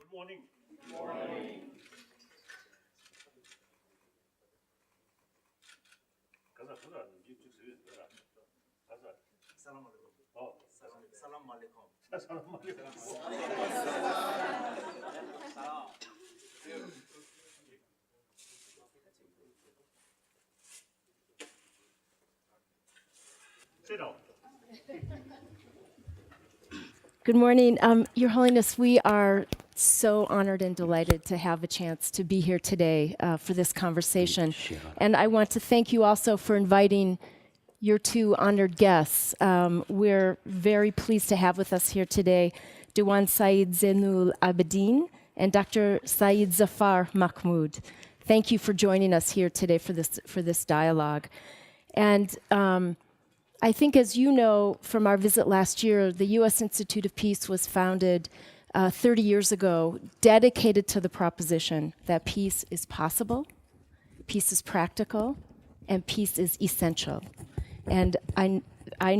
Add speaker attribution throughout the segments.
Speaker 1: Good morning.
Speaker 2: Salam alaikum. Salam alaikum.
Speaker 1: Sit down.
Speaker 3: Good morning. Your Holiness, we are so honored and delighted to have a chance to be here today for this conversation. And I want to thank you also for inviting your two honored guests. We're very pleased to have with us here today Dewan Saeed Zainul Abidin and Dr. Saeed Zafar Mahmood. Thank you for joining us here today for this dialogue. And I think, as you know from our visit last year, the U.S. Institute of Peace was founded 30 years ago, dedicated to the proposition that peace is possible, peace is practical, and peace is essential. And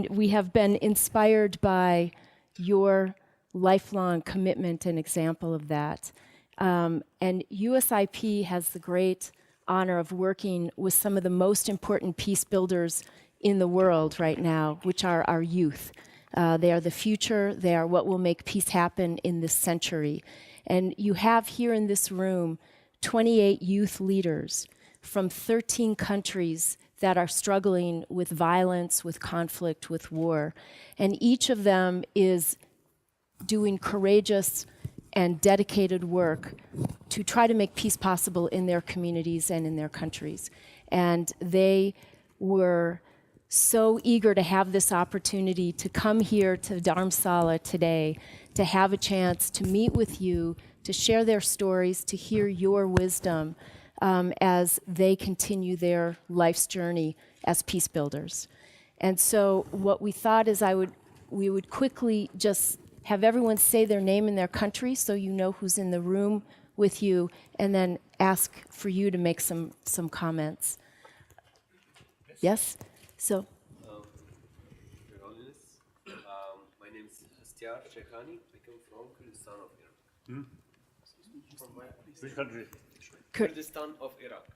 Speaker 3: we have been inspired by your lifelong commitment and example of that. And USIP has the great honor of working with some of the most important peace builders in the world right now, which are our youth. They are the future. They are what will make peace happen in this century. And you have here in this room 28 youth leaders from 13 countries that are struggling with violence, with conflict, with war. And each of them is doing courageous and dedicated work to try to make peace possible in their communities and in their countries. And they were so eager to have this opportunity to come here to Dharamsala today, to have a chance to meet with you, to share their stories, to hear your wisdom as they continue their life's journey as peace builders. And so what we thought is we would quickly just have everyone say their name and their country so you know who's in the room with you, and then ask for you to make some comments. Yes? So,
Speaker 4: Your Holiness, my name is Astiar Shekhani. I come from Kurdistan of Iraq. From where, please?
Speaker 1: Which country?
Speaker 4: Kurdistan of Iraq.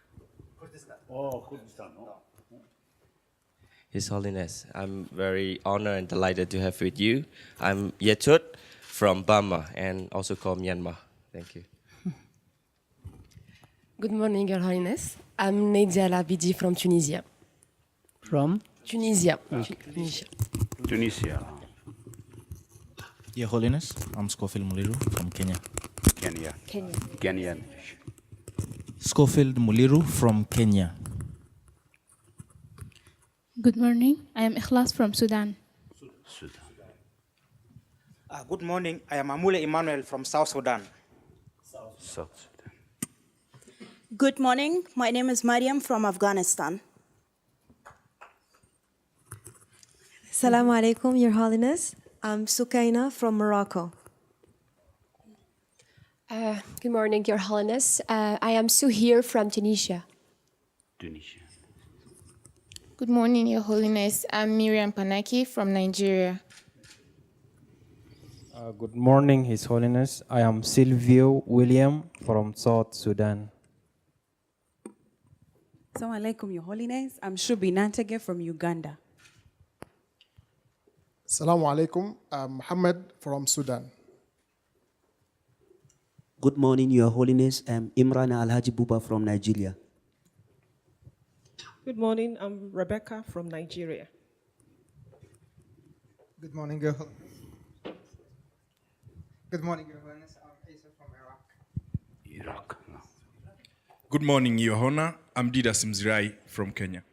Speaker 1: Oh, Kurdistan. Oh.
Speaker 5: His Holiness, I'm very honored and delighted to have with you. I'm Yetut from Burma and also called Myanmar. Thank you.
Speaker 6: Good morning, Your Highness. I'm Nadia Labidi from Tunisia.
Speaker 7: From?
Speaker 6: Tunisia.
Speaker 1: Tunisia.
Speaker 8: Your Holiness, I'm Scofield Muliru from Kenya.
Speaker 1: Kenya.
Speaker 3: Kenya.
Speaker 1: Kenyan.
Speaker 8: Scofield Muliru from Kenya.
Speaker 9: Good morning. I am Ikhlas from Sudan.
Speaker 1: Sudan.
Speaker 7: Good morning. I am Amule Emmanuel from South Sudan.
Speaker 1: South Sudan.
Speaker 10: Good morning. My name is Mariam from Afghanistan.
Speaker 11: Assalamu alaikum, Your Holiness. I'm Sukaina from Morocco.
Speaker 12: Good morning, Your Holiness. I am Suhir from Tunisia.
Speaker 1: Tunisia.
Speaker 9: Good morning, Your Holiness. I'm Miriam Panaki from Nigeria.
Speaker 13: Good morning, His Holiness. I am Silvio William from South Sudan.
Speaker 14: Assalamu alaikum, Your Holiness. I'm Shubi Nantege from Uganda.
Speaker 15: Assalamu alaikum. I'm Muhammad from Sudan.
Speaker 16: Good morning, Your Holiness. I'm Imran Alhaji Buba from Nigeria.
Speaker 17: Good morning. I'm Rebecca from Nigeria.
Speaker 18: Good morning, Your Holiness. Good morning, Your Holiness. I'm Isa from Iraq.
Speaker 1: Iraq.
Speaker 19: Good morning, Your Honor. I'm Dida Simzirai from Kenya.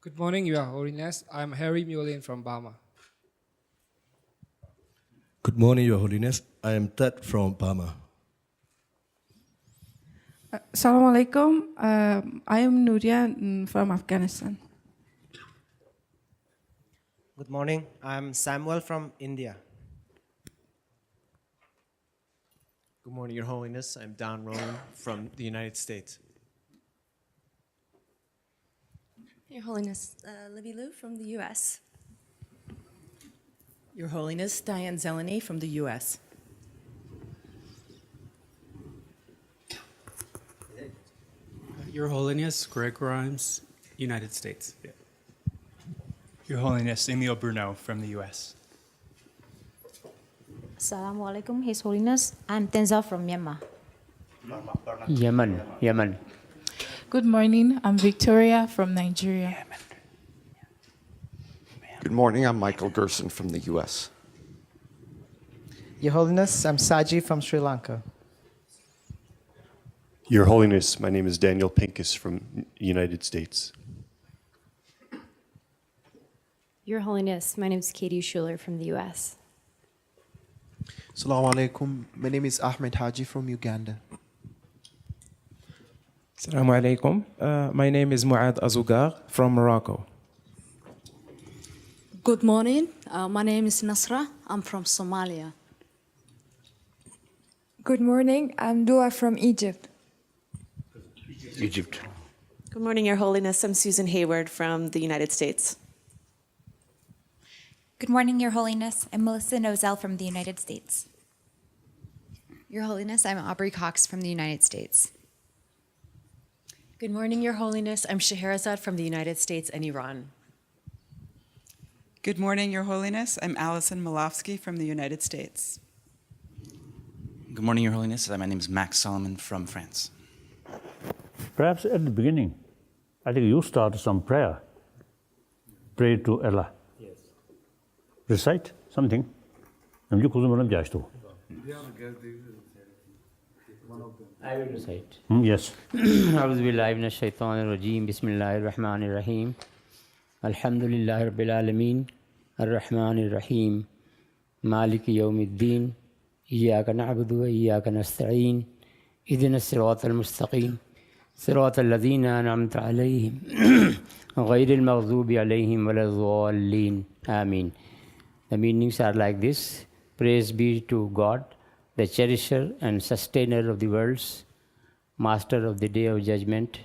Speaker 20: Good morning, Your Holiness. I'm Harry Mulin from Burma.
Speaker 6: Good morning, Your Holiness. I am Ted from Burma.
Speaker 21: Assalamu alaikum. I am Nuria from Afghanistan.
Speaker 22: Good morning. I'm Samuel from India.
Speaker 23: Good morning, Your Holiness. I'm Don Rowan from the United States.
Speaker 24: Your Holiness, Libby Lou from the U.S.
Speaker 25: Your Holiness, Diane Zeleny from the U.S.
Speaker 2: Your Holiness, Greg Grimes, United States. Yeah.
Speaker 3: Your Holiness, Emil Bruno from the US.
Speaker 4: Assalamu alaikum, His Holiness. I'm Tenza from Myanmar.
Speaker 5: Yemen.
Speaker 21: Good morning. I'm Victoria from Nigeria.
Speaker 25: Good morning. I'm Michael Gerson from the US.
Speaker 18: Your Holiness, I'm Saji from Sri Lanka.
Speaker 26: Your Holiness, my name is Daniel Pincus from the United States.
Speaker 24: Your Holiness, my name is Katie Schuler from the US.
Speaker 27: Assalamu alaikum. My name is Ahmed Haji from Uganda.
Speaker 13: Assalamu alaikum. My name is Muad Azugar from Morocco.
Speaker 28: Good morning. My name is Nasra. I'm from Somalia.
Speaker 29: Good morning. I'm Dua from Egypt.
Speaker 1: Egypt.
Speaker 24: Good morning, Your Holiness. I'm Susan Hayward from the United States.
Speaker 30: Good morning, Your Holiness. I'm Melissa Nozel from the United States.
Speaker 31: Your Holiness, I'm Aubrey Cox from the United States.
Speaker 24: Good morning, Your Holiness. I'm Scheherazade from the United States and Iran.
Speaker 32: Good morning, Your Holiness. I'm Allison Malofsky from the United States.
Speaker 8: Good morning, Your Holiness. My name is Max Solomon from France.
Speaker 33: Perhaps at the beginning, I think you start some prayer. Pray to Allah.
Speaker 34: Yes.
Speaker 33: Recite something. I will
Speaker 34: recite.
Speaker 33: Yes.
Speaker 34: أعوذ بالله من الشيطان الرجيم بسم الله الرحمن الرحيم الحمد لله رب العالمين الرحمن الرحيم مالك يوم الدين إياك نعبد وإياك نستعين اهدنا الصراط المستقيم صراط الذين أنعمت عليهم غير المغضوب عليهم ولا الضالين آمين. The meanings are like this. Praise be to God, the cherisher and sustainer of the worlds, master of the day of judgment.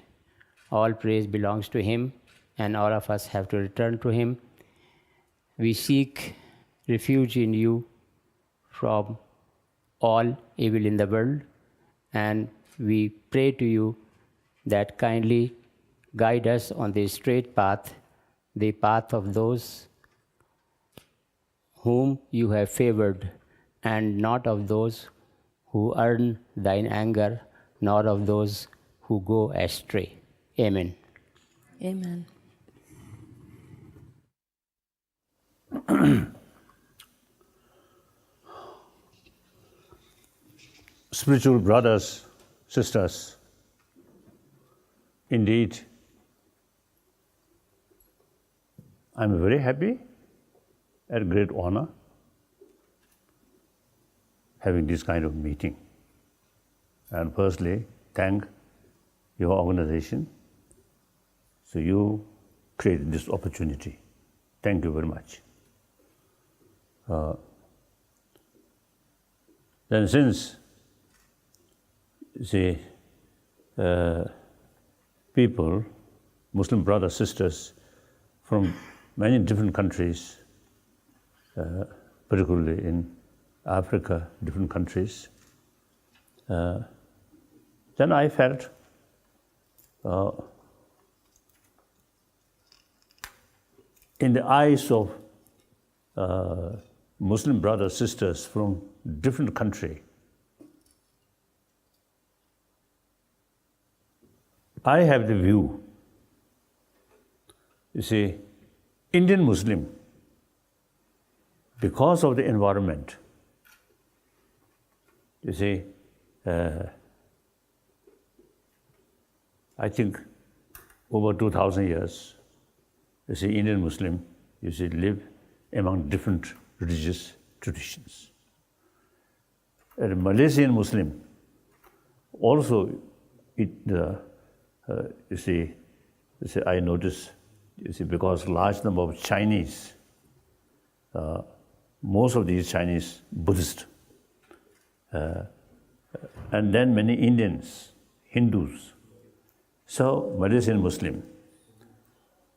Speaker 34: All praise belongs to Him, and all of us have to return to Him. We seek refuge in you from all evil in the world, and we pray to you that kindly guide us on the straight path, the path of those whom you have favored, and not of those who earn thine anger, nor of those who go astray. Amen.
Speaker 24: Amen.
Speaker 33: Spiritual brothers, sisters, indeed, I'm very happy and great honor having this kind of meeting. And firstly, thank your organization. So you created this opportunity. Thank you very much. Then since the people, Muslim brothers, sisters from many different countries, particularly in Africa, different countries, then I felt in the eyes of Muslim brothers, sisters from different countries, I have the view, you see, Indian Muslim, because of the environment, you see, I think over 2,000 years, you see, Indian Muslim, you see, live among different religious traditions. And Malaysian Muslim, also, you see, I notice, you see, because large number of Chinese, most of these Chinese Buddhists, and then many Indians, Hindus. So Malaysian Muslim,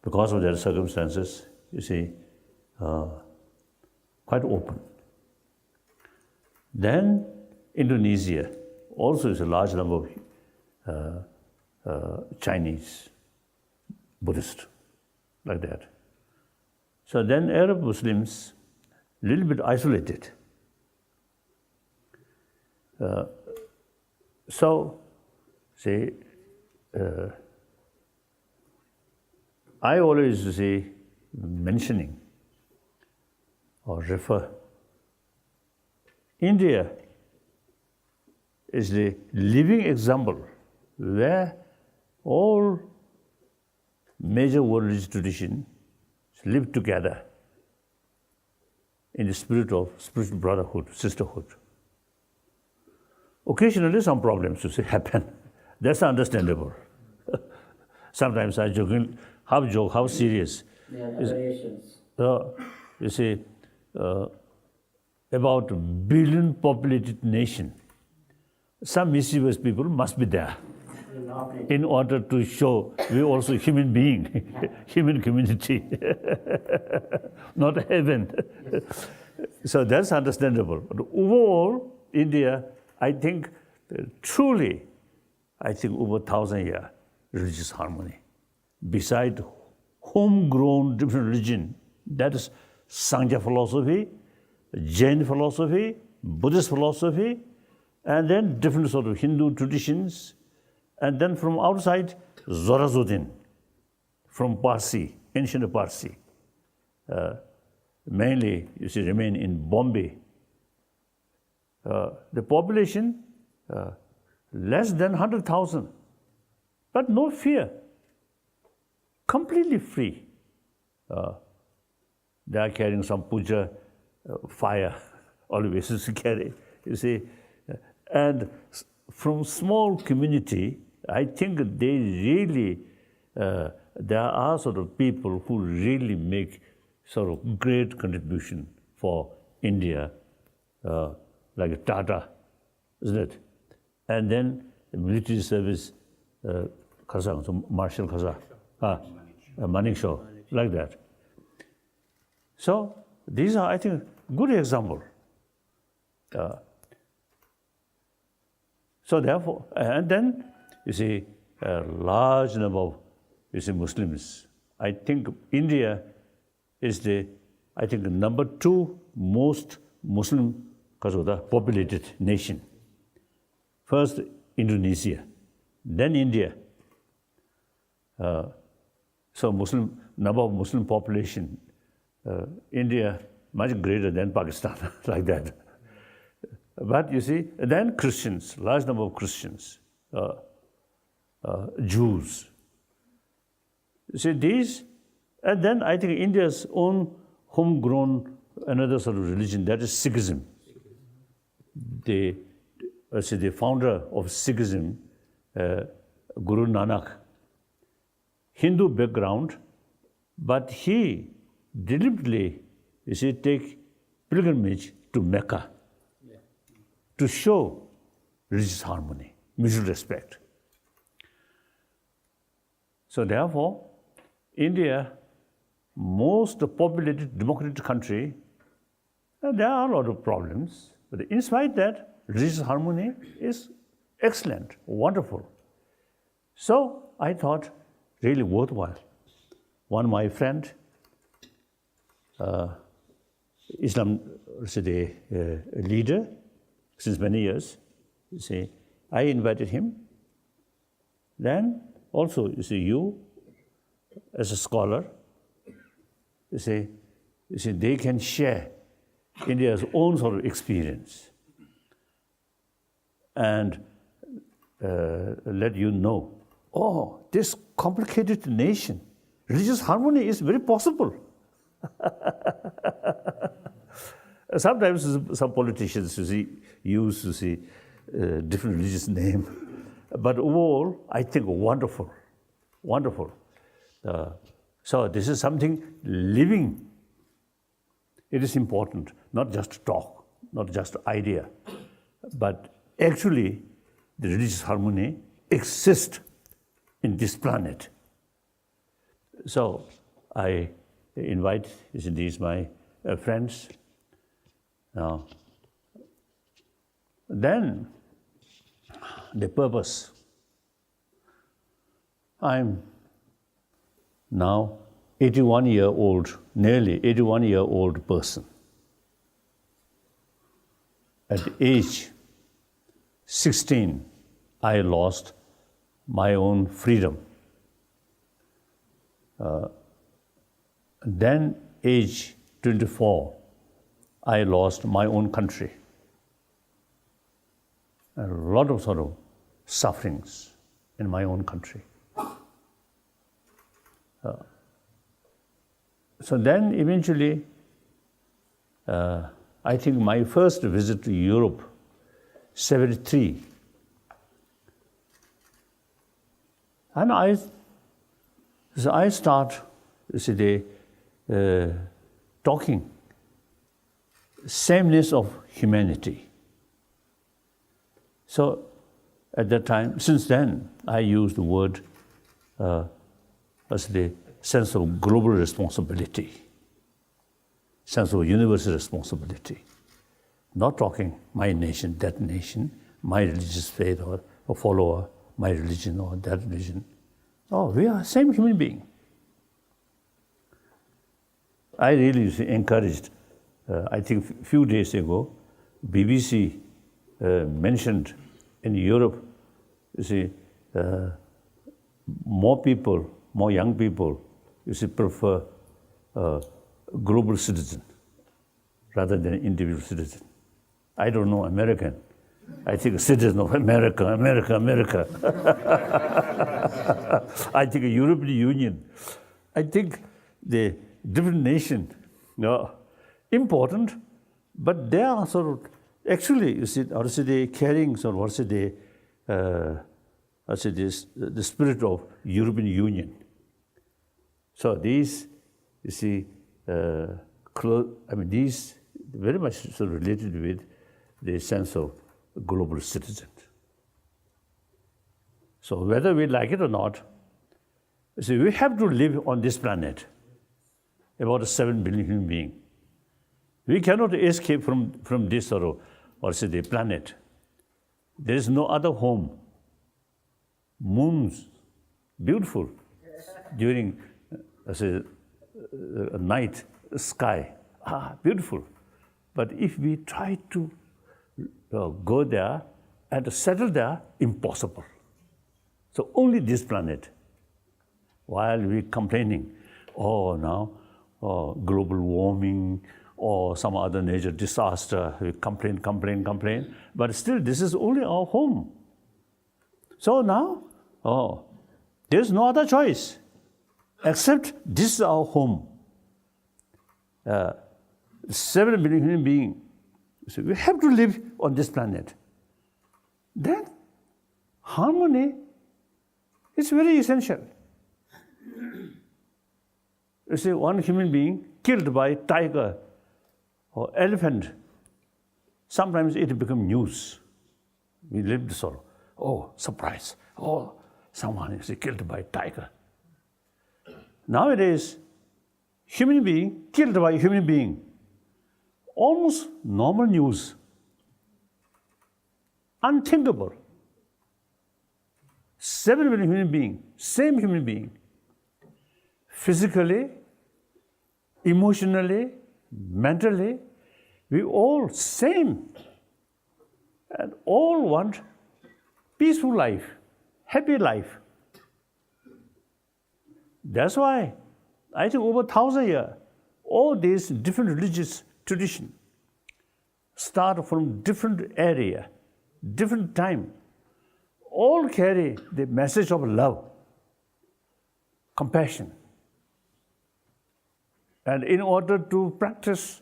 Speaker 33: because of their circumstances, you see, quite open. Then Indonesia also is a large number of Chinese, Buddhist, like that. So then Arab Muslims, a little bit isolated. I always say, mentioning or refer, India is the living example where all major world religious traditions live together in the spirit of spiritual brotherhood, sisterhood. Occasionally some problems happen. That's understandable. Sometimes I joking, half joke, half serious. You see, about a billion populated nation, some mischievous people must be there in order to show we're also human being, human community, not heaven. So that's understandable. But overall, India, I think, truly, over 1,000 years, religious harmony. Beside homegrown different religion, that is Sangha philosophy, Jain philosophy, Buddhist philosophy, and then different sort of Hindu traditions, and then from outside, Zoroastrian, from Parsi, ancient Parsi. Mainly, remain in Bombay. The population, less than 100,000, but no fear, completely free. They are carrying some puja fire, always to carry, and from small community, I think they really, there are sort of people who really make sort of great contribution for India, like Tata, isn't it? And then the military service, Khazan, so Marshal Khazan, Manik Shaw, like that. So these are, I think, good example. So therefore, and then a large number of Muslims. I think India is the number 2 most Muslim populated nation. First Indonesia, then India. So number of Muslim population, India much greater than Pakistan, like that. But then Christians, large number of Christians, Jews. These, and then I think India's own homegrown another sort of religion, that is Sikhism. The founder of Sikhism, Guru Nanak, Hindu background, but he deliberately, take pilgrimage to Mecca to show religious harmony, mutual respect. So therefore, India, most populated democratic country, there are a lot of problems, but in spite of that, religious harmony is excellent, wonderful. So I thought, really worthwhile. One of my friend, Islam leader since many years, I invited him. Then also, you as a scholar, they can share India's own sort of experience and let you know, this complicated nation, religious harmony is very possible. Sometimes some politicians use different religious name, but overall, I think wonderful, wonderful. So this is something living. It is important, not just talk, not just idea, but actually the religious harmony exists in this planet. So I invite these my friends. Now, then the purpose. I'm now 81-year-old, nearly 81-year-old person. At age 16, I lost my own freedom. Then, age 24, I lost my own country. A lot of sort of sufferings in my own country. So then eventually, I think my first visit to Europe, 73. And I start, talking sameness of humanity. So at that time, since then, I use the word as the sense of global responsibility, sense of universal responsibility. Not talking my nation, that nation, my religious faith or follower, my religion or that religion. Oh, we are same human being. I really encouraged, I think a few days ago, BBC mentioned in Europe, you see, more people, more young people, you see, prefer global citizen rather than individual citizen. I don't know American. I think a citizen of America. I think a European Union. I think the different nation, important, but they are sort of, actually, you see, they carrying sort of, the spirit of European Union. So these, you see, these very much sort of related with the sense of global citizen. So whether we like it or not, you see, we have to live on this planet, about 7 billion human beings. We cannot escape from this sort of, the planet. There is no other home. Moons, beautiful, during a night sky, beautiful. But if we try to go there and settle there, impossible. So only this planet, while we complaining, now global warming or some other nature disaster, we complain, but still this is only our home. So now, there's no other choice except this is our home. 7 billion human beings. So we have to live on this planet. Then harmony is very essential. You see, one human being killed by tiger or elephant, sometimes it becomes news. We live the sorrow. Oh, surprise. Oh, someone is killed by tiger. Nowadays, human being killed by human being. Almost normal news. Unthinkable. 7 billion human beings, same human being. Physically, emotionally, mentally, we all same. And all want peaceful life, happy life. That's why I think over 1,000 years, all these different religious traditions start from different area, different time, all carry the message of love, compassion. And in order to practice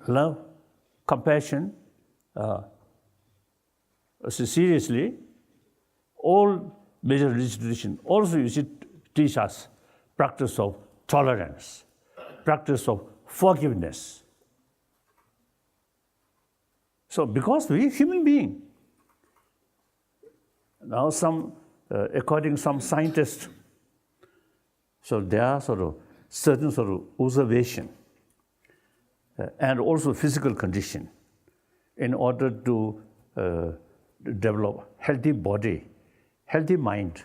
Speaker 33: love, compassion, seriously, all major religious traditions also teach us practice of tolerance, practice of forgiveness. So because we are human beings, now according to some scientists, so there are sort of certain sort of observation and also physical condition in order to develop healthy body, healthy mind,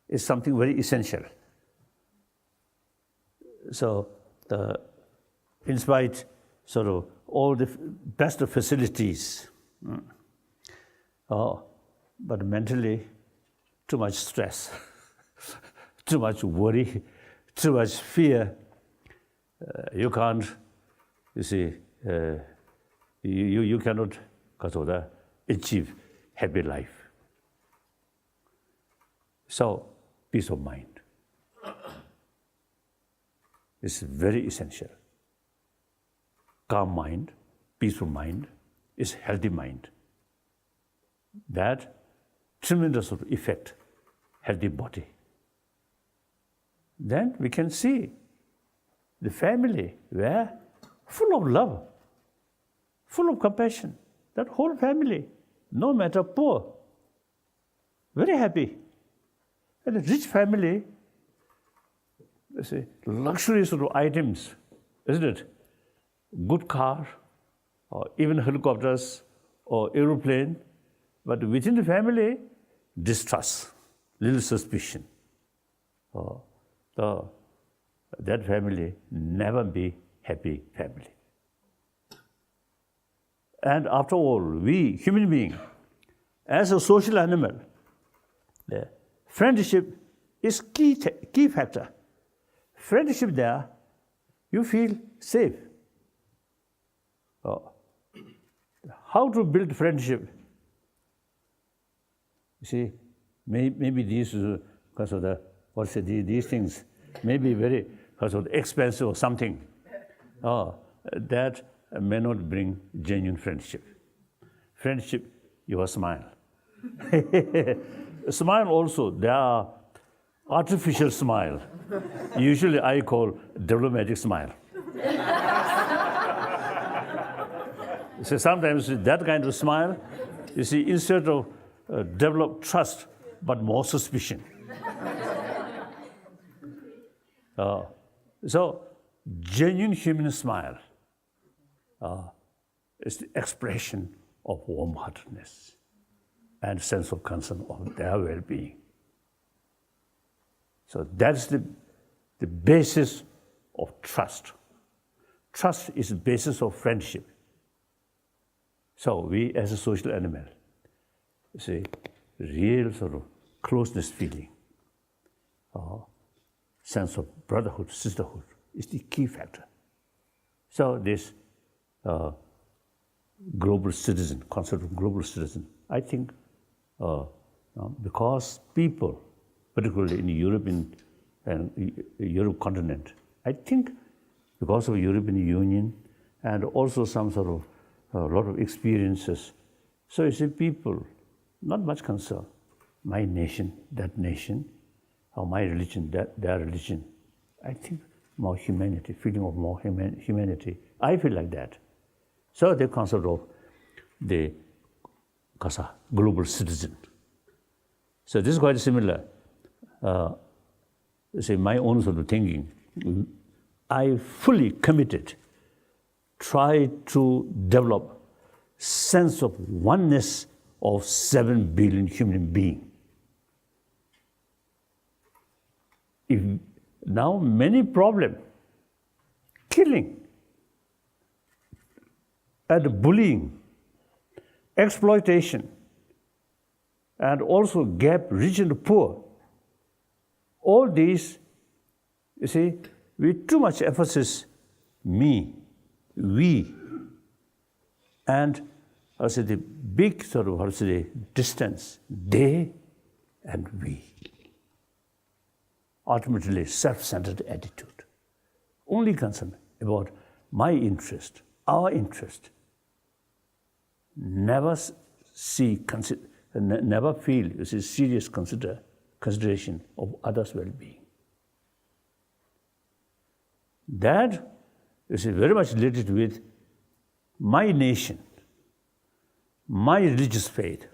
Speaker 33: is something very essential. So, in spite sort of all the best facilities, but mentally, too much stress, too much worry, too much fear. You can't, you see, you cannot, because of that, achieve happy life. So, peace of mind is very essential. Calm mind, peaceful mind is healthy mind. That tremendous effect, healthy body. Then we can see the family where full of love, full of compassion. That whole family, no matter poor, very happy. And a rich family, let's say, luxury sort of items, isn't it? Good car, or even helicopters, or aeroplane, but within the family, distrust, little suspicion. That family never be happy family. And after all, we human beings, as a social animal, friendship is key factor. Friendship there, you feel safe. How to build friendship? You see, maybe these, because of these things, may be very because of expensive or something. That may not bring genuine friendship. Friendship, your smile. Smile also, there are artificial smile. Usually I call diplomatic smile. So sometimes that kind of smile, you see, instead of develop trust, but more suspicion. So genuine human smile is the expression of warm-heartedness and sense of concern of their well-being. So that's the basis of trust. Trust is the basis of friendship. So we, as a social animal, see, real sort of closeness feeling, sense of brotherhood, sisterhood is the key factor. So this global citizen, concept of global citizen, I think because people, particularly in the European and Europe continent, I think because of European Union and also some sort of a lot of experiences. So you see people, not much concern. My nation, that nation, or my religion, their religion. I think more humanity, feeling of more humanity. I feel like that. So the concept of the global citizen. So this is quite similar. Say my own sort of thinking. I fully committed, try to develop sense of oneness of 7 billion human beings. If now many problems, killing and bullying, exploitation, and also gap rich and poor, all these, you see, with too much emphasis, me, we, and the big sort of distance, they and we. Ultimately, self-centered attitude. Only concerned about my interest, our interest. Never never feel serious consideration of others' well-being. That is very much related with my nation, my religious faith.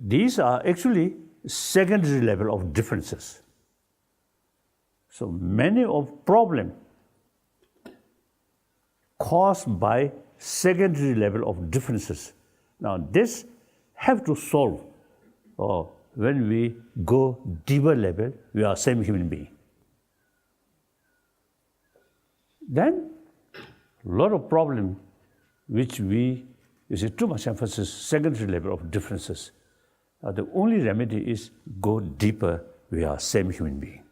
Speaker 33: These are actually secondary level of differences. So many of problems caused by secondary level of differences. Now this have to solve when we go deeper level, we are same human being. Then, a lot of problem which we, you see, too much emphasis, secondary level of differences. The only remedy is go deeper, we are same human being.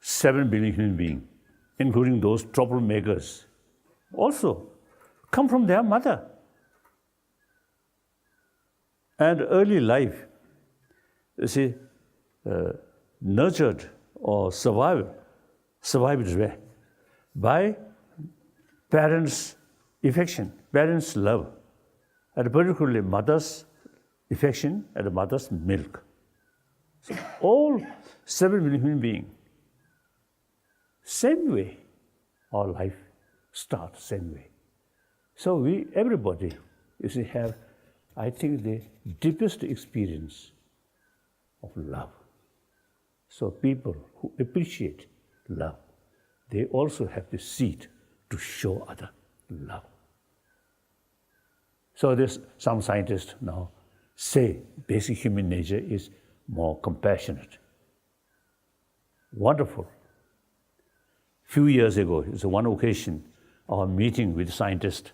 Speaker 33: 7 billion human beings, including those troublemakers, also come from their mother. And early life, you see, nurtured or survived where? By parents' affection, parents' love, and particularly mother's affection and the mother's milk. So all 7 million human beings, same way, our life starts same way. So we, everybody, you see, have, I think, the deepest experience of love. So people who appreciate love, they also have the seed to show other love. So there's some scientists now say basic human nature is more compassionate. Wonderful. Few years ago, it's one occasion, our meeting with scientists,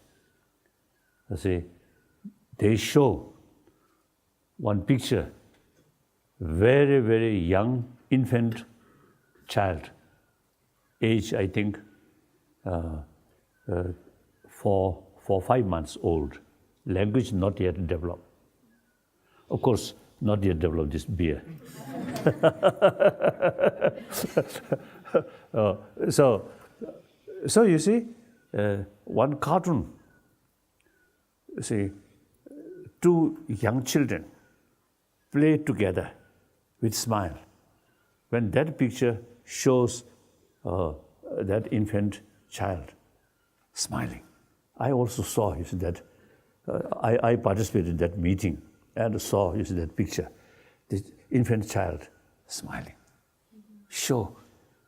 Speaker 33: they show one picture, very, very young infant child, age, I think, 5 months old, language not yet developed. Of course, not yet developed this beer. So you see, one cartoon, you see, 2 young children play together with smile. When that picture shows that infant child smiling, I also saw, you see, that I participated in that meeting and saw, you see, that picture, the infant child smiling, show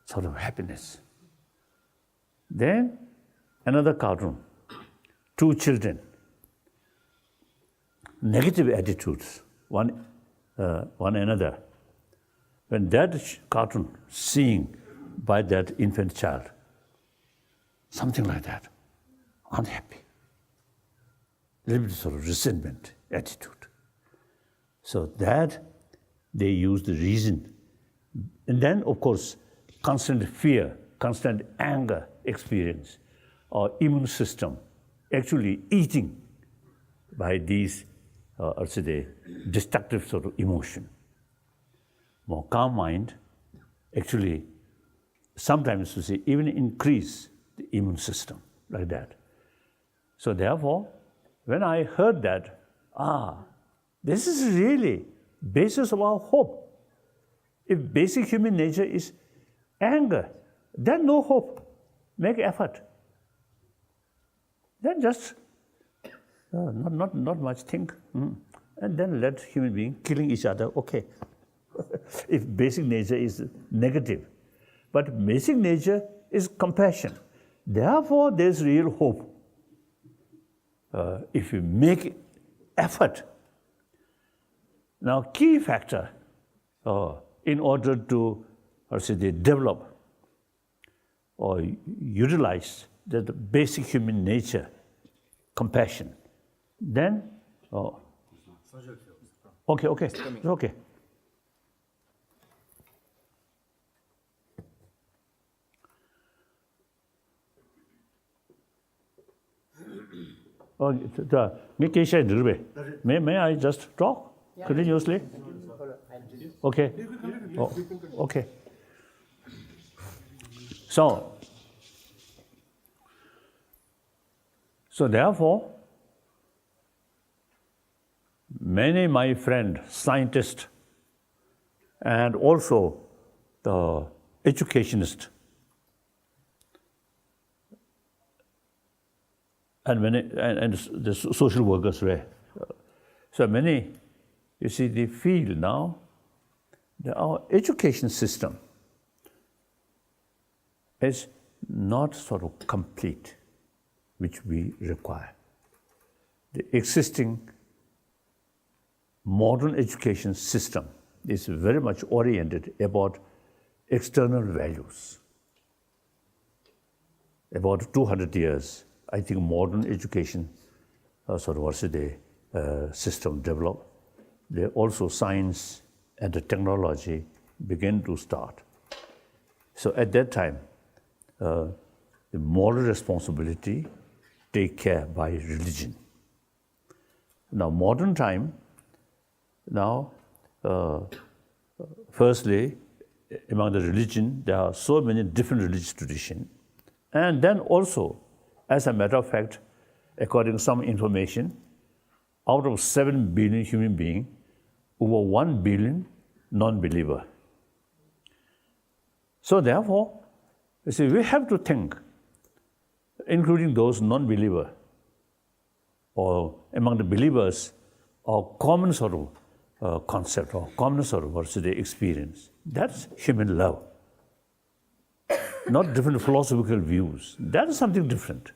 Speaker 33: sort of happiness. Then another cartoon, 2 children, negative attitudes, one another. When that cartoon seen by that infant child, something like that, unhappy, a little bit sort of resentment attitude. So that they use the reason. And then, of course, constant fear, constant anger experience, our immune system actually eating by these, the destructive sort of emotion. More calm mind, actually, sometimes you see, even increase the immune system like that. So therefore, when I heard that, this is really basis of our hope. If basic human nature is anger, then no hope. Make effort. Then just not much think, and then let human beings killing each other. Okay, if basic nature is negative, but basic nature is compassion. Therefore, there's real hope. If you make effort. Now, key factor in order to, develop or utilize the basic human nature, compassion, then, okay, it's okay. May I just talk continuously? Okay. Okay. So therefore, many my friends, scientists, and also the educationists, and the social workers were. So many, you see, they feel now that our education system is not sort of complete, which we require. The existing modern education system is very much oriented about external values. About 200 years, I think modern education system developed. Also science and the technology began to start. So at that time, the moral responsibility take care by religion. Now, modern time, now, firstly, among the religion, there are so many different religious traditions. And then also, as a matter of fact, according to some information, out of 7 billion human beings, over 1 billion non-believer. So therefore, you see, we have to think, including those non-believer or among the believers, or common sort of concept or common sort of experience. That's human love. Not different philosophical views. That is something different.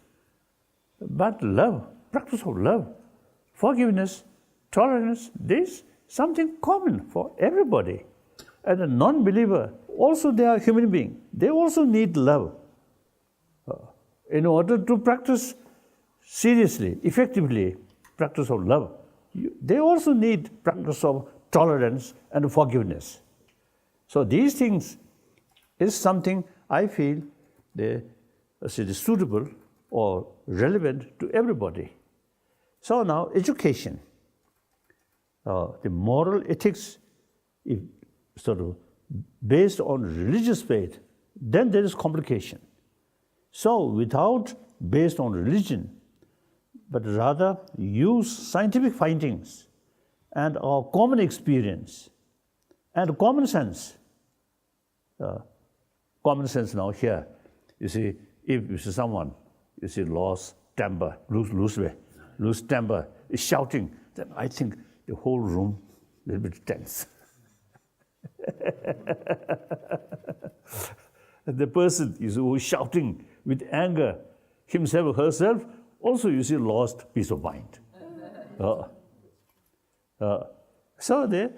Speaker 33: But love, practice of love, forgiveness, tolerance, this something common for everybody. And a non-believer, also they are human beings. They also need love. In order to practice seriously, effectively, practice of love, they also need practice of tolerance and forgiveness. So these things is something I feel suitable or relevant to everybody. So now education, the moral ethics, if sort of based on religious faith, then there is complication. So without based on religion, but rather use scientific findings and our common experience and common sense. Common sense now here, you see, if you see someone, you see lost temper, lose temper, is shouting, then I think the whole room a little bit tense. And the person who is shouting with anger, himself or herself, also you see lost peace of mind. So they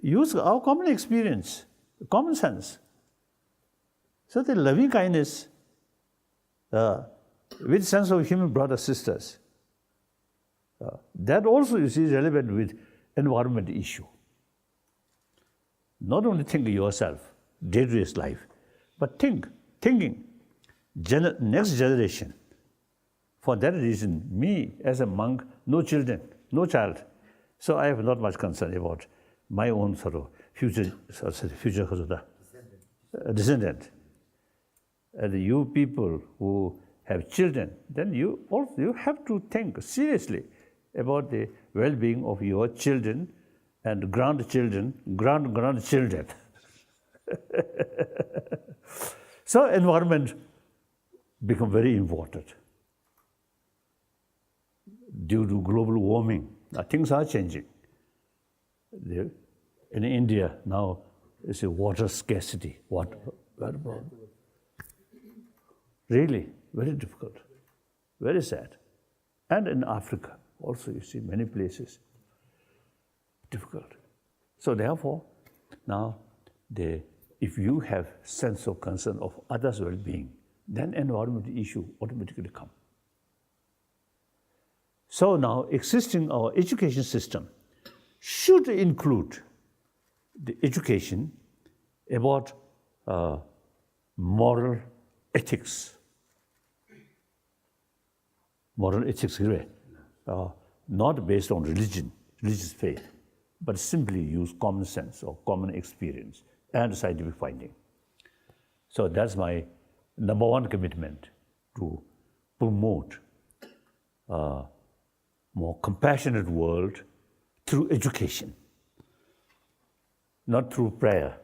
Speaker 33: use our common experience, common sense. So the loving kindness with sense of human brothers, sisters, that also you see is relevant with environment issue. Not only think yourself, day-to-day life, but thinking, next generation. For that reason, me as a monk, no children, no child. So I have not much concern about my own sort of future descendant. And you people who have children, then you have to think seriously about the well-being of your children and grandchildren, grandchildren. So environment become very important. Due to global warming, things are changing. In India now, it's a water scarcity. Really, very difficult, very sad. And in Africa also, you see many places, difficult. So therefore, now, if you have sense of concern of others' well-being, then environmental issue automatically come. So now, existing our education system should include the education about moral ethics. Moral ethics, not based on religion, religious faith, but simply use common sense or common experience and scientific finding. So that's my number one commitment, to promote a more compassionate world through education, not through prayer.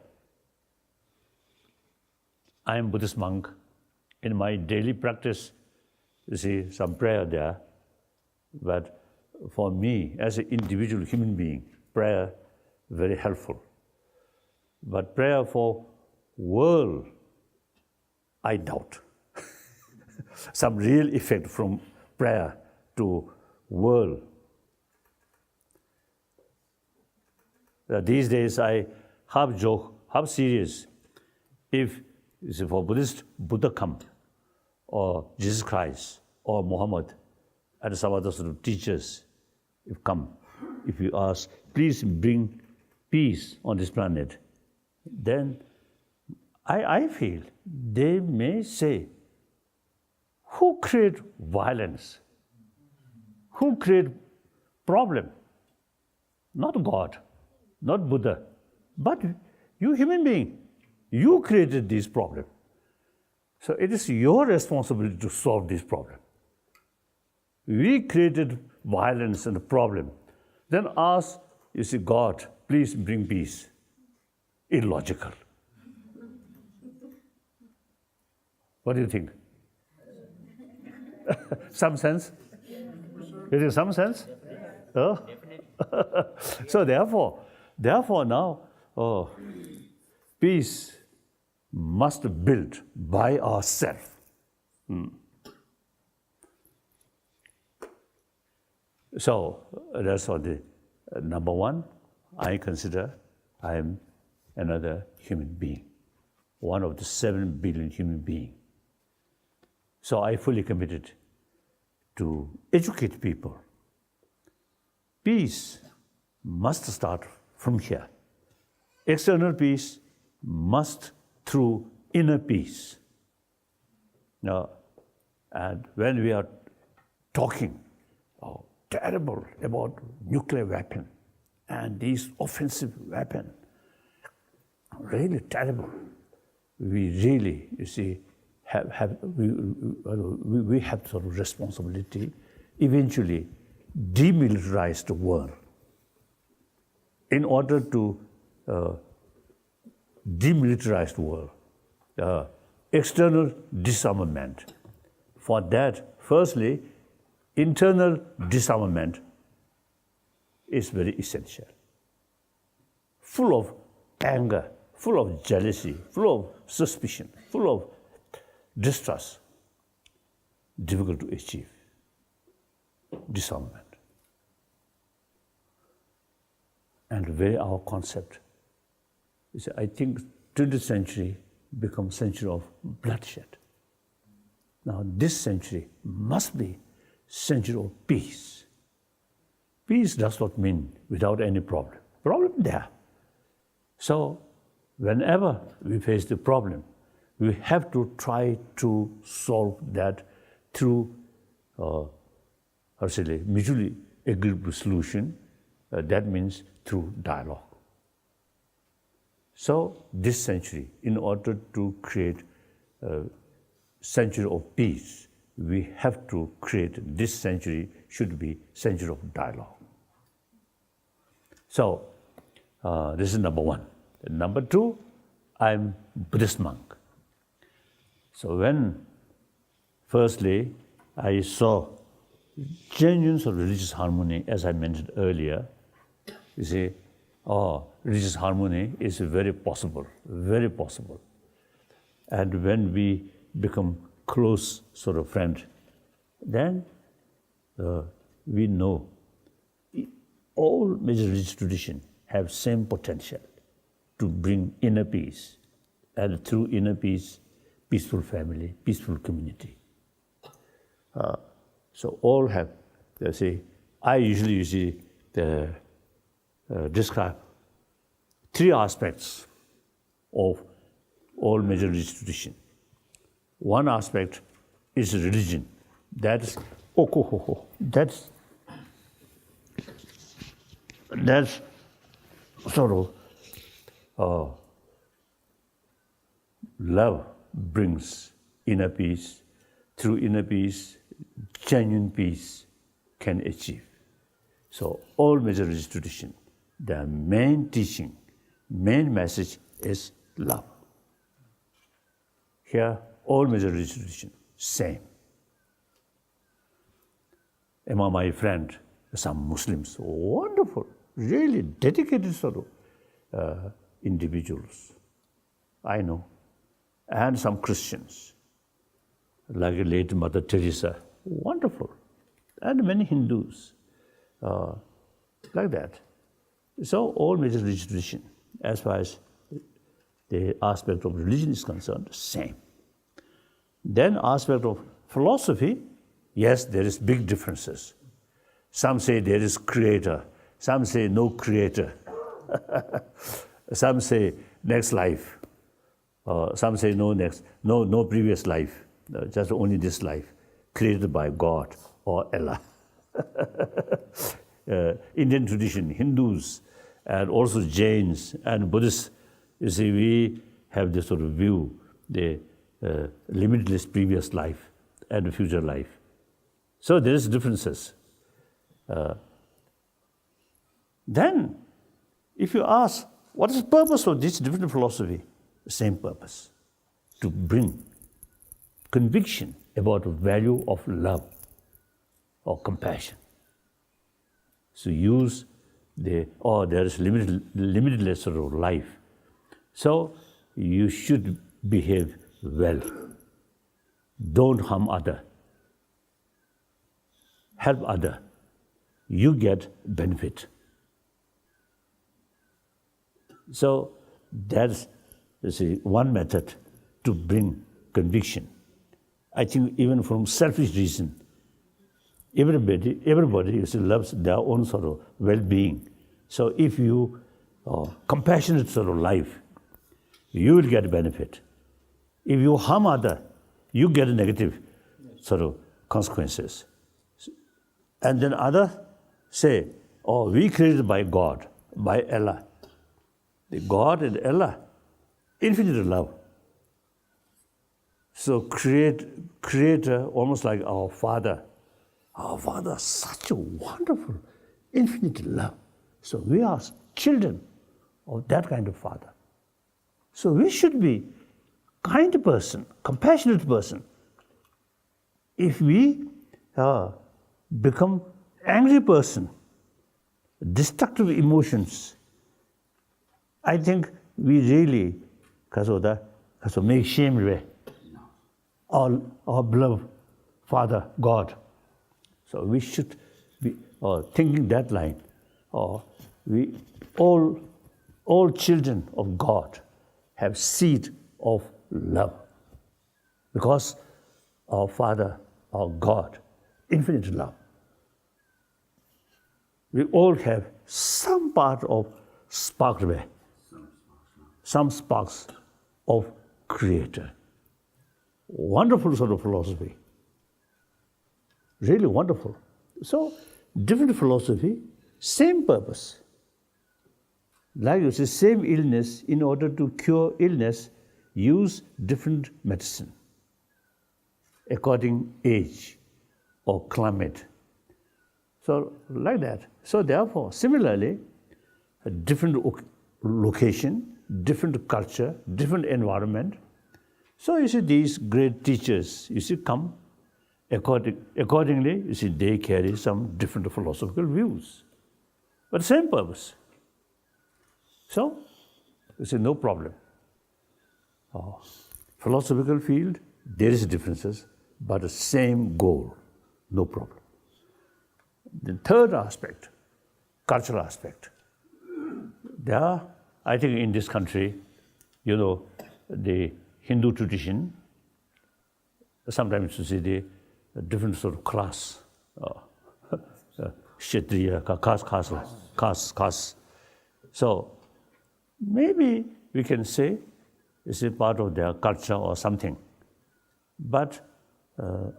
Speaker 33: I am Buddhist monk. In my daily practice, you see some prayer there, but for me, as an individual human being, prayer very helpful. But prayer for world, I doubt. Some real effect from prayer to world. These days I half joke, half serious. If for Buddhist, Buddha come, or Jesus Christ, or Muhammad, and some other sort of teachers, if you ask, please bring peace on this planet, then I feel they may say, who create violence? Who create problem? Not God, not Buddha, but you human being. You created this problem. So it is your responsibility to solve this problem. We created violence and a problem. Then ask, you see, God, please bring peace. Illogical. What do you think? Some sense? Is it some sense? Oh? So therefore now, peace must be built by ourselves. So that's what the number one. I consider I am another human being, one of the 7 billion human beings. So I fully committed to educate people. Peace must start from here. External peace must through inner peace. Now, and when we are talking terrible about nuclear weapon and these offensive weapon, really terrible. We really, you see, we have sort of responsibility eventually demilitarize the world. In order to demilitarize the world, external disarmament. For that, firstly, internal disarmament is very essential. Full of anger, full of jealousy, full of suspicion, full of distrust, difficult to achieve. Disarmament. And very our concept is, I think, 20th century becomes century of bloodshed. Now this century must be century of peace. Peace does not mean without any problem. Problem there. So whenever we face the problem, we have to try to solve that through mutually agreeable solution. That means through dialogue. So this century, in order to create a century of peace, we have to create this century should be century of dialogue. So this is number one. Number two, I'm Buddhist monk. So when firstly I saw genuine religious harmony, as I mentioned earlier, you see, religious harmony is very possible, very possible. And when we become close sort of friend, then we know all major religious traditions have same potential to bring inner peace, and through inner peace, peaceful family, peaceful community. So all have, I usually describe 3 aspects of all major religious traditions. One aspect is religion. That's sort of love brings inner peace. Through inner peace, genuine peace can achieve. So all major religious traditions, their main teaching, main message is love. Here, all major religious traditions, same. Among my friends, some Muslims, wonderful, really dedicated sort of individuals, I know, and some Christians, like late Mother Teresa, wonderful, and many Hindus, like that. So all major religious tradition, as far as the aspect of religion is concerned, same. Then aspect of philosophy, yes, there is big differences. Some say there is creator, some say no creator, some say next life, some say no previous life, just only this life, created by God or Allah. Indian tradition, Hindus, and also Jains and Buddhists, you see, we have this sort of view, the limitless previous life and future life. So there is differences. Then, if you ask, what is the purpose of this different philosophy? The same purpose, to bring conviction about the value of love or compassion. So use there is limitless sort of life. So you should behave well. Don't harm other. Help other. You get benefit. So that's, you see, one method to bring conviction. I think even from selfish reason, everybody you see, loves their own sort of well-being. So if you compassionate sort of life, you will get benefit. If you harm other, you get negative sort of consequences. And then others say, oh, we created by God, by Allah. The God and Allah, infinite love. So creator, almost like our Father. Our Father, such a wonderful, infinite love. So we are children of that kind of Father. So we should be kind person, compassionate person. If we become angry person, destructive emotions, I think we really make shame our beloved Father, God. So we should be thinking that line. We all children of God have seed of love, because our Father, our God, infinite love. We all have some part of spark, some sparks of Creator. Wonderful sort of philosophy. Really wonderful. So, different philosophy, same purpose. Like you say, same illness, in order to cure illness, use different medicine according age or climate. So, like that. So, therefore, similarly, a different location, different culture, different environment. So, you see, these great teachers, you see, come. Accordingly, you see, they carry some different philosophical views, but same purpose. So, you see, no problem. Philosophical field, there is differences, but the same goal, no problem. The third aspect, cultural aspect. There, I think in this country, you know, the Hindu tradition, sometimes you see the different sort of class, Kshatriya, caste. So maybe we can say it's a part of their culture or something, but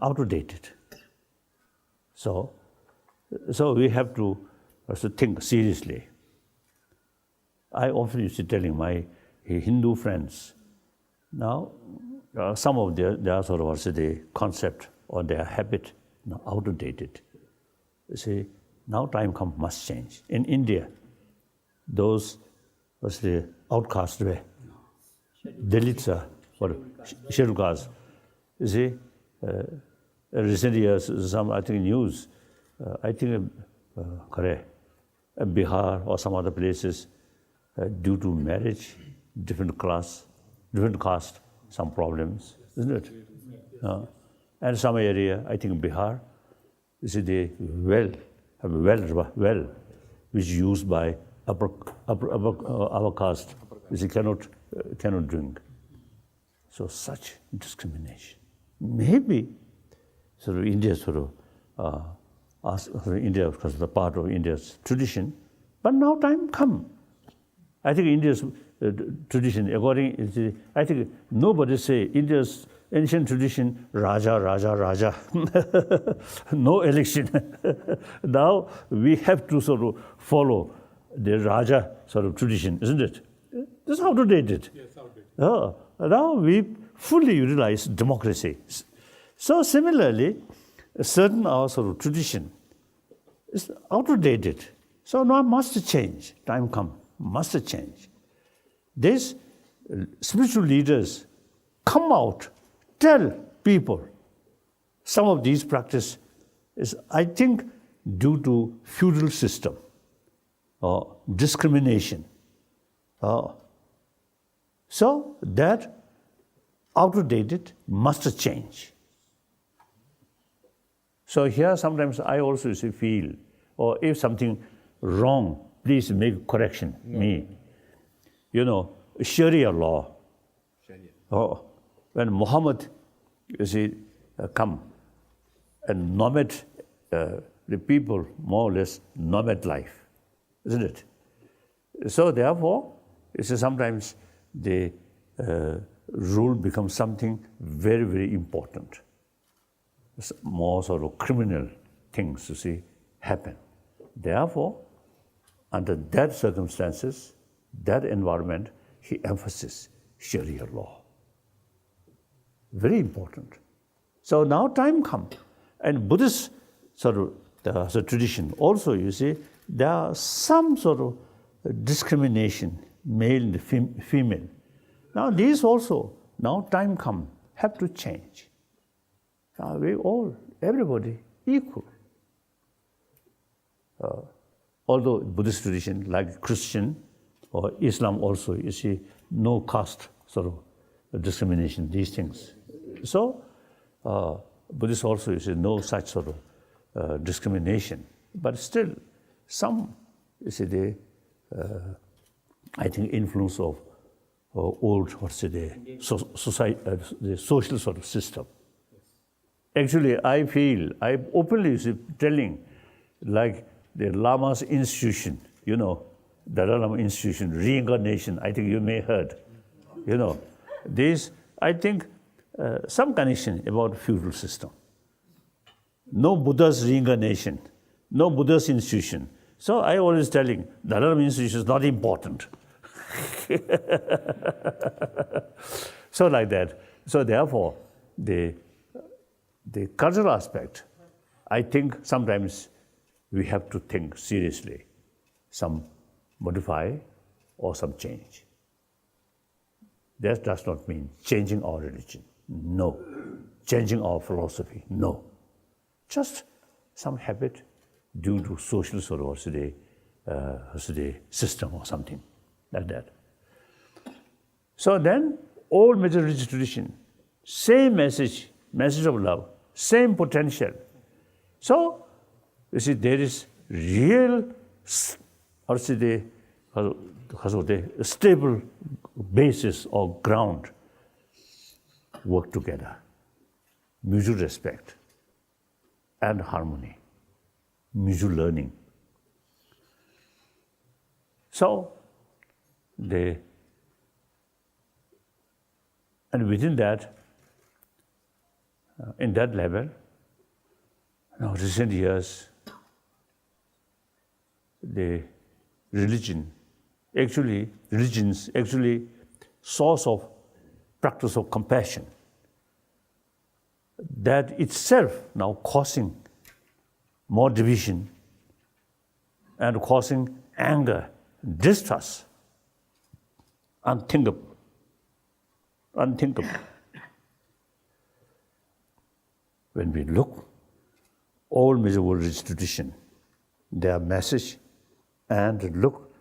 Speaker 33: outdated. So we have to also think seriously. I often used to telling my Hindu friends, now some of their sort of also the concept or their habit now outdated. You see, now time must change. In India, those was the outcast way. Dalits or scheduled castes. You see, recent years, some I think news, I think Bihar or some other places, due to marriage, different caste, some problems, isn't it? And some area, I think Bihar, you see, they have a well which is used by our caste, cannot drink. So such discrimination. Maybe India India, because the part of India's tradition, but now time come. I think India's tradition, I think nobody say India's ancient tradition, Raja, Raja, Raja. No election. Now we have to follow the Raja tradition, isn't it? This is how to date it. Yes, now we fully utilize democracy. So similarly, a certain our tradition is outdated. So now must change. Time come, must change. These spiritual leaders come out, tell people some of these practice is, I think, due to feudal system or discrimination. So that outdated must change. So here sometimes I also feel, or if something wrong, please make correction, me. Sharia law. When Muhammad, come and nomad the people, more or less nomad life, isn't it? So therefore, sometimes the rule becomes something very, very important. More criminal things, happen. Therefore, under that circumstances, that environment, he emphasizes Sharia law. Very important. So now time comes, and Buddhist tradition also, there are some discrimination, male and female. Now these also, now time comes, have to change. We all, everybody, equal. Although Buddhist tradition, like Christian or Islam also, no caste discrimination, these things. So Buddhist also, no such discrimination. But still, some, I think, influence of old, society, the social system. Actually, I feel, I openly telling, like the Lamas institution, the Dalai Lama institution, reincarnation, I think you may heard. This, I think, some connection about feudal system. No Buddha's reincarnation, no Buddha's institution. So I always telling, Dalai Lama institution is not important. So like that. So therefore, the cultural aspect, I think sometimes we have to think seriously, some modify or some change. That does not mean changing our religion, no. Changing our philosophy, no. Just some habit due to social system or something like that. So then, all major religious tradition, same message of love, same potential. So, there is real, stable basis or ground, work together, mutual respect and harmony, mutual learning. So, and within that, in that level, now recent years, the religions actually source of practice of compassion, that itself now causing more division and causing anger, distrust, unthinkable. When we look, all major world religious tradition, their message, and look,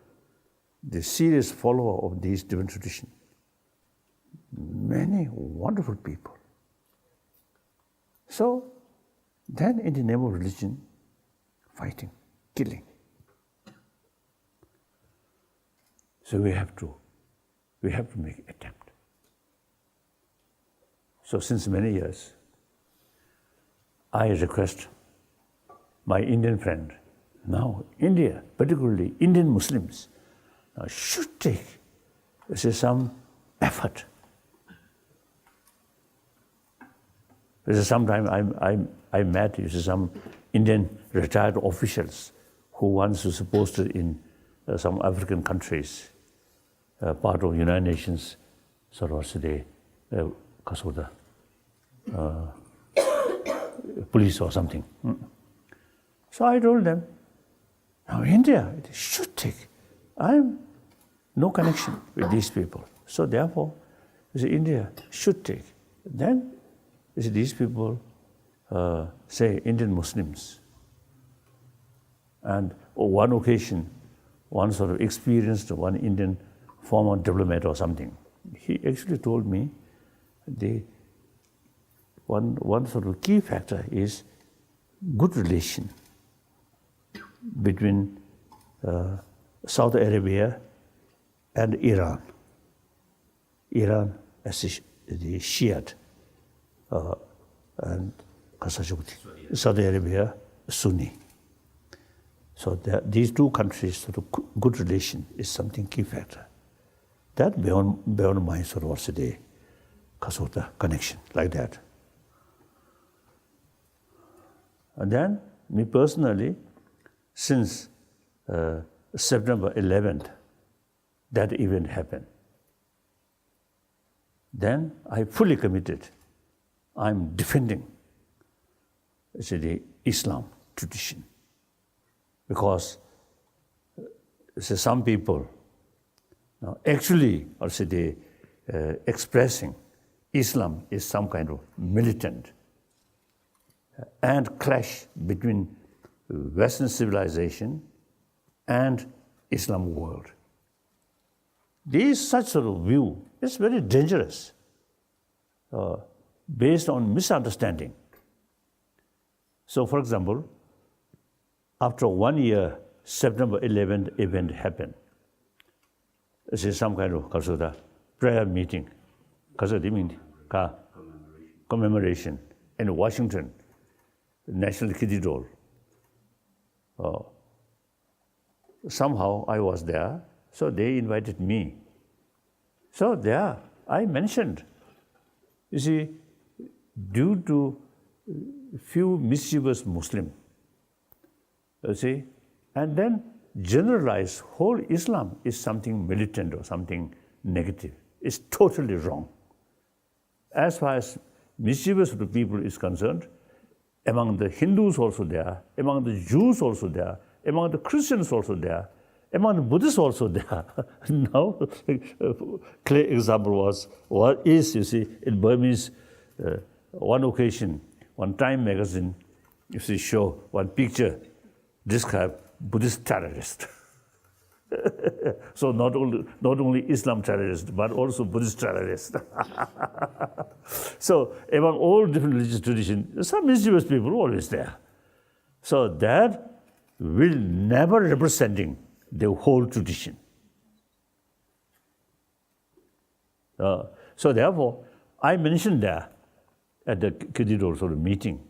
Speaker 33: the serious follower of these different traditions, many wonderful people. So, then in the name of religion, fighting, killing. So we have to make attempt. So since many years, I request my Indian friend, now India, particularly Indian Muslims, should take some effort. Sometime I met some Indian retired officials who once were supposed to in some African countries, part of United Nations, sort of today, police or something. So I told them, now India it should take. I have no connection with these people. So therefore, India should take. Then these people say Indian Muslims. And on one occasion, one sort of experienced one Indian former diplomat or something. He actually told me one sort of key factor is good relation between Saudi Arabia and Iran. Iran as the Shiite and Saudi Arabia Sunni. So these two countries sort of good relation is something key factor. That beyond my sort of also the connection like that. And then me personally, since September 11th, that event happened. Then I fully committed. I'm defending the Islam tradition. Because some people actually also they expressing Islam is some kind of militant and clash between Western civilization and Islam world. This such sort of view is very dangerous, based on misunderstanding. So, for example, after 1 year, September 11th event happened. This is some kind of prayer meeting, commemoration in Washington, National Cathedral. Somehow I was there, so they invited me. So there I mentioned, you see, due to few mischievous Muslims, you see, and then generalize whole Islam is something militant or something negative. It's totally wrong. As far as mischievous people is concerned, among the Hindus also there, among the Jews also there, among the Christians also there, among the Buddhists also there. Now, clear example was, what is, you see, in Burmese, one occasion, one Time magazine, you see, show one picture, describe Buddhist terrorist. So not only Islam terrorist, but also Buddhist terrorist. So among all different religious traditions, some mischievous people always there. So that will never representing the whole tradition. So therefore, I mentioned there at the cathedral sort of meeting,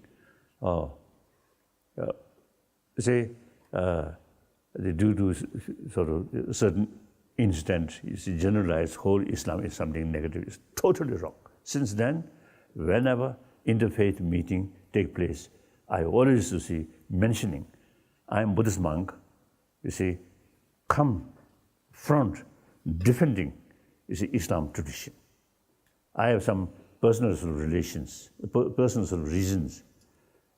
Speaker 33: say, due to sort of certain incident, you see, generalized whole Islam is something negative. It's totally wrong. Since then, whenever interfaith meeting take place, I always, you see, mentioning, I am Buddhist monk, you see, come front, defending, you see, Islam tradition. I have some personal relations, personal reasons.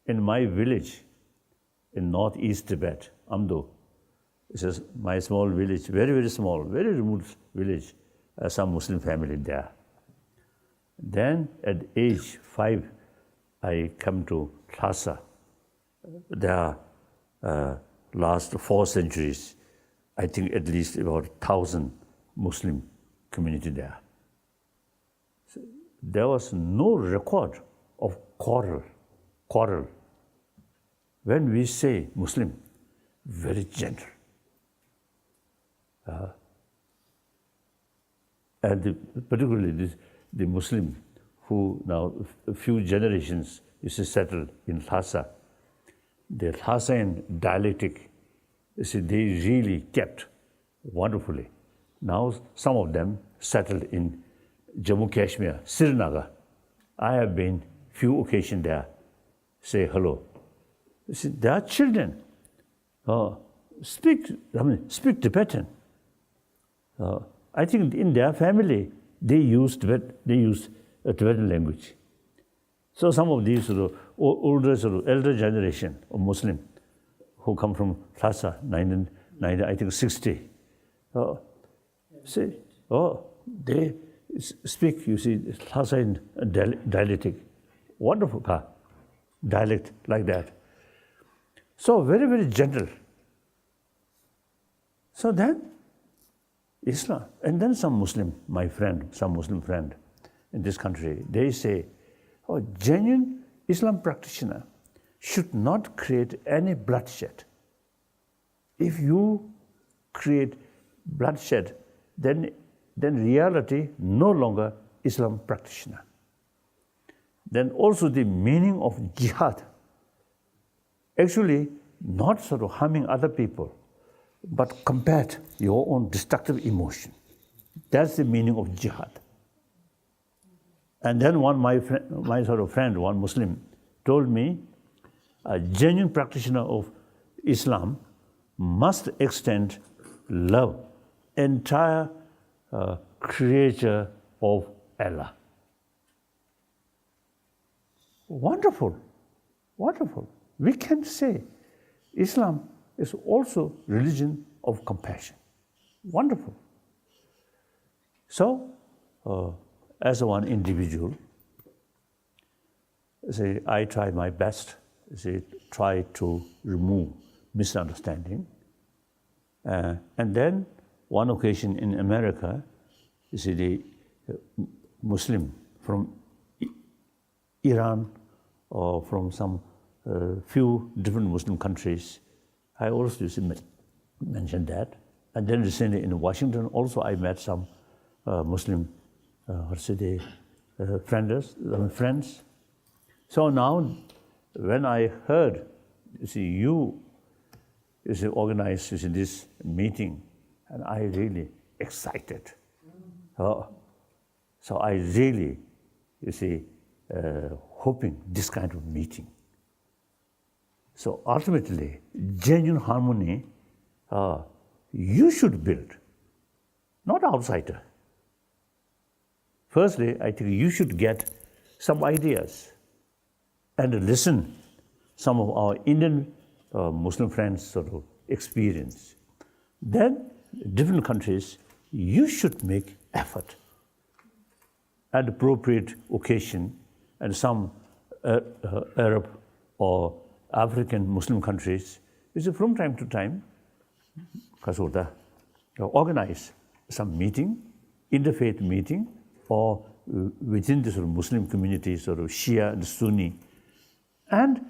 Speaker 33: In my village, in northeast Tibet, Amdo, it's just my small village, very, very small, very remote village, some Muslim family there. Then at age 5, I come to Lhasa. There are last 4 centuries, I think at least about 1,000 Muslim community there. So there was no record of quarrel. When we say Muslim, very gentle. and particularly the Muslim who now a few generations is settled in Lhasa. The Lhasan dialectic, you see, they really kept wonderfully. Now some of them settled in Jammu Kashmir, Srinagar. I have been few occasions there, say hello. You see, their children speak Tibetan. I think in their family they use a Tibetan language. So some of these older, elder generation of Muslim who come from Lhasa, 1960, they speak, you see, Lhasa dialectic, wonderful dialect like that. So very, very gentle. So then Islam, and then some Muslim friend in this country, they say, genuine Islam practitioner should not create any bloodshed. If you create bloodshed, then reality no longer Islam practitioner. Then also the meaning of jihad, actually not sort of harming other people, but combat your own destructive emotion. That's the meaning of jihad. And then my sort of friend, one Muslim, told me a genuine practitioner of Islam must extend love, entire creature of Allah. Wonderful, wonderful. We can say Islam is also religion of compassion. Wonderful. So, as one individual, I try my best, try to remove misunderstanding. And then one occasion in America, the Muslim from Iran or from some few different Muslim countries, I also mentioned that. And then recently in Washington also I met some Muslim friends. So now when I heard, you organized this meeting, and I really excited. So I really, hoping this kind of meeting. So ultimately, genuine harmony, you should build, not outsider. Firstly, I think you should get some ideas and listen some of our Indian Muslim friends' sort of experience. Then, different countries, you should make effort at appropriate occasion, and some Arab or African Muslim countries, from time to time, organize some meeting, interfaith meeting, or within the sort of Muslim community, sort of Shia and Sunni, and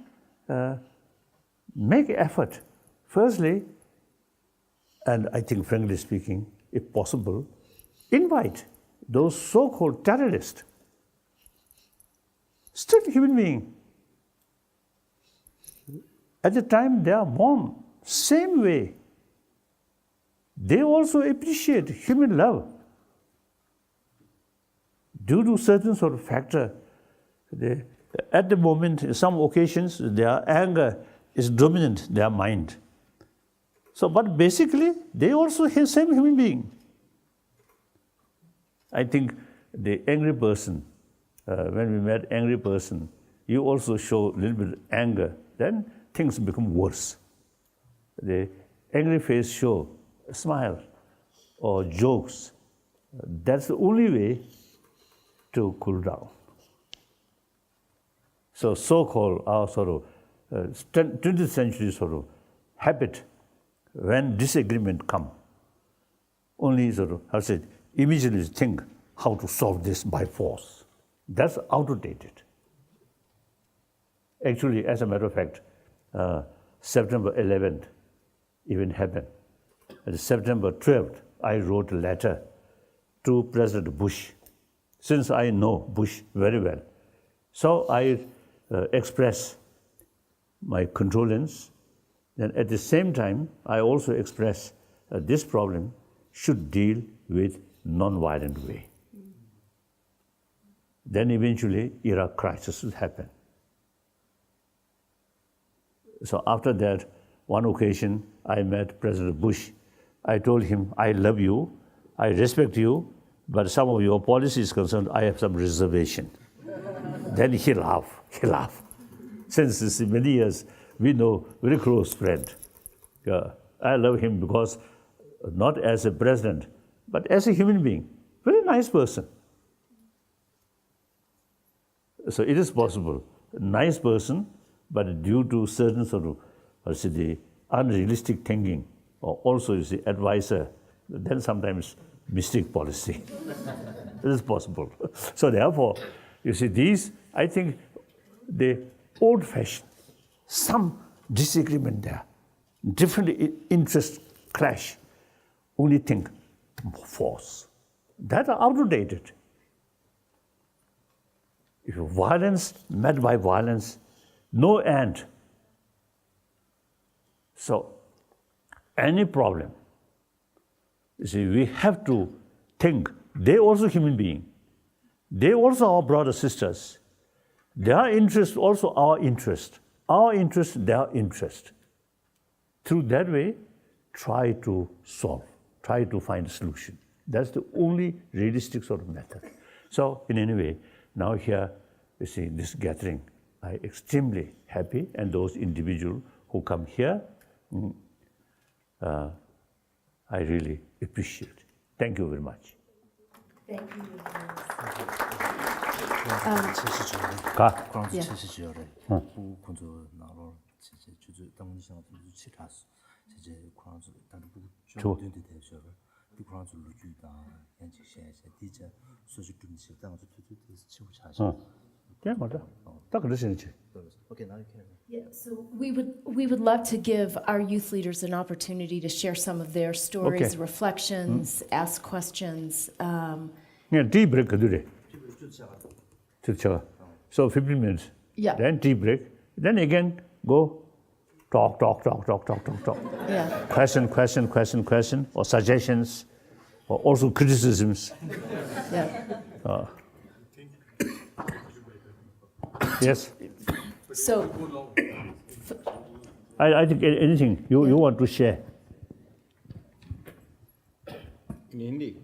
Speaker 33: make effort. Firstly, and I think frankly speaking, if possible, invite those so-called terrorists, still human beings. At the time they are born, same way, they also appreciate human love. Due to certain sort of factor, at the moment, in some occasions, their anger is dominant, their mind. So, but basically, they also have same human being. I think the angry person, when we met angry person, you also show a little bit of anger, then things become worse. The angry face show a smile or jokes. That's the only way to cool down. So so-called our sort of 20th century sort of habit, when disagreement come, only sort of, immediately think how to solve this by force. That's outdated. Actually, as a matter of fact, September 11th even happened. And September 12th, I wrote a letter to President Bush, since I know Bush very well. So I express my condolence. Then at the same time, I also express this problem should deal with non-violent way. Then eventually Iraq crisis will happen. So after that, one occasion I met President Bush. I told him, I love you, I respect you, but some of your policy is concerned, I have some reservation. Then he laughed. Since many years, we know very close friend. I love him because not as a president, but as a human being, very nice person. So it is possible, nice person, but due to certain sort of, the unrealistic thinking, or also you see advisor, then sometimes mistake policy. It is possible. So therefore, you see these, I think the old-fashioned, some disagreement there, different interest clash, only think force. That are outdated. If violence met by violence, no end. So any problem, you see, we have to think, they also human being. They also our brothers, sisters. Their interest also our interest. Our interest, their interest. Through that way, try to solve, try to find a solution. That's the only realistic sort of method. So in any way, now here, you see, this gathering, I'm extremely happy, and those individuals who come here, I really appreciate. Thank you very much.
Speaker 21: Thank you. Yeah, so we would love to give our youth leaders an opportunity to share some of their stories, reflections, ask questions.
Speaker 33: Yeah, tea break, so 15 minutes.
Speaker 21: Yeah.
Speaker 33: Then tea break. Then again go talk.
Speaker 21: Yeah.
Speaker 33: Question, or suggestions, or also criticisms.
Speaker 21: Yeah.
Speaker 33: Yes.
Speaker 21: So
Speaker 33: I think anything you want to share.
Speaker 5: In Hindi.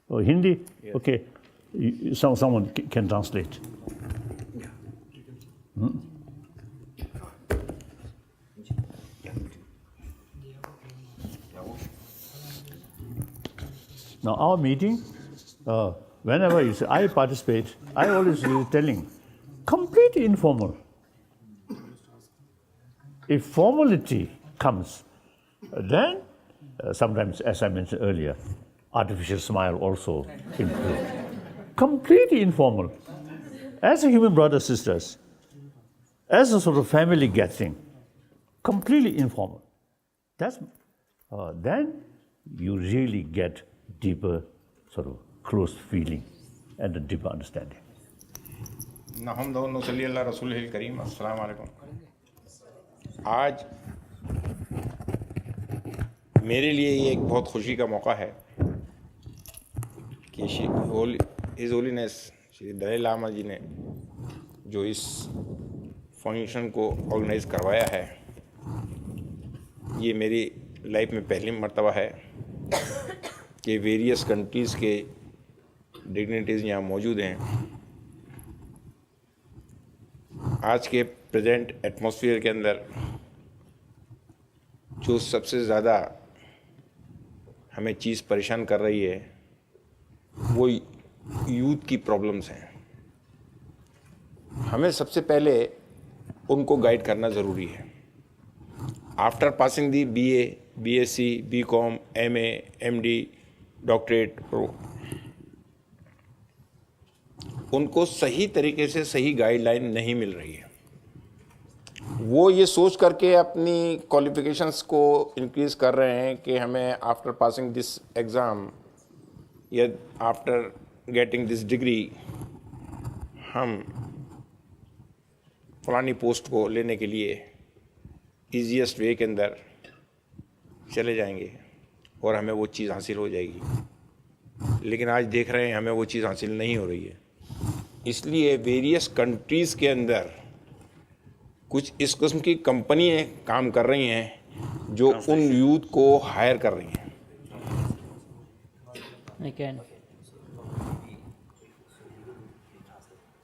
Speaker 33: Oh, Hindi?
Speaker 5: Yes.
Speaker 33: Okay. Someone can translate. Now our meeting, whenever you say I participate, I always telling, completely informal. If formality comes, then sometimes, as I mentioned earlier, artificial smile also improve. Completely informal. As a human brothers, sisters, as a sort of family gathering, completely informal. That's then you really get deeper sort of close feeling and a deeper understanding.
Speaker 5: आज मेरे लिए ये एक बहुत खुशी का मौका है कि हिज होलीनेस श्री दलाई लामा जी ने जो इस फाउंडेशन को ऑर्गेनाइज करवाया है, ये मेरी लाइफ में पहली मर्तबा है कि वेरियस कंट्रीज़ के डिग्निटीज़ यहाँ मौजूद हैं। आज के प्रेजेंट एटमॉस्फेयर के अंदर जो सबसे ज़्यादा हमें चीज़ परेशान कर रही है वो यूथ की प्रॉब्लम्स हैं। हमें सबसे पहले उनको गाइड करना ज़रूरी है। आफ्टर पासिंग दी BA, BSc, BCom, MA, MD, doctorate, उनको सही तरीके से सही गाइडलाइन नहीं मिल रही है। वो ये सोच करके अपनी क्वालिफिकेशंस को इंक्रीज़ कर रहे हैं कि हमें आफ्टर पासिंग दिस एग्ज़ाम या आफ्टर गेटिंग दिस डिग्री हम फलानी पोस्ट को लेने के लिए ईजीएस्ट वे के अंदर चले जाएंगे और हमें वो चीज़ हासिल हो जाएगी। लेकिन आज देख रहे हैं हमें वो चीज़ हासिल नहीं हो रही है। इसलिए वेरियस कंट्रीज़ के अंदर कुछ इस किस्म की कंपनियां काम कर रही हैं जो उन यूथ को हायर कर रही हैं।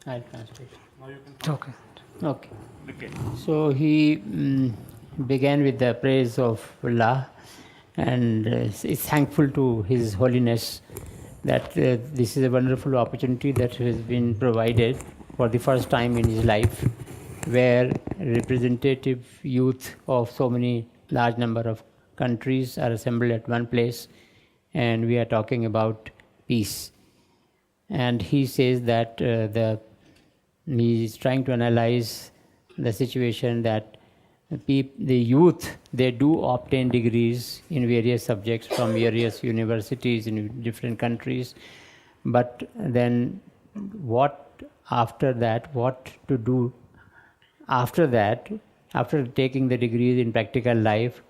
Speaker 34: I'll translate.
Speaker 2: Okay.
Speaker 34: Okay. So he began with the praise of Allah and is thankful to His Holiness that this is a wonderful opportunity that has been provided for the first time in his life, where representative youth of so many large number of countries are assembled at one place, and we are talking about peace. And he says that he is trying to analyze the situation that the youth, they do obtain degrees in various subjects from various universities in different countries, but then what to do after that, after taking the degrees in practical life.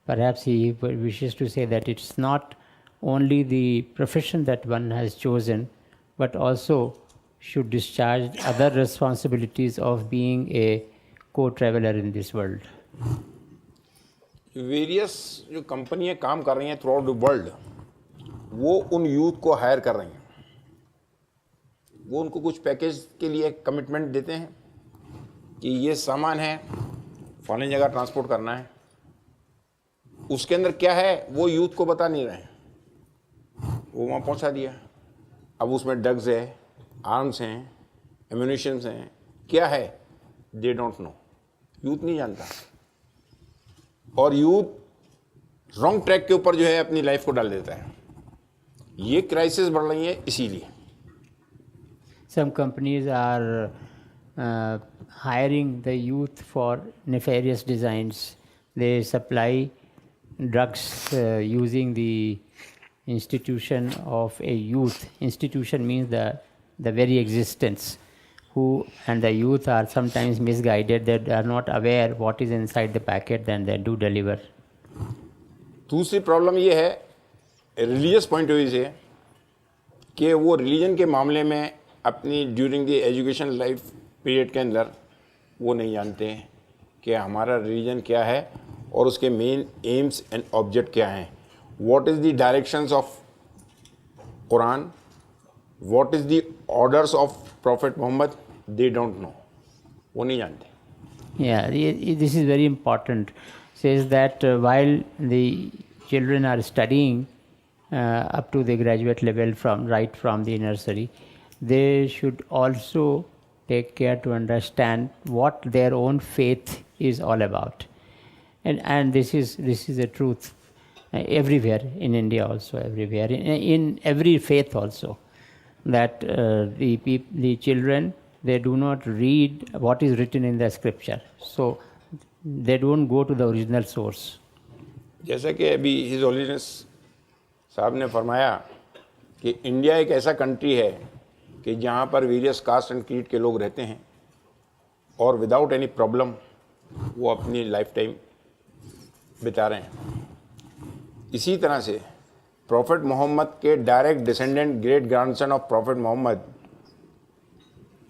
Speaker 34: Perhaps he wishes to say that it's not only the profession that one has chosen, but also should discharge other responsibilities of being a co-traveler in this world.
Speaker 5: Various जो कंपनियां काम कर रही हैं through out the world, वो उन youth को higher कर रही हैं। वो उनको कुछ पैकेज के लिए कमिटमेंट देते हैं कि ये सामान है, फलानी जगह ट्रांसपोर्ट करना है। उसके अंदर क्या है वो यूथ को बता नहीं रहे हैं। वो वहाँ पहुँचा दिया, अब उसमें ड्रग्स है, आर्म्स हैं, एम्यूनिशंस हैं, क्या है दे डोंट नो, यूथ नहीं जानता। और यूथ रॉन्ग ट्रैक के ऊपर जो है अपनी लाइफ को डाल देता है। ये क्राइसिस बढ़ रही है इसीलिए।
Speaker 34: Some companies are hiring the youth for nefarious designs. They supply drugs using the institution of a youth. Institution means the very existence. And the youth are sometimes misguided. They are not aware what is inside the packet, then they do deliver.
Speaker 5: दूसरी problem ये है religious point of view से कि वो religion के मामले में अपनी during the education life period के अंदर वो नहीं जानते हैं कि हमारा रिलीजन क्या है और उसके मेन एम्स एंड ऑब्जेक्ट क्या हैं। What is the directions of Quran, what is the orders of prophet Mohammad, they don't know, वो नहीं जानते।
Speaker 34: Yeah, this is very important. Says that while the children are studying up to the graduate level right from the nursery, they should also take care to understand what their own faith is all about. And this is a truth everywhere in India also, everywhere in every faith also, that the children, they do not read what is written in the scripture, so they don't go to the original source.
Speaker 5: जैसा कि अभी his holiness साहब ने फरमाया कि India एक ऐसा country है कि जहाँ पर वेरियस कास्ट एंड क्रीड के लोग रहते हैं और विदाउट एनी प्रॉब्लम वो अपनी लाइफ टाइम बिता रहे हैं। इसी तरह से प्रॉफिट मोहम्मद के direct descendant great grandson of prophet Mohammad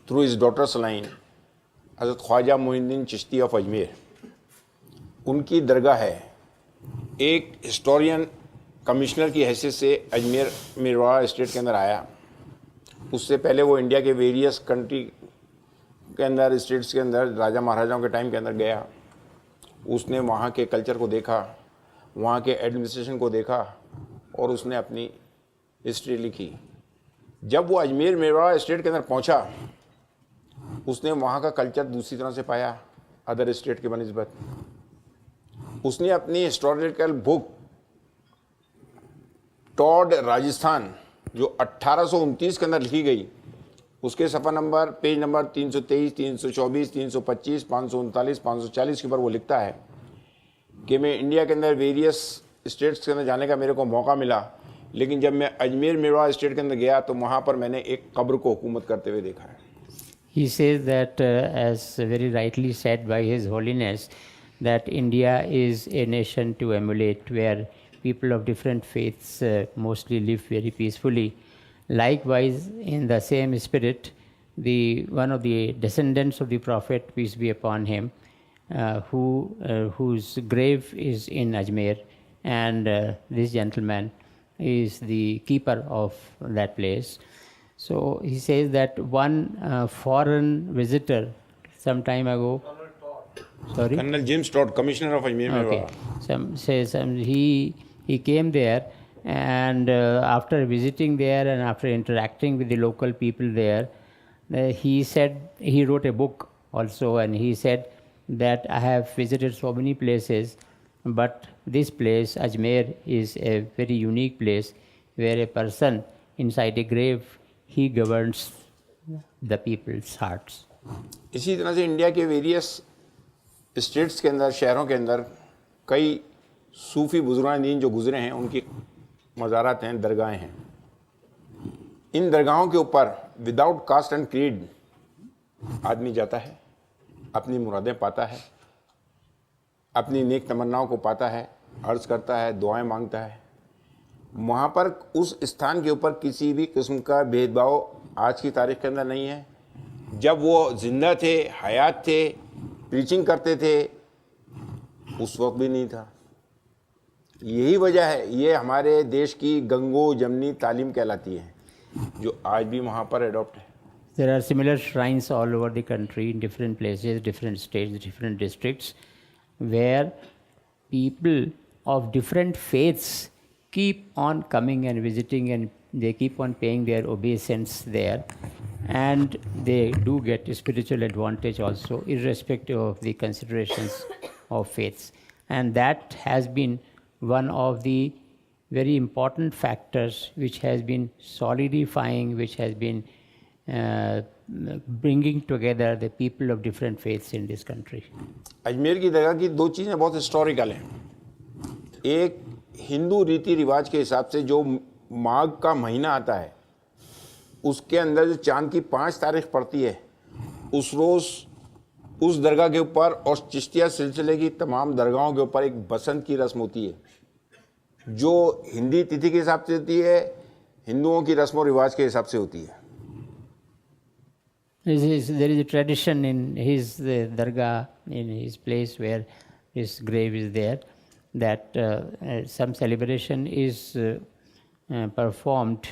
Speaker 5: through his daughters line Hazrat Khwaja Moinuddin Chishti of Ajmer, उनकी दरगाह है। एक हिस्टोरियन कमिश्नर की हैसियत से अजमेर मेरवाड़ा स्टेट के अंदर आया। उससे पहले वो इंडिया के वेरियस कंट्री के अंदर, स्टेट्स के अंदर राजा महाराजाओं के टाइम के अंदर गया। उसने वहाँ के कल्चर को देखा, वहाँ के एडमिनिस्ट्रेशन को देखा और उसने अपनी हिस्ट्री लिखी। जब वो अजमेर मेरवाड़ा स्टेट के अंदर पहुँचा, उसने वहाँ का कल्चर दूसरी तरह से पाया अदर स्टेट के बनिस्बत। उसने अपनी हिस्टोरिकल बुक टॉड राजस्थान जो 1829 के अंदर लिखी गई, उसके सफ़ा नंबर पेज नंबर 323, 324, 325, 539, 540 के ऊपर वो लिखता है कि मैं इंडिया के अंदर वेरियस स्टेट्स के अंदर जाने का मेरे को मौका मिला लेकिन जब मैं अजमेर मेवाड़ स्टेट के अंदर गया तो वहाँ पर मैंने एक कब्र को हुकूमत करते हुए देखा है.
Speaker 34: He says that, as very rightly said by His Holiness, that India is a nation to emulate, where people of different faiths mostly live very peacefully. Likewise, in the same spirit, one of the descendants of the Prophet, peace be upon him, whose grave is in Ajmer, and this gentleman is the keeper of that place. So he says that one foreign visitor some time ago, sorry?
Speaker 5: Colonel James Todd, Commissioner of Ajmer Mewa.
Speaker 34: Okay. He came there, and after visiting there and after interacting with the local people there, he said, he wrote a book also, and he said that I have visited so many places, but this place, Ajmer, is a very unique place where a person inside a grave, he governs the people's hearts.
Speaker 5: इसी तरह से India के various states के अंदर, शहरों के अंदर कई सूफी बुजुर्गान दीन जो गुजरे हैं, उनकी मज़ारात हैं, दरगाहें हैं. इन दरगाहों के ऊपर विदाउट कास्ट एंड क्रीड आदमी जाता है, अपनी मुरादें पाता है, अपनी नेक तमन्नाओं को पाता है, अर्ज़ करता है, दुआएं मांगता है. वहाँ पर उस स्थान के ऊपर किसी भी किस्म का भेदभाव आज की तारीख के अंदर नहीं है. जब वो जिंदा थे, हयात थे, प्रीचिंग करते थे, उस वक्त भी नहीं था. यही वजह है, ये हमारे देश की गंगो जमनी तालीम कहलाती है, जो आज भी वहाँ पर एडॉप्ट है.
Speaker 34: There are similar shrines all over the country, in different places, different states, different districts, where people of different faiths keep on coming and visiting, and they keep on paying their obeisance there, and they do get spiritual advantage also, irrespective of the considerations of faiths. And that has been one of the very important factors which has been solidifying, which has been bringing together the people of different faiths in this country.
Speaker 5: Ajmer की दरगाह की दो चीज़ें बहुत historical हैं. एक, हिंदू रीति रिवाज के हिसाब से जो माघ का महीना आता है, उसके अंदर जो चांद की 5 तारीख पड़ती है, उस रोज़ उस दरगाह के ऊपर और चिश्तिया सिलसिले की तमाम दरगाहों के ऊपर एक बसंत की रस्म होती है, जो हिंदी तिथि के हिसाब से होती है, हिंदुओं की रस्म और रिवाज के हिसाब से होती है.
Speaker 34: There is a tradition in his dargah, in his place where his grave is there, that some celebration is performed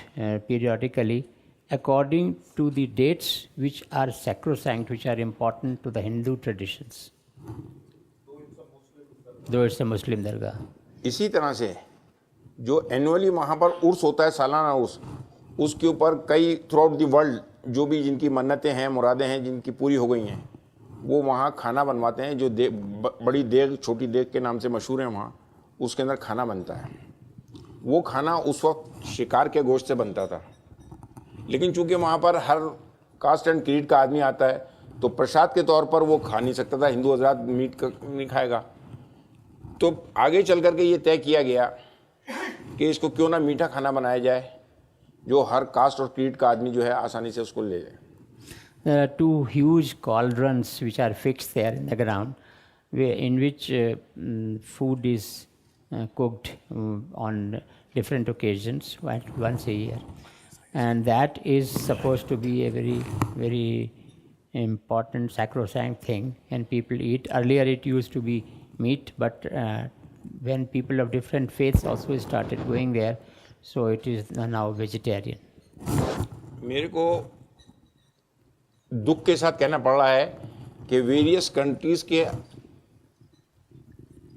Speaker 34: periodically according to the dates which are sacrosanct, which are important to the Hindu traditions. Though it's a Muslim dargah.
Speaker 5: इसी तरह से जो annually वहाँ पर उर्स होता है, सालाना उर्स, उसके ऊपर कई थ्रू आउट द वर्ल्ड जो भी जिनकी मन्नतें हैं, मुरादें हैं, जिनकी पूरी हो गई हैं, वो वहाँ खाना बनवाते हैं, जो बड़ी देग, छोटी देग के नाम से मशहूर है वहाँ. उसके अंदर खाना बनता है. वो खाना उस वक्त शिकार के गोश्त से बनता था, लेकिन चूंकि वहाँ पर हर कास्ट एंड क्रीड का आदमी आता है, तो प्रसाद के तौर पर वो खा नहीं सकता था. हिंदू हजरात मीट नहीं खाएगा. तो आगे चल करके ये तय किया गया कि इसको क्यों ना मीठा खाना बनाया जाए, जो हर कास्ट और क्रीड का आदमी जो है आसानी से उसको ले जाए.
Speaker 34: There are two huge cauldrons which are fixed there in the ground, in which food is cooked on different occasions, once a year. And that is supposed to be a very, very important sacrosanct thing, and people eat. Earlier it used to be meat, but when people of different faiths also started going there, so it is now vegetarian.
Speaker 5: मेरे को दुख के साथ कहना पड़ रहा है कि वेरियस कंट्रीज़ के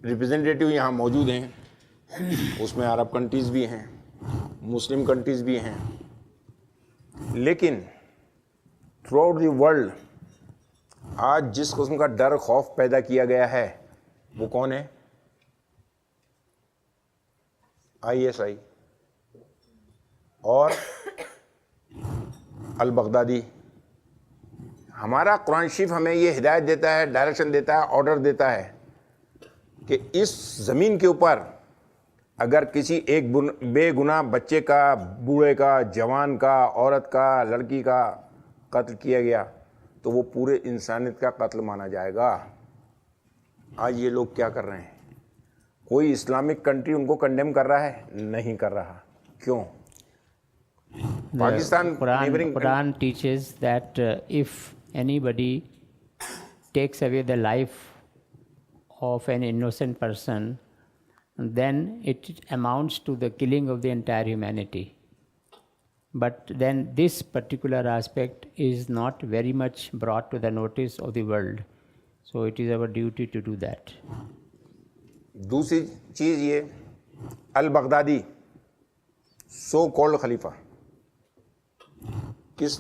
Speaker 5: रिप्रेजेंटेटिव यहाँ मौजूद हैं. उसमें अरब कंट्रीज़ भी हैं, मुस्लिम कंट्रीज़ भी हैं, लेकिन थ्रू आउट द वर्ल्ड आज जिस किस्म का डर खौफ पैदा किया गया है, वो कौन है? ISI और अल बगदादी. हमारा कुरान शरीफ हमें ये हिदायत देता है, डायरेक्शन देता है, ऑर्डर देता है कि इस ज़मीन के ऊपर अगर किसी एक बेगुनाह बच्चे का, बूढ़े का, जवान का, औरत का, लड़की का कत्ल किया गया तो वो पूरे इंसानियत का कत्ल माना जाएगा। आज ये लोग क्या कर रहे हैं? कोई इस्लामिक कंट्री उनको कंडेम कर रहा है? नहीं कर रहा। क्यों? Pakistan
Speaker 34: Quran teaches that if anybody takes away the life of an innocent person, then it amounts to the killing of the entire humanity. But then this particular aspect is not very much brought to the notice of the world. So it is our duty to do that.
Speaker 5: दूसरी चीज़ ये, al Baghdadi so called खलीफा, किस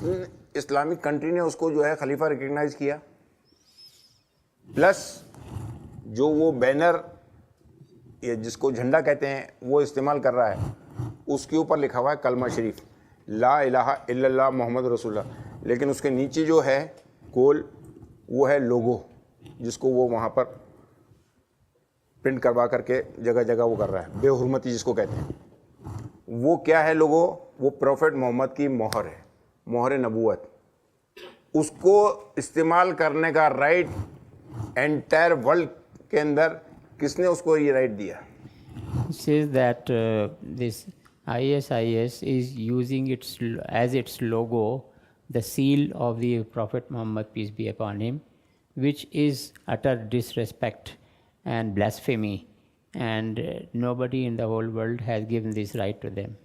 Speaker 5: Islamic country ने उसको जो है खलीफा recognise किया? Plus जो वो बैनर या जिसको झंडा कहते हैं वो इस्तेमाल कर रहा है, उसके ऊपर लिखा हुआ है कलमा शरीफ, ला इलाहा इल्लल्लाह मोहम्मद रसूलुल्लाह, लेकिन उसके नीचे जो है गोल वो है लोगो, जिसको वो वहाँ पर प्रिंट करवा करके जगह जगह वो कर रहा है, बेहुरमती जिसको कहते हैं। वो क्या है लोगो? वो प्रॉफेट मोहम्मद की मोहर है, मोहर नबूवत। उसको इस्तेमाल करने का राइट एंटायर वर्ल्ड के अंदर किसने उसको ये राइट दिया?
Speaker 34: Says that this ISIS is using as its logo the seal of the Prophet Muhammad, peace be upon him, which is utter disrespect and blasphemy, and nobody in the whole world has given this right to them.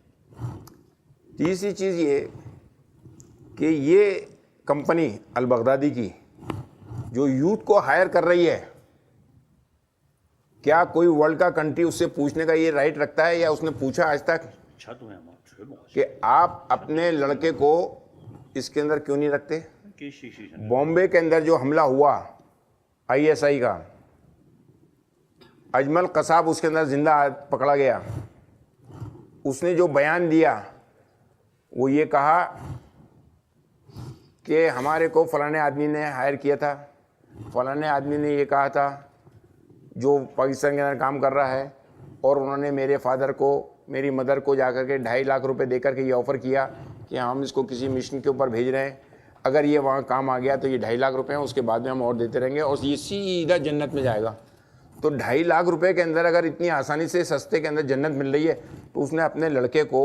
Speaker 5: तीसरी चीज़ ये कि ये company al Baghdadi की जो youth को higher कर रही है, क्या कोई वर्ल्ड का कंट्री उससे पूछने का ये राइट रखता है या उसने पूछा आज तक कि आप अपने लड़के को इसके अंदर क्यों नहीं रखते? बॉम्बे के अंदर जो हमला हुआ ISI का, अजमल कसाब उसके अंदर जिंदा पकड़ा गया, उसने जो बयान दिया वो ये कहा कि हमारे को फलाने आदमी ने हायर किया था, फलाने आदमी ने ये कहा था जो पाकिस्तान के अंदर काम कर रहा है, और उन्होंने मेरे फादर को, मेरी मदर को जाकर के 2.5 लाख रुपए देकर के ये ऑफ़र किया कि हम इसको किसी मिशन के ऊपर भेज रहे हैं, अगर ये वहाँ काम आ गया तो ये 2.5 लाख रुपए हैं, उसके बाद में हम और देते रहेंगे और ये सीधा जन्नत में जाएगा। तो 2.5 लाख रुपए के अंदर अगर इतनी आसानी से सस्ते के अंदर जन्नत मिल रही है तो उसने अपने लड़के को,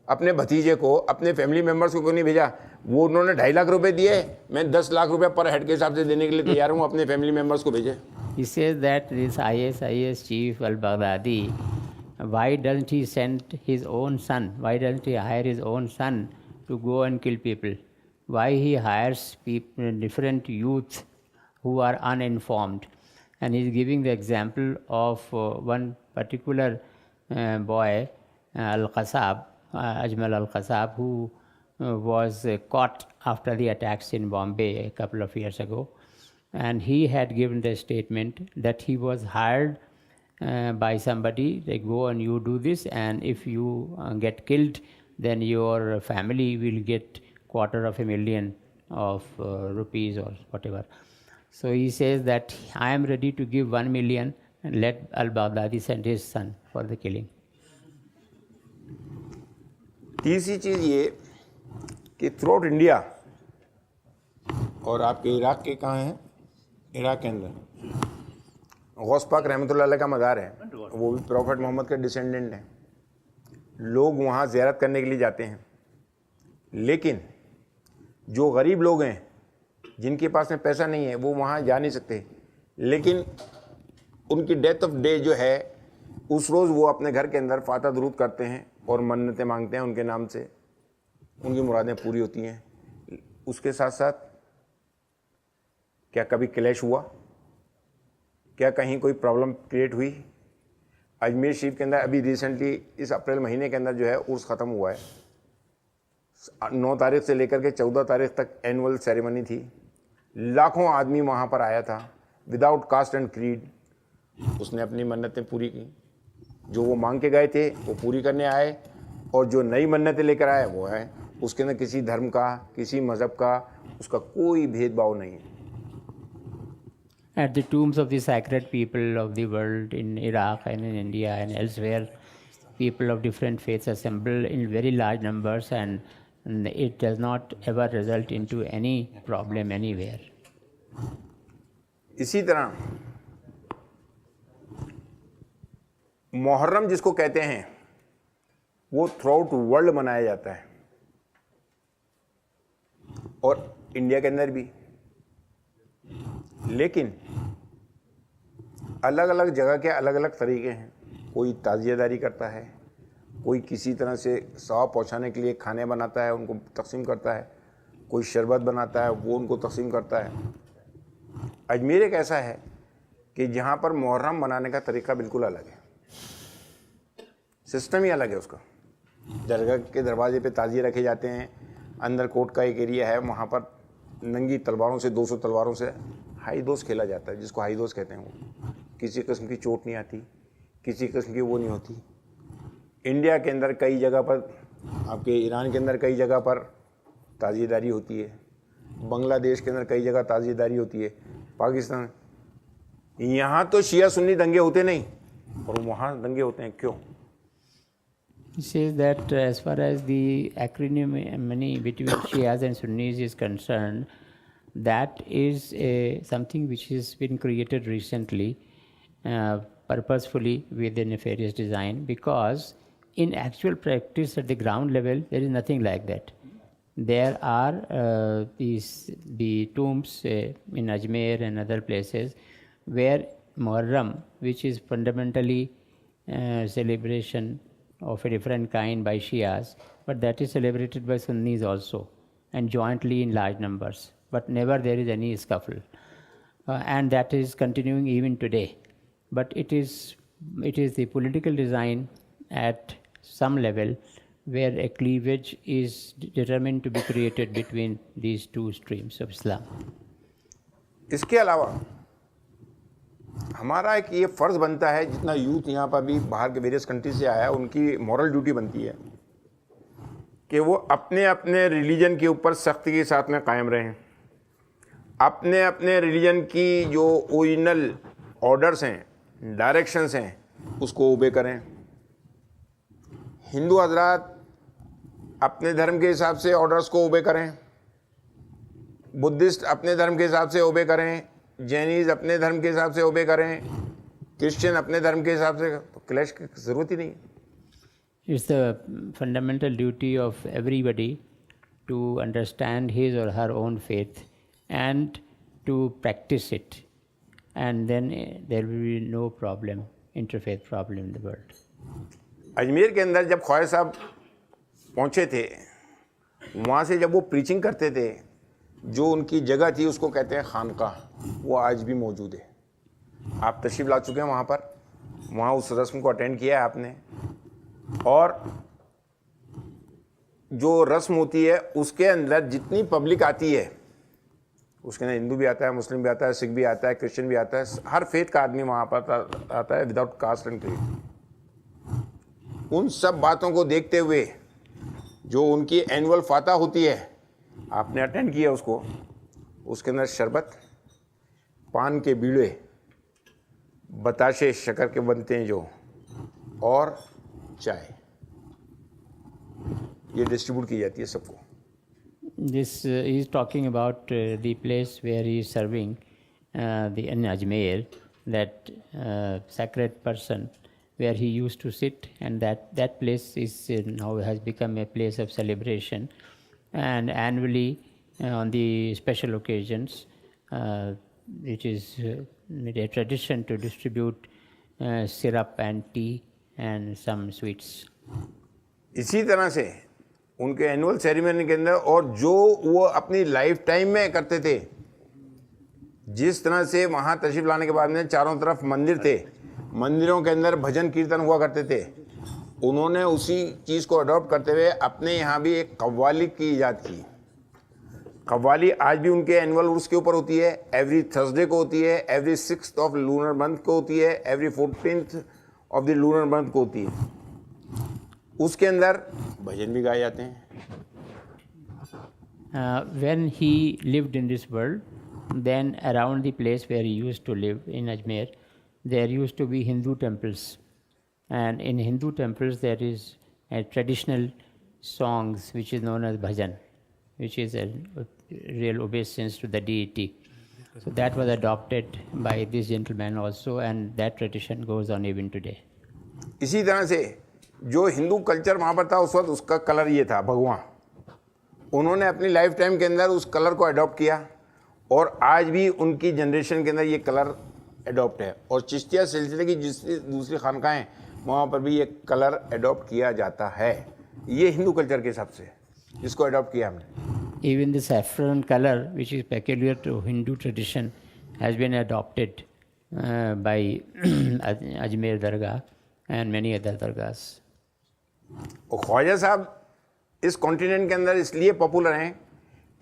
Speaker 5: अपने भतीजे को, अपने फैमिली मेम्बर्स को क्यों नहीं भेजा? वो उन्होंने 2.5 लाख रुपए दिए, मैं 10 लाख रुपए पर हेड के हिसाब से देने के लिए तैयार हूँ, अपने फैमिली मेम्बर्स को भेजे।
Speaker 34: He says that this ISIS chief al-Baghdadi, why doesn't he send his own son? Why doesn't he hire his own son to go and kill people? Why he hires people, different youth who are uninformed? And he's giving the example of one particular boy, Al-Qasab, Ajmal Al-Qasab, who was caught after the attacks in Bombay a couple of years ago. And he had given the statement that he was hired by somebody, they go and you do this, and if you get killed, then your family will get $250,000 of rupees or whatever. So he says that I am ready to give 1 million and let al-Baghdadi send his son for the killing.
Speaker 5: तीसरी चीज़ ये कि through India, और आपके Iraq के कहाँ हैं? Iraq के अंदर गौस पाक रहमतुल्लाह अलैह का मज़ार है, वो भी प्रॉफेट मोहम्मद के डिसेंडेंट हैं। लोग वहाँ ज़ियारत करने के लिए जाते हैं, लेकिन जो गरीब लोग हैं जिनके पास में पैसा नहीं है वो वहाँ जा नहीं सकते, लेकिन उनकी डेथ ऑफ डे जो है उस रोज़ वो अपने घर के अंदर फातह दुरूद करते हैं और मन्नतें मांगते हैं उनके नाम से, उनकी मुरादें पूरी होती हैं। उसके साथ साथ क्या कभी क्लैश हुआ? क्या कहीं कोई प्रॉब्लम क्रिएट हुई? अजमेर शरीफ के अंदर अभी रिसेंटली इस अप्रैल महीने के अंदर जो है उर्स ख़त्म हुआ है, 9 तारीख से लेकर के 14 तारीख तक एनुअल सेरेमनी थी, लाखों आदमी वहाँ पर आया था विदाउट कास्ट एंड क्रीड। उसने अपनी मन्नतें पूरी की, जो वो मांग के गए थे वो पूरी करने आए, और जो नई मन्नतें लेकर आए वो आए। उसके अंदर किसी धर्म का, किसी मज़हब का, उसका कोई भेदभाव नहीं है।
Speaker 34: At the tombs of the sacred people of the world in Iraq and in India and elsewhere, people of different faiths assemble in very large numbers, and it does not ever result into any problem anywhere.
Speaker 5: इसी तरह मुहर्रम जिसको कहते हैं वो through out world मनाया जाता है, और इंडिया के अंदर भी, लेकिन अलग अलग जगह के अलग अलग तरीके हैं। कोई ताज़ियादारी करता है, कोई किसी तरह से सवाब पहुंचाने के लिए खाने बनाता है, उनको तकसीम करता है, कोई शरबत बनाता है, वो उनको तकसीम करता है। अजमेर एक ऐसा है कि जहाँ पर मुहर्रम मनाने का तरीका बिल्कुल अलग है, सिस्टम ही अलग है उसका। दरगाह के दरवाजे पे ताज़िए रखे जाते हैं, अंदर कोर्ट का एक एरिया है, वहाँ पर नंगी तलवारों से 200 तलवारों से हाई दोस्त खेला जाता है, जिसको हाई दोस्त कहते हैं। वो किसी किस्म की चोट नहीं आती, किसी किस्म की वो नहीं होती। इंडिया के अंदर कई जगह पर, आपके ईरान के अंदर कई जगह पर ताज़ियेदारी होती है, बांग्लादेश के अंदर कई जगह ताज़ियेदारी होती है, पाकिस्तान, यहाँ तो शिया सुन्नी दंगे होते नहीं और वहाँ दंगे होते हैं। क्यों?
Speaker 34: He says that as far as the acrimony between Shias and Sunnis is concerned, that is something which has been created recently, purposefully with a nefarious design, because in actual practice at the ground level there is nothing like that. There are the tombs in Ajmer and other places where Muharram, which is fundamentally celebration of a different kind by Shias, but that is celebrated by Sunnis also, and jointly in large numbers, but never there is any scuffle, and that is continuing even today. But it is the political design at some level where a cleavage is determined to be created between these two streams of Islam.
Speaker 5: इसके अलावा हमारा एक ये फ़र्ज़ बनता है, जितना youth यहाँ पर भी बाहर के वेरियस कंट्री से आया है, उनकी मॉरल ड्यूटी बनती है कि वो अपने अपने रिलीजन के ऊपर सख्ती के साथ में कायम रहें, अपने अपने रिलीजन की जो ओरिजिनल ऑर्डर्स हैं, डायरेक्शंस हैं, उसको ओबे करें। हिंदू हजरात अपने धर्म के हिसाब से ऑर्डर्स को ओबे करें, बुद्धिस्ट अपने धर्म के हिसाब से ओबे करें, जैनीज अपने धर्म के हिसाब से ओबे करें, क्रिश्चियन अपने धर्म के हिसाब से, तो क्लैश की ज़रूरत ही नहीं है।
Speaker 34: It's the fundamental duty of everybody to understand his or her own faith and to practice it, and then there will be no problem, interfaith problem in the world.
Speaker 5: Ajmer के अंदर जब ख्वाजा साहब पहुँचे थे, वहाँ से जब वो प्रीचिंग करते थे, जो उनकी जगह थी उसको कहते हैं खानकाह, वो आज भी मौजूद है। आप तशरीफ़ ला चुके हैं वहाँ पर, वहाँ उस रस्म को अटेंड किया है आपने, और जो रस्म होती है उसके अंदर जितनी पब्लिक आती है, उसके अंदर हिंदू भी आता है, मुस्लिम भी आता है, सिख भी आता है, क्रिश्चियन भी आता है, हर फेथ का आदमी वहाँ पर आता है विदाउट कास्ट एंड क्रीड। उन सब बातों को देखते हुए जो उनकी एनुअल फातह होती है, आपने अटेंड किया उसको, उसके अंदर शरबत, पान के बीड़े, बताशे शक्कर के बनते हैं जो, और चाय, ये डिस्ट्रीब्यूट की जाती है सबको।
Speaker 34: This he is talking about the place where he is serving in Ajmer, that sacred person where he used to sit, and that place is now has become a place of celebration, and annually on the special occasions it is a tradition to distribute syrup and tea and some sweets.
Speaker 5: इसी तरह से उनके annual ceremony के अंदर, और जो वो अपनी लाइफ टाइम में करते थे, जिस तरह से वहाँ तशरीफ़ लाने के बाद में चारों तरफ मंदिर थे, मंदिरों के अंदर भजन कीर्तन हुआ करते थे, उन्होंने उसी चीज़ को अडॉप्ट करते हुए अपने यहाँ भी एक कव्वाली की ईजाद की। कव्वाली आज भी उनके एनुअल उर्स के ऊपर होती है, एवरी थर्सडे को होती है, every 6th of lunar month को होती है, every 14th of the lunar month को होती है। उसके अंदर भजन भी गाए जाते हैं।
Speaker 34: When he lived in this world, then around the place where he used to live in Ajmer, there used to be Hindu temples, And in Hindu temples, there is a traditional songs which is known as bhajan, which is a real obeisance to the deity. So that was adopted by this gentleman also, and that tradition goes on even today.
Speaker 5: इसी तरह से जो Hindu culture वहाँ पर था उस वक्त उसका कलर ये था भगवा, उन्होंने अपनी लाइफ टाइम के अंदर उस कलर को अडॉप्ट किया और आज भी उनकी जनरेशन के अंदर ये कलर अडॉप्ट है। और चिश्तिया सिलसिले की जितनी दूसरी खानकाएँ वहाँ पर भी ये कलर अडॉप्ट किया जाता है। ये हिंदू कल्चर के हिसाब से जिसको अडॉप्ट किया हमने।
Speaker 34: Even the saffron color, which is peculiar to Hindu tradition, has been adopted by Ajmer Dargah and many other dargahs.
Speaker 5: और ख्वाजा साहब इस कॉन्टिनेंट के अंदर इसलिए पॉपुलर हैं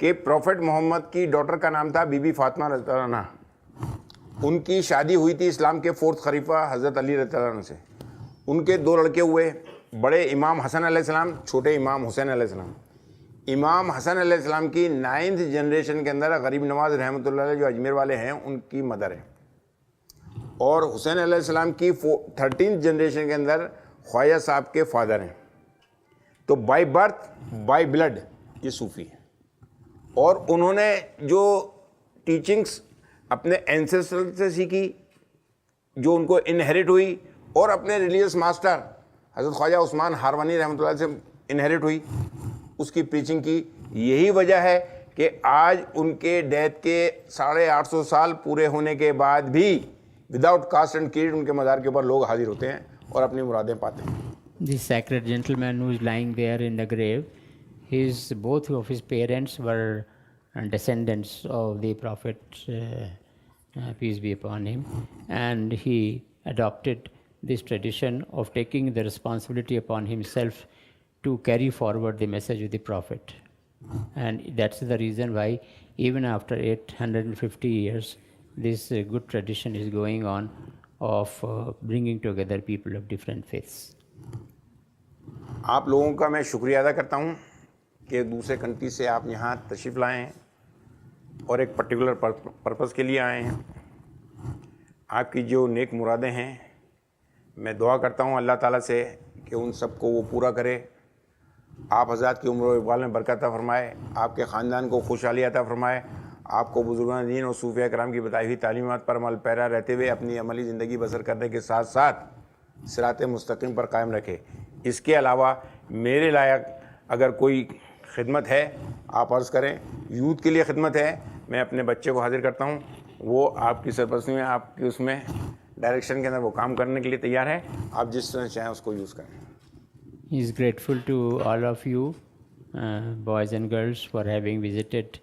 Speaker 5: कि प्रॉफेट मोहम्मद की डॉटर का नाम था बीबी फातिमा रज़ियल्लाहु अन्हा। उनकी शादी हुई थी इस्लाम के 4th खलीफा हज़रत अली रज़ियल्लाहु अन्हु से। उनके 2 लड़के हुए, बड़े इमाम हसन अलैहिस्सलाम, छोटे इमाम हुसैन अलैहिस्सलाम। इमाम हसन अलैहिस्सलाम की 9th जनरेशन के अंदर गरीब नवाज रहमतुल्लाह अलैह जो अजमेर वाले हैं उनकी मदर है, और हुसैन अलैहिस्सलाम की 13th जनरेशन के अंदर ख्वाजा साहब के फादर हैं। तो बाय बर्थ बाय ब्लड ये सूफ़ी हैं, और उन्होंने जो टीचिंग्स अपने एंसेस्टर से सीखी, जो उनको इनहेरिट हुई, और अपने रिलीजियस मास्टर हज़रत ख्वाजा उस्मान हारवानी रहमतुल्लाह से इनहेरिट हुई, उसकी प्रीचिंग की। यही वजह है कि आज उनके डेथ के 850 साल पूरे होने के बाद भी विदाउट कास्ट एंड क्रीड उनके मज़ार के ऊपर लोग हाजिर होते हैं और अपनी मुरादें पाते हैं।
Speaker 34: This sacred gentleman who is lying there in the grave, both of his parents were descendants of the Prophet, peace be upon him, and he adopted this tradition of taking the responsibility upon himself to carry forward the message of the Prophet. And that's the reason why even after 850 years, this good tradition is going on of bringing together people of different faiths.
Speaker 5: आप लोगों का मैं शुक्रिया अदा करता हूँ कि दूसरे कंट्री से आप यहाँ तशरीफ़ लाए हैं और एक पर्टिकुलर पर्पज़ के लिए आए हैं। आपकी जो नेक मुरादें हैं, मैं दुआ करता हूँ अल्लाह ताला से कि उन सबको वो पूरा करे। आप हज़रात की उम्र व इक़बाल में बरकत अता फरमाए, आपके ख़ानदान को खुशहाली अता फरमाए, आपको बुज़ुर्गान दीन और सूफ़िया कराम की बताई हुई तालीमात पर अमल पैरा रहते हुए अपनी अमली ज़िंदगी बसर करने के साथ साथ सिरात मुस्तकीम पर कायम रखे। इसके अलावा मेरे लायक अगर कोई खिदमत है आप अर्ज़ करें। यूथ के लिए खिदमत है, मैं अपने बच्चे को हाजिर करता हूँ, वो आपकी सरपरस्ती में, आपकी उसमें डायरेक्शन के अंदर वो काम करने के लिए तैयार है। आप जिस तरह चाहें उसको यूज़ करें।
Speaker 34: He is grateful to all of you, boys and girls, for having visited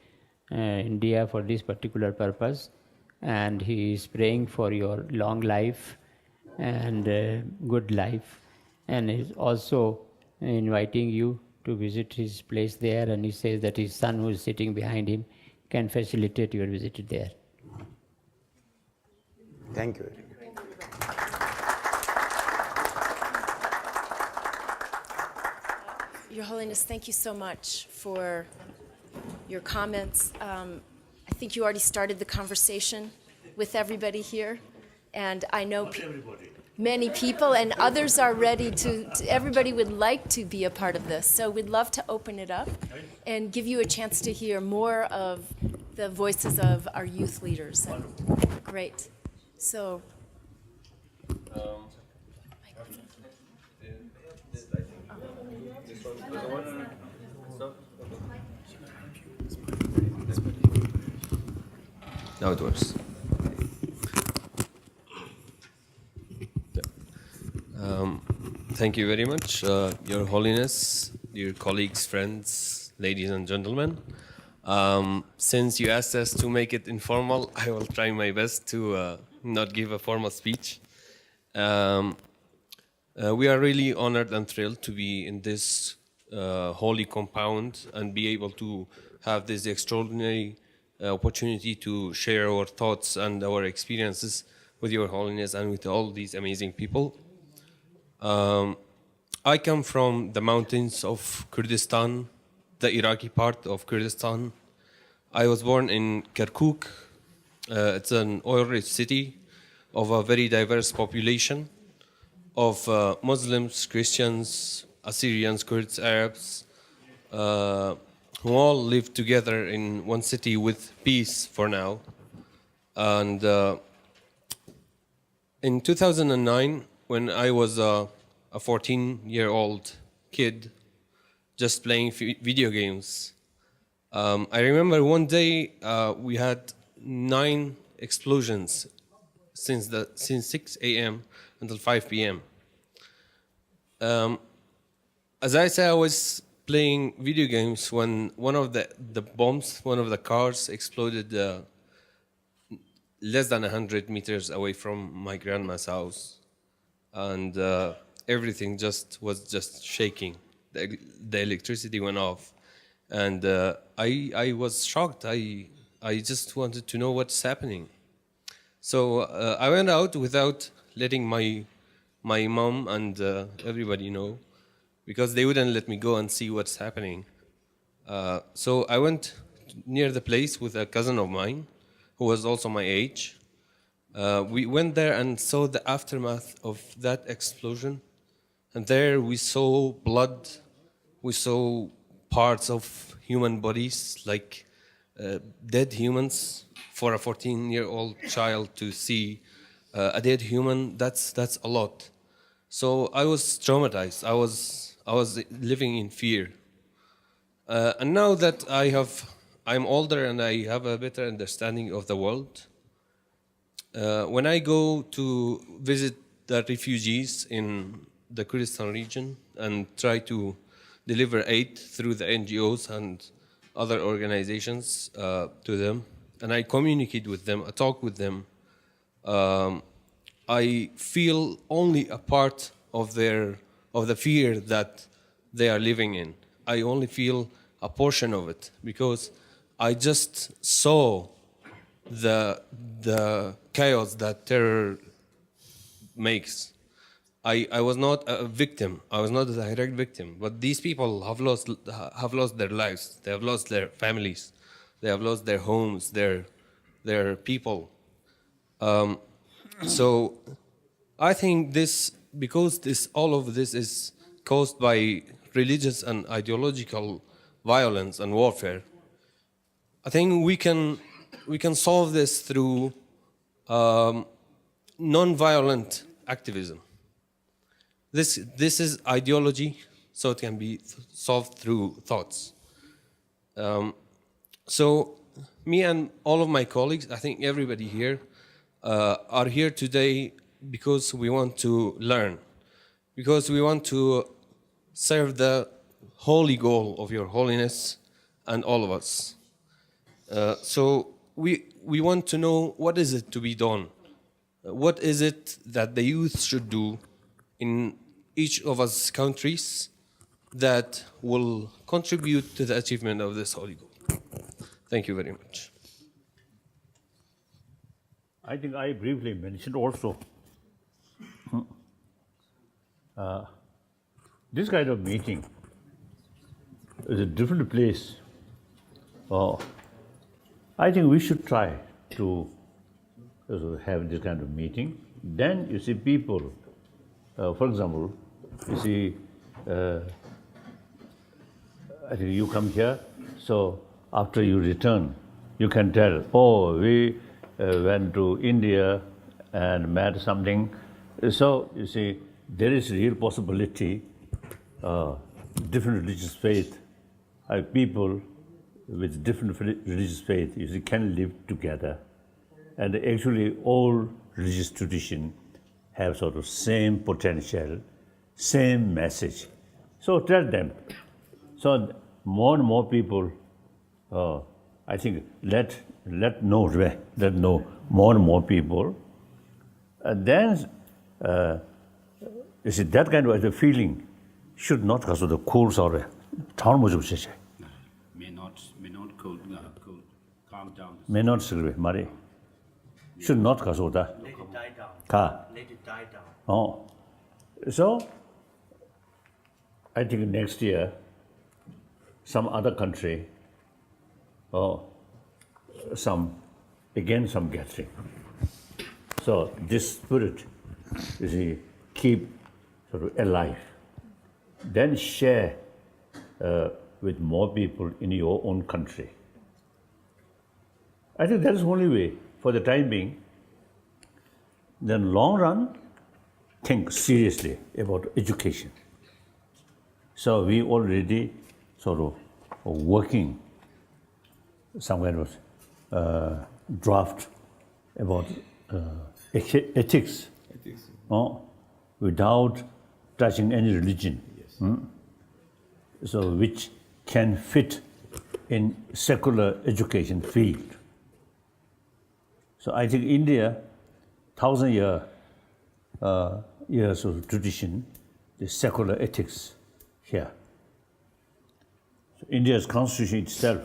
Speaker 34: India for this particular purpose, and he is praying for your long life and good life, and is also inviting you to visit his place there, and he says that his son who is sitting behind him can facilitate your visit there.
Speaker 5: Thank you.
Speaker 21: Your Holiness, thank you so much for your comments. I think you already started the conversation with everybody here, and I know many people and others are ready to, everybody would like to be a part of this. So we'd love to open it up and give you a chance to hear more of the voices of our youth leaders. And great. So.
Speaker 6: Now it works. Thank you very much, Your Holiness, dear colleagues, friends, ladies and gentlemen. Since you asked us to make it informal, I will try my best to not give a formal speech. We are really honored and thrilled to be in this holy compound and be able to have this extraordinary opportunity to share our thoughts and our experiences with Your Holiness and with all these amazing people. I come from the mountains of Kurdistan, the Iraqi part of Kurdistan. I was born in Kirkuk. It's an oil-rich city of a very diverse population. of Muslims, Christians, Assyrians, Kurds, Arabs, who all live together in one city with peace for now. And in 2009, when I was a 14-year-old kid just playing video games, I remember one day we had 9 explosions since 6 a.m. until 5 p.m. As I said, I was playing video games when one of the bombs, one of the cars exploded less than 100 meters away from my grandma's house. And everything was just shaking. The electricity went off. And I was shocked. I just wanted to know what's happening. So I went out without letting my mom and everybody know, because they wouldn't let me go and see what's happening. So I went near the place with a cousin of mine, who was also my age. We went there and saw the aftermath of that explosion. And there we saw blood, we saw parts of human bodies, like dead humans. For a 14-year-old child to see a dead human, that's a lot. So I was traumatized. I was living in fear. And now that I'm older and I have a better understanding of the world, when I go to visit the refugees in the Kurdistan region and try to deliver aid through the NGOs and other organizations to them, and I communicate with them, I talk with them, I feel only a part of the fear that they are living in. I only feel a portion of it, because I just saw the chaos that terror makes. I was not a victim. I was not a direct victim. But these people have lost their lives. They have lost their families. They have lost their homes, their people. So I think because all of this is caused by religious and ideological violence and warfare, I think we can solve this through non-violent activism. This is ideology, so it can be solved through thoughts. So me and all of my colleagues, I think everybody here, are here today because we want to learn, because we want to serve the holy goal of Your Holiness and all of us. So we want to know, what is it to be done? What is it that the youth should do in each of us countries that will contribute to the achievement of this holy goal? Thank you very much.
Speaker 33: I think I briefly mentioned also this kind of meeting is a different place. I think we should try to have this kind of meeting. Then you see people, for example, you see, I think you come here, so after you return, you can tell, oh, we went to India and met something. So you see, there is real possibility, different religious faith, people with different religious faith, you see, can live together. And actually all religious traditions have sort of same potential, same message. So tell them. So more and more people, I think, let know more and more people. And then, you see, that kind of a feeling should not cause the course or
Speaker 1: may not calm down.
Speaker 33: May not survive, Mari. Should not cause that.
Speaker 1: Let it die down.
Speaker 33: Let
Speaker 1: it die down.
Speaker 33: Oh. So, I think next year, some other country, some gathering. So this spirit, you see, keep sort of alive. Then share with more people in your own country. I think that is the only way for the time being. Then long run, think seriously about education. So we already sort of working some kind of draft about ethics. Without touching any religion. So which can fit in secular education field. So I think India, 1,000 years of tradition, the secular ethics here. So India's constitution itself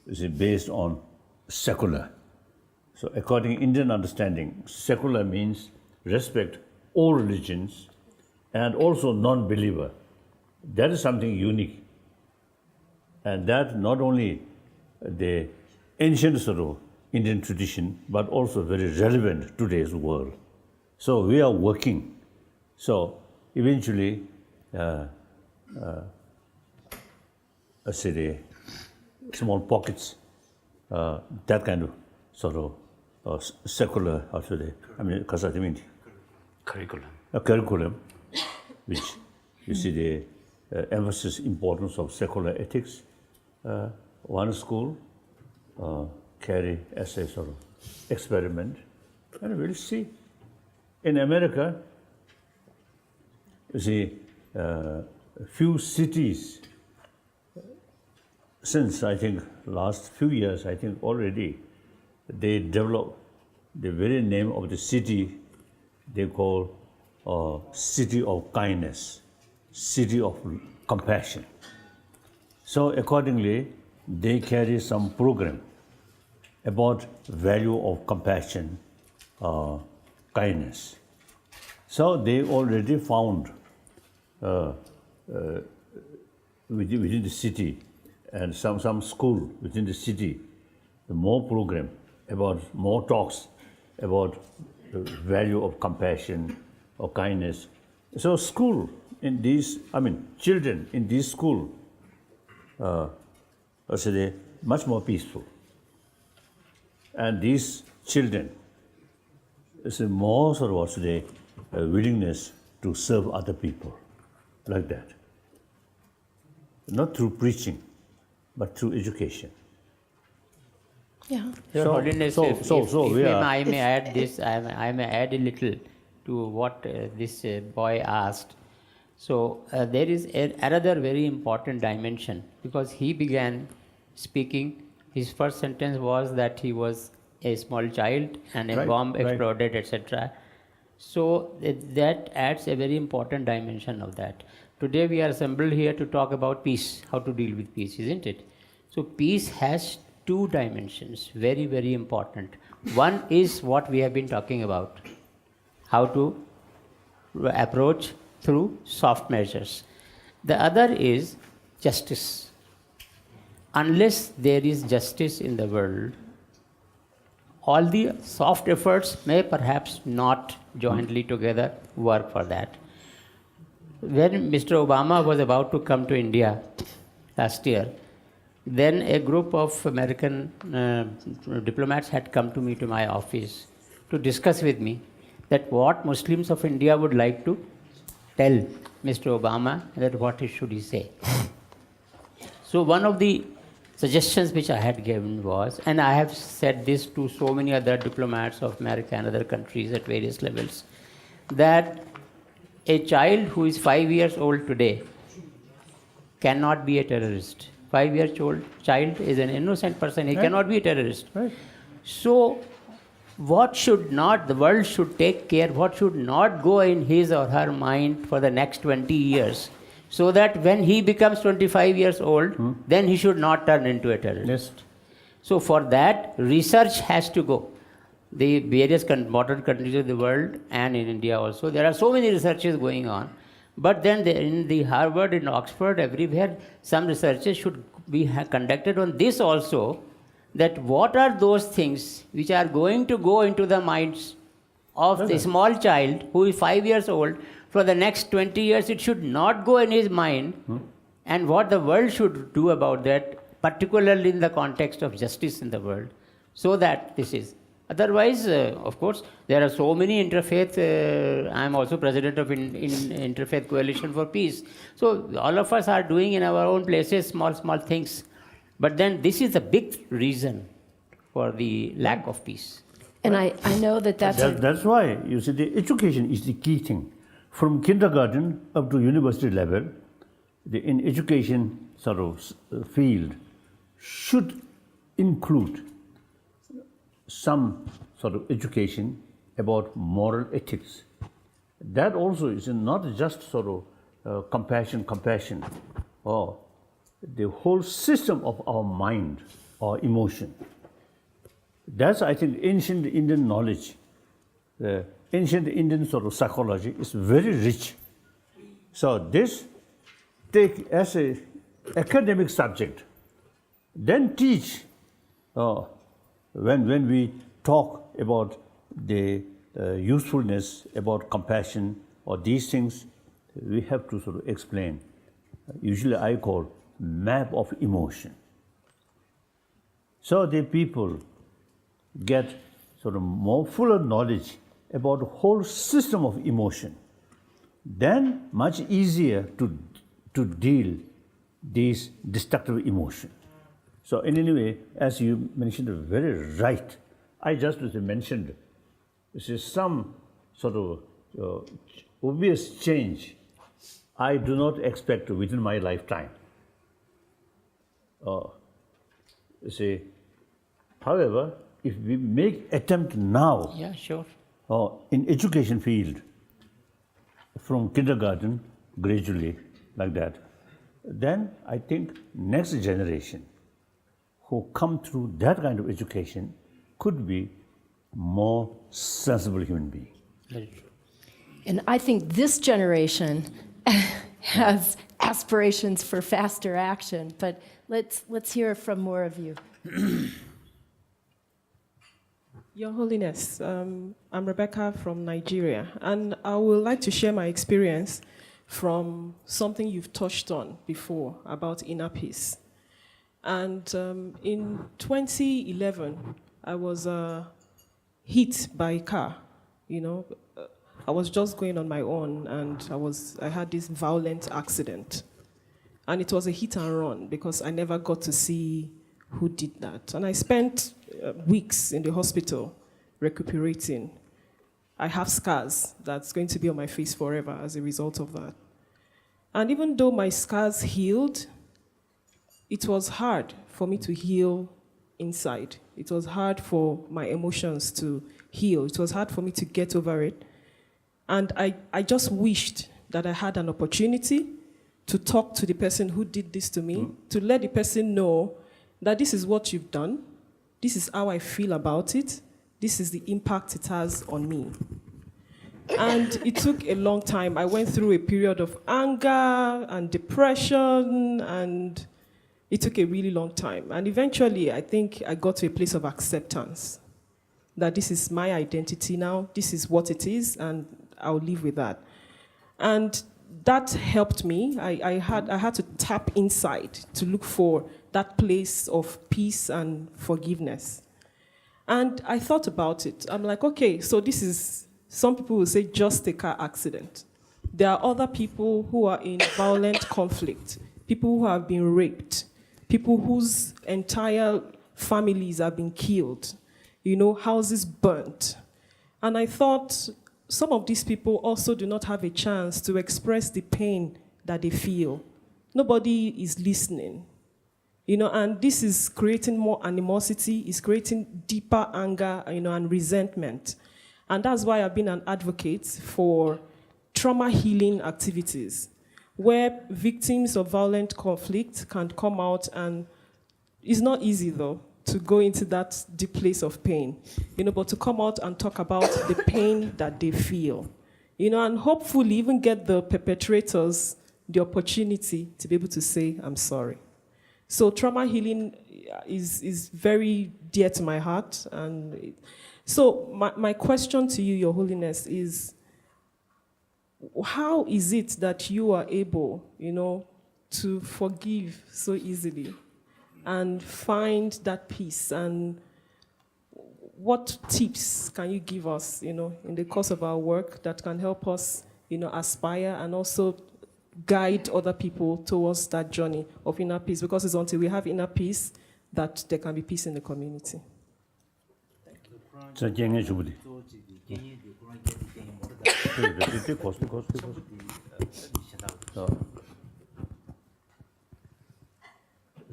Speaker 33: is based on secular. So according to Indian understanding, secular means respect all religions and also non-believer. That is something unique. And that not only the ancient sort of Indian tradition, but also very relevant to today's world. So we are working. So eventually, let's say the small pockets, that kind of sort of secular, how should I mean,
Speaker 1: curriculum.
Speaker 33: A curriculum, which you see the emphasis, importance of secular ethics. One school carry as a sort of experiment, and we'll see. In America, you see, a few cities, since I think last few years, I think already they developed the very name of the city they call city of kindness, city of compassion. So accordingly, they carry some program about value of compassion, kindness. So they already found within the city and some school within the city, more program about more talks about the value of compassion or kindness. So school in these, children in this school are much more peaceful. And these children is a more sort of willingness to serve other people, like that. Not through preaching, but through education.
Speaker 34: Yeah. Your Holiness, I may add this, I may add a little to what this boy asked. So there is another very important dimension, because he began speaking. His first sentence was that he was a small child and a bomb exploded, etc. So that adds a very important dimension of that. Today we are assembled here to talk about peace, how to deal with peace, isn't it? So peace has two dimensions, very, very important. One is what we have been talking about, how to approach through soft measures. The other is justice. Unless there is justice in the world, all the soft efforts may perhaps not jointly together work for that. When Mr. Obama was about to come to India last year, then a group of American diplomats had come to me to my office to discuss with me that what Muslims of India would like to tell Mr. Obama, that what should he say. So one of the suggestions which I had given was, and I have said this to so many other diplomats of America and other countries at various levels, that a child who is 5 years old today cannot be a terrorist. 5 years old child is an innocent person, he cannot be a terrorist. So what should not, the world should take care, what should not go in his or her mind for the next 20 years, so that when he becomes 25 years old, then he should not turn into a terrorist. So for that, research has to go. The various modern countries of the world and in India also, there are so many researches going on. But then in the Harvard, in Oxford, everywhere, some researches should be conducted on this also, that what are those things which are going to go into the minds of the small child who is 5 years old for the next 20 years, it should not go in his mind, and what the world should do about that, particularly in the context of justice in the world, so that this is. Otherwise, of course, there are so many interfaith. I am also president of Interfaith Coalition for Peace. So all of us are doing in our own places small things. But then this is a big reason for the lack of peace.
Speaker 21: And I know that's
Speaker 33: why, you see, the education is the key thing. From kindergarten up to university level, in education sort of field should include some sort of education about moral ethics. That also is not just sort of compassion, or the whole system of our mind or emotion. That's, I think, ancient Indian knowledge. The ancient Indian sort of psychology is very rich. So this take as a academic subject, then teach. When we talk about the usefulness, about compassion, or these things, we have to sort of explain. Usually I call map of emotion. So the people get sort of more fuller knowledge about the whole system of emotion. Then much easier to deal these destructive emotions. So in any way, as you mentioned, very right. I just mentioned, this is some sort of obvious change I do not expect within my lifetime. You see, however, if we make attempt now,
Speaker 34: yeah, sure,
Speaker 33: in education field, from kindergarten gradually like that, then I think next generation who come through that kind of education could be more sensible human beings.
Speaker 21: And I think this generation has aspirations for faster action, but let's hear from more of you.
Speaker 3: Your Holiness, I'm Rebecca from Nigeria, and I would like to share my experience from something you've touched on before about inner peace. And in 2011, I was hit by a car. You know, I was just going on my own, and I had this violent accident. And it was a hit and run because I never got to see who did that. And I spent weeks in the hospital recuperating. I have scars that's going to be on my face forever as a result of that. And even though my scars healed, it was hard for me to heal inside. It was hard for my emotions to heal. It was hard for me to get over it. And I just wished that I had an opportunity to talk to the person who did this to me, to let the person know that this is what you've done, this is how I feel about it, this is the impact it has on me. And it took a long time. I went through a period of anger and depression, and it took a really long time. And eventually, I think I got to a place of acceptance, that this is my identity now, this is what it is, and I'll live with that. And that helped me. I had to tap inside to look for that place of peace and forgiveness. And I thought about it. I'm like, okay, so this is, some people will say, just a car accident. There are other people who are in violent conflict, people who have been raped, people whose entire families have been killed, you know, houses burnt. And I thought, some of these people also do not have a chance to express the pain that they feel. Nobody is listening. You know, and this is creating more animosity, it's creating deeper anger, you know, and resentment. And that's why I've been an advocate for trauma healing activities, where victims of violent conflict can come out, and it's not easy though to go into that deep place of pain, you know, but to come out and talk about the pain that they feel, you know, and hopefully even get the perpetrators the opportunity to be able to say, I'm sorry. So trauma healing is very dear to my heart. And so my question to you, Your Holiness, is how is it that you are able, to forgive so easily and find that peace? And what tips can you give us, in the course of our work that can help us, aspire and also guide other people towards that journey of inner peace? Because it's until we have inner peace that there can be peace in the community.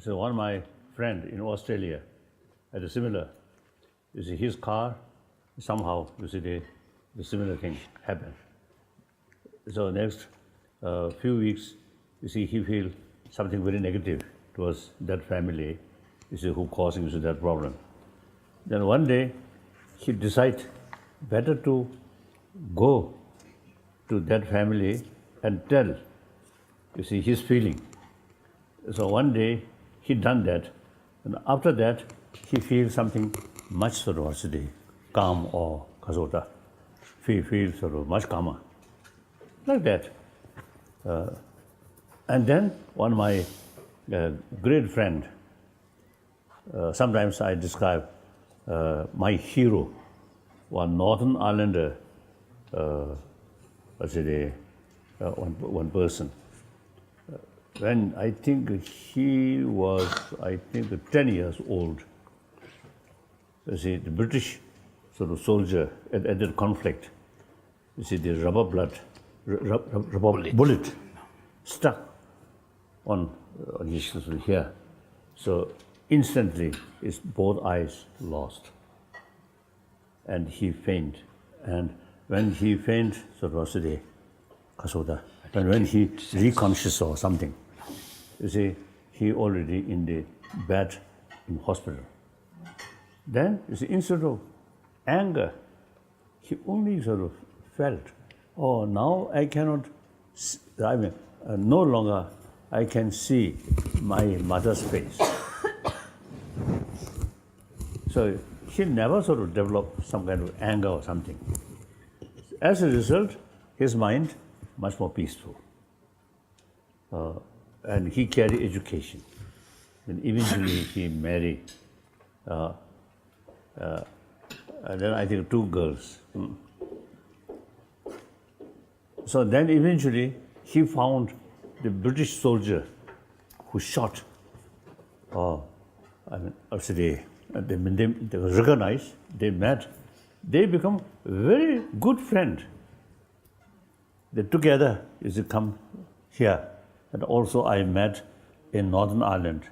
Speaker 33: So one of my friend in Australia had a similar, his car, somehow, the similar thing happened. So next few weeks, he feel something very negative towards that family, who causing that problem. Then one day, he decided better to go to that family and tell, his feeling. So one day, he done that, and after that, he feels something much sort of calm or kasota. He feels sort of much calmer, like that. And then one of my great friend, sometimes I describe my hero, one Northern Islander, one person. When I think he was, 10 years old, the British sort of soldier at the conflict, the rubber bullet stuck on his here. So instantly, his both eyes lost. And he fainted. And when he fainted, and when he reconscious or something, he already in the bed in hospital. Then, instead of anger, he only sort of felt, oh, now I cannot, no longer I can see my mother's face. So he never sort of developed some kind of anger or something. As a result, his mind much more peaceful. And he carried education. And eventually he married. And then I think 2 girls. So then eventually he found the British soldier who shot. They were recognized, they met, they become very good friends. They together come here. And also I met in Northern Ireland.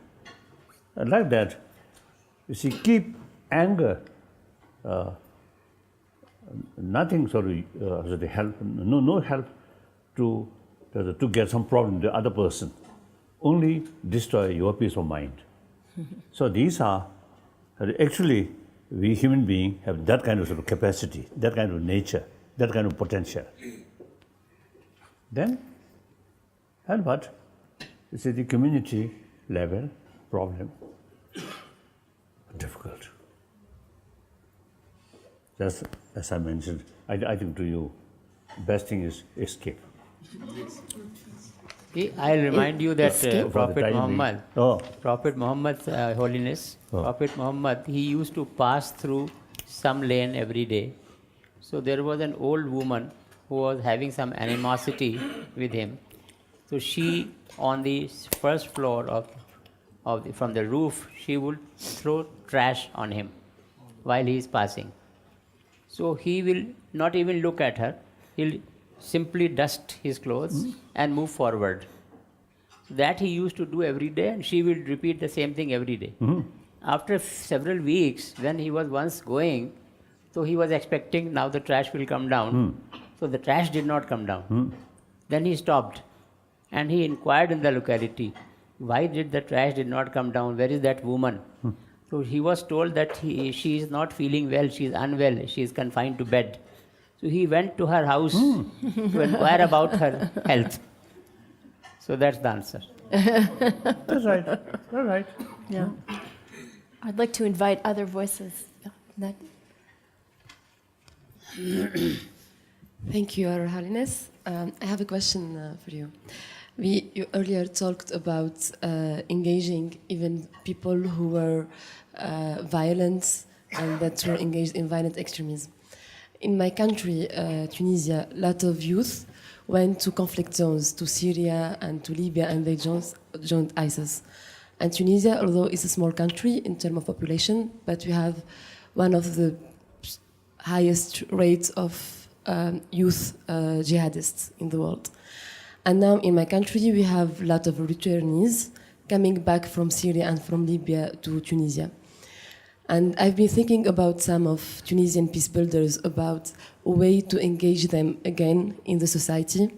Speaker 33: And like that, keep anger, nothing sort of help, no help to get some problem to the other person, only destroy your peace of mind. So these are, actually, we human beings have that kind of capacity, that kind of nature, that kind of potential. Then, and what? The community level problem, difficult. Just as I mentioned, I think to you, best thing is escape.
Speaker 34: I'll remind you that Prophet Muhammad,
Speaker 33: Oh.
Speaker 34: Prophet Muhammad's Holiness, Prophet Muhammad, he used to pass through some lane every day. So there was an old woman who was having some animosity with him. So she, on the first floor from the roof, she would throw trash on him while he is passing. So he will not even look at her. He'll simply dust his clothes and move forward. That he used to do every day, and she will repeat the same thing every day. After several weeks, when he was once going, so he was expecting now the trash will come down. So the trash did not come down. Then he stopped and he inquired in the locality, why did the trash did not come down? Where is that woman? So he was told that she is not feeling well, she is unwell, she is confined to bed. So he went to her house to inquire about her health. So that's the answer.
Speaker 33: That's right. All right.
Speaker 21: Yeah. I'd like to invite other voices.
Speaker 4: Thank you, Your Holiness. I have a question for you. You earlier talked about engaging even people who were violent and that were engaged in violent extremism. In my country, Tunisia, a lot of youth went to conflict zones, to Syria and to Libya, and they joined ISIS. And Tunisia, although it's a small country in terms of population, but we have one of the highest rates of youth jihadists in the world. And now in my country, we have a lot of returnees coming back from Syria and from Libya to Tunisia. And I've been thinking about some of Tunisian peace builders about a way to engage them again in the society.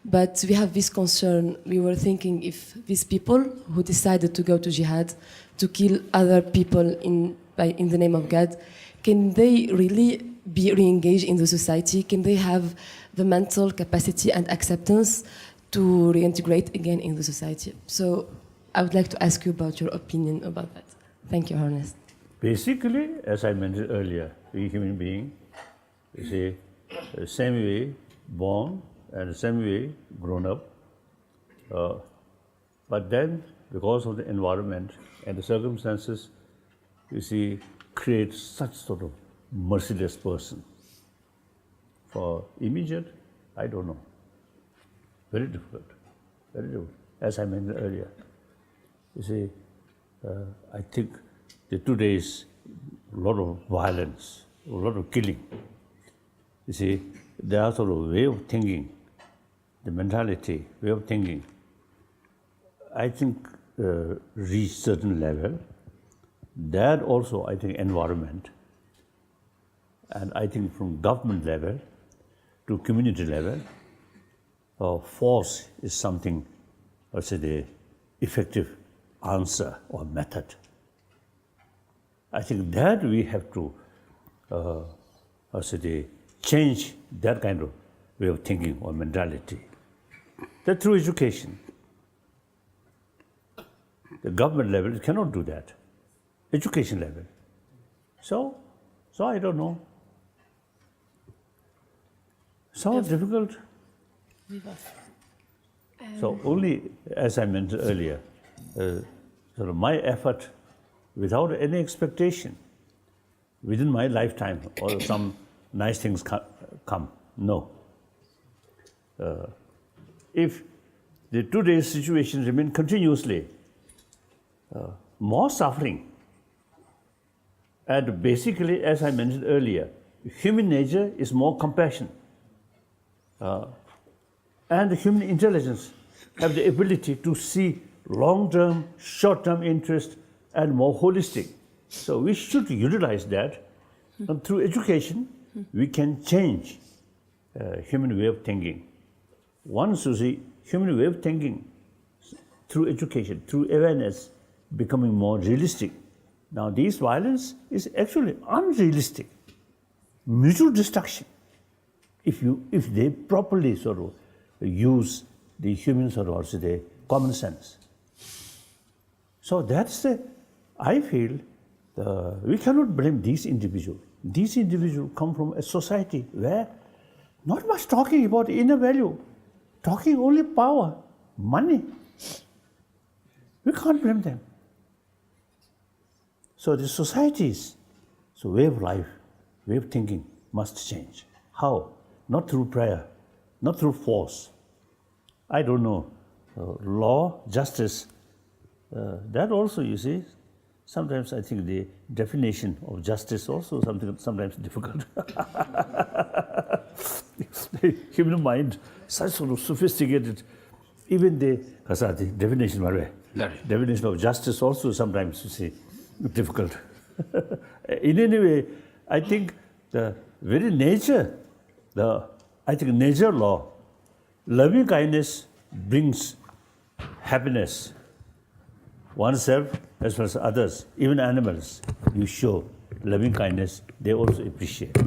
Speaker 4: But we have this concern. We were thinking if these people who decided to go to jihad, to kill other people in the name of God, can they really be re-engaged in the society? Can they have the mental capacity and acceptance to reintegrate again in the society? So I would like to ask you about your opinion about that. Thank you, Holiness.
Speaker 33: Basically, as I mentioned earlier, we human beings, you see, the same way born and the same way grown up. But then, because of the environment and the circumstances, you see, create such sort of merciless person. For immediate, I don't know. Very difficult, very difficult. As I mentioned earlier, you see, I think the 2 days, a lot of violence, a lot of killing. You see, there are sort of way of thinking, the mentality, way of thinking, I think reach certain level. That also, I think, environment, and I think from government level to community level, force is something, let's say, the effective answer or method. I think that we have to, change that kind of way of thinking or mentality. That through education. The government level cannot do that. Education level. So I don't know. So difficult. So only, as I mentioned earlier, sort of my effort without any expectation within my lifetime or some nice things come. No. If the today's situation remain continuously, more suffering, and basically, as I mentioned earlier, human nature is more compassion. And the human intelligence have the ability to see long-term, short-term interest and more holistic. So we should utilize that. And through education, we can change human way of thinking. Once you see human way of thinking through education, through awareness, becoming more realistic. Now this violence is actually unrealistic. Mutual destruction. If they properly sort of use the human sort of also the common sense. So that's I feel we cannot blame these individuals. These individuals come from a society where not much talking about inner value, talking only power, money. We can't blame them. So the societies, so way of life, way of thinking must change. How? Not through prayer, not through force. I don't know. Law, justice, that also, you see, sometimes I think the definition of justice also sometimes difficult. The human mind, such sort of sophisticated, even the definition of justice also sometimes, you see, difficult. In any way, I think the very nature, nature law, loving kindness brings happiness. Oneself as well as others, even animals, you show loving kindness, they also appreciate.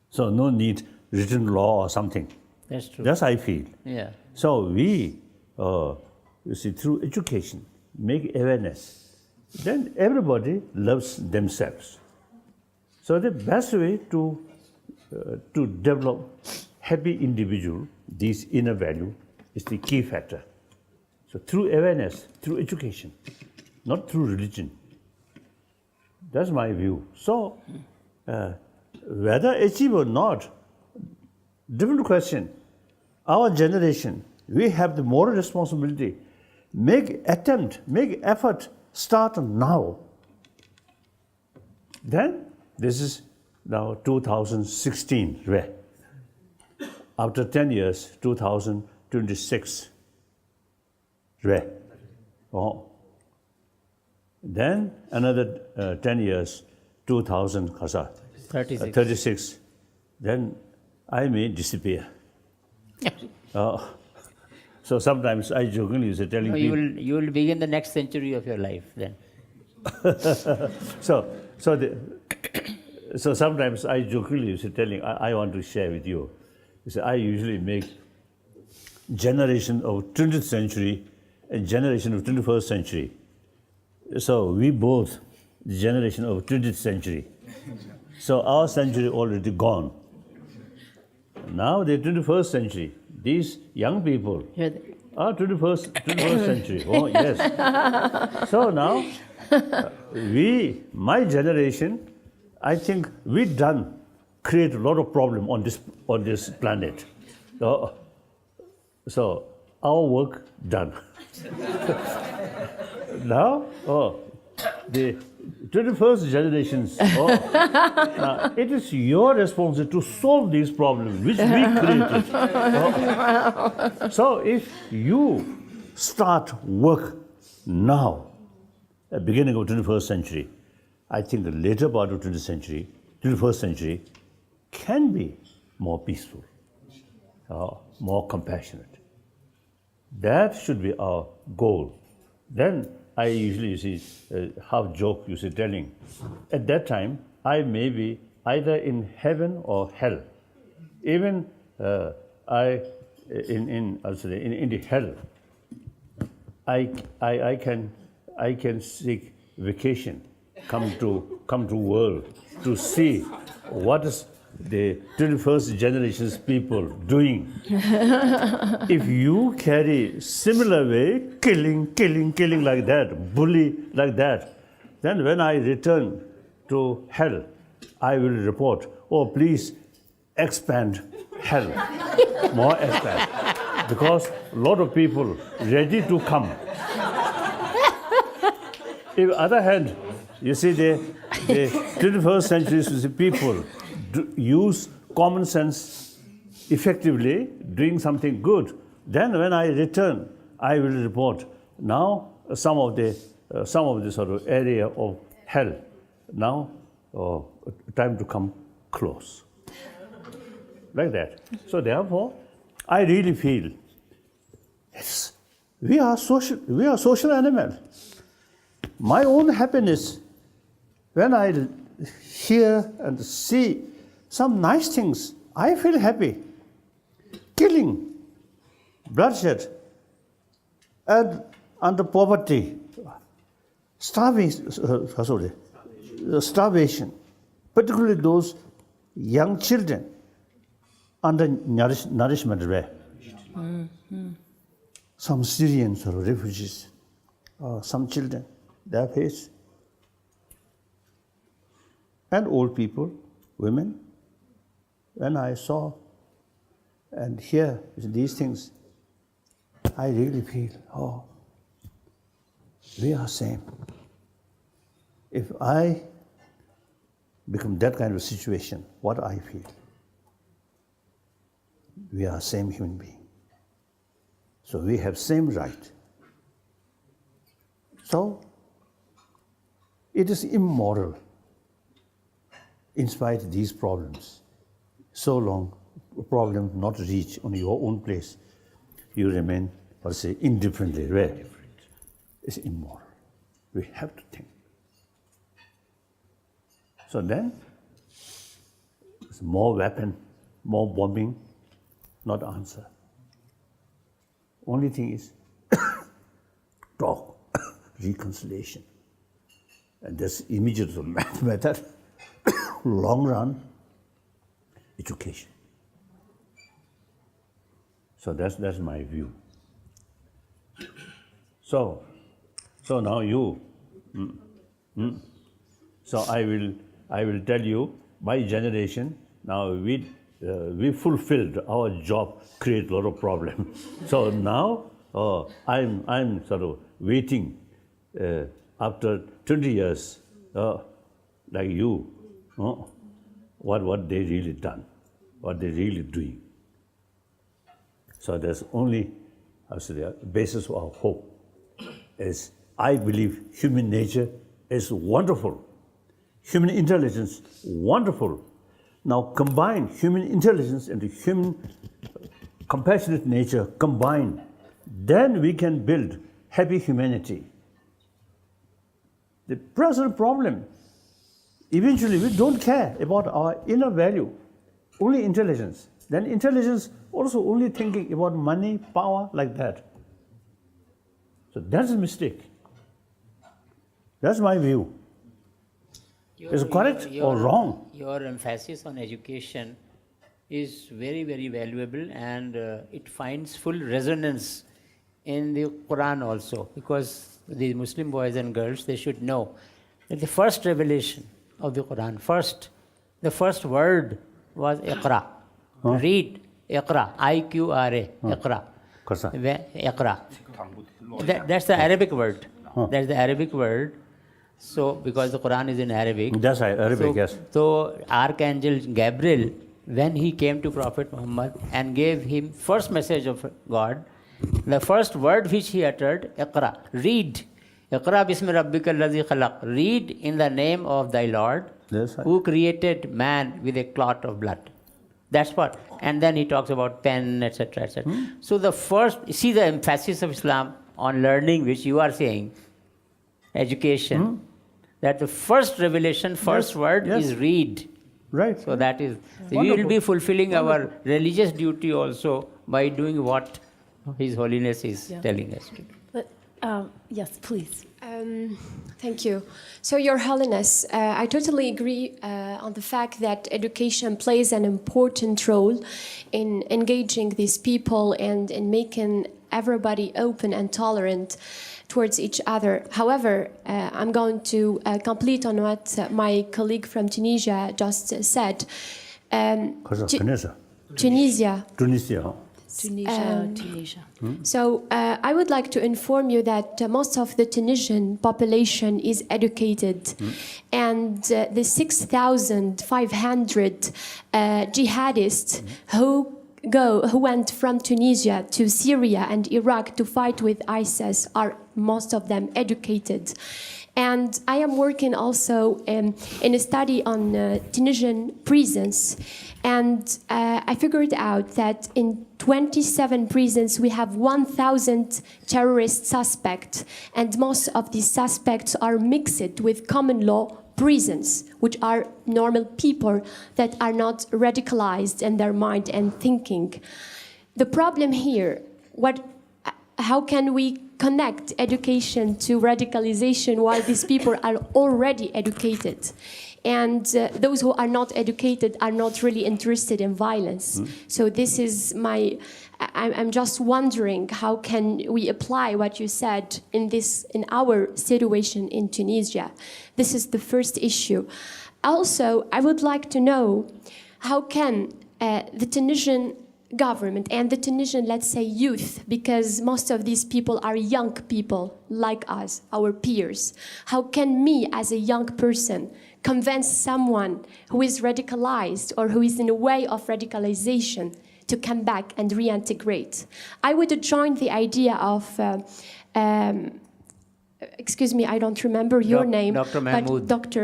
Speaker 33: So no need written law or something.
Speaker 34: That's true.
Speaker 33: That's I feel.
Speaker 34: Yeah.
Speaker 33: So we, you see, through education, make awareness, then everybody loves themselves. So the best way to to develop happy individual, this inner value is the key factor. So through awareness, through education, not through religion. That's my view. So whether achieve or not, different question. Our generation, we have the moral responsibility. Make attempt, make effort, start now. Then, this is now 2016, where after 10 years, 2026, where then another 10 years, 2036, then I may disappear. So sometimes I jokingly say, telling people,
Speaker 34: you will begin the next century of your life then.
Speaker 33: So sometimes I jokingly say, telling, I want to share with you. I usually make generation of 20th century and generation of 21st century. So we both, the generation of 20th century. So our century already gone. Now the 21st century. These young people are 21st century. Oh, yes. So now, my generation, I think we create a lot of problem on this planet. So our work done. Now, the 21st generations, it is your responsibility to solve these problems which we created. So if you start work now, at the beginning of 21st century, I think the later part of 21st century can be more peaceful, more compassionate. That should be our goal. Then I usually half joke, telling, at that time, I may be either in heaven or hell. Even in the hell, I can seek vacation, come to world to see what is the 21st generation's people doing. If you carry similar way, killing like that, bully like that, then when I return to hell, I will report, oh, please expand hell, more expand. Because a lot of people ready to come. On the other hand, you see the 21st century people use common sense effectively, doing something good. Then when I return, I will report, now some of the sort of area of hell, now time to come close. Like that. So therefore, I really feel, yes, we are social animals. My own happiness, when I hear and see some nice things, I feel happy. Killing, bloodshed, and under poverty, starvation, particularly those young children under nourishment. Some Syrians or refugees, some children, their face. And old people, women. When I saw and hear these things, I really feel, oh, we are same. If I become that kind of situation, what I feel, we are same human being. So we have same right. So it is immoral, in spite of these problems. So long a problem not reach on your own place, you remain, indifferently. It's immoral. We have to think. So then, more weapon, more bombing, not answer. Only thing is talk, reconciliation. And that's immediate method. Long run, education. So that's my view. So now you. So I will tell you, my generation now we fulfilled our job, create a lot of problem. So now I'm sort of waiting after 20 years, like you, what they really done, what they really doing. So there's only, the basis of our hope is, I believe human nature is wonderful. Human intelligence, wonderful. Now combine human intelligence and the human compassionate nature, combine, then we can build happy humanity. The present problem, eventually we don't care about our inner value, only intelligence. Then intelligence also only thinking about money, power, like that. So that's a mistake. That's my view. Is it correct or wrong?
Speaker 34: Your emphasis on education is very, very valuable, and it finds full resonance in the Quran also, because the Muslim boys and girls, they should know that the first revelation of the Quran, the first word was Iqra. Read, Iqra, I-Q-R-A, Iqra. Iqra. That's the Arabic word. That's the Arabic word. So, because the Quran is in Arabic.
Speaker 33: That's Arabic, yes.
Speaker 34: So, Archangel Gabriel, when he came to Prophet Muhammad and gave him first message of God, the first word which he uttered, Iqra, read. Iqra bismi rabbika allazi khalaq. Read in the name of thy Lord, who created man with a clot of blood. That's what. And then he talks about pen, etc., etc. So the first, see the emphasis of Islam on learning, which you are saying, education, that the first revelation, first word is read.
Speaker 33: Right.
Speaker 34: So that is, so we will be fulfilling our religious duty also by doing what His Holiness is telling us to do.
Speaker 21: But, yes, please. Thank you. So, Your Holiness, I totally agree on the fact that education plays an important role in engaging these people and in making everybody open and tolerant towards each other. However, I'm going to complete on what my colleague from Tunisia just said. Tunisia. So I would like to inform you that most of the Tunisian population is educated, and the 6,500 jihadists who went from Tunisia to Syria and Iraq to fight with ISIS are most of them educated. And I am working also in a study on Tunisian prisons. And I figured out that in 27 prisons, we have 1,000 terrorist suspects. And most of these suspects are mixed with common law prisons, which are normal people that are not radicalized in their mind and thinking. The problem here, how can we connect education to radicalization while these people are already educated? And those who are not educated are not really interested in violence. So this is I'm just wondering, how can we apply what you said in our situation in Tunisia? This is the first issue. Also, I would like to know, how can the Tunisian government and the Tunisian, let's say, youth, because most of these people are young people like us, our peers, how can me as a young person convince someone who is radicalized or who is in a way of radicalization to come back and reintegrate? I would join the idea of, excuse me, I don't remember your name.
Speaker 34: Dr. Mahmoud.
Speaker 21: But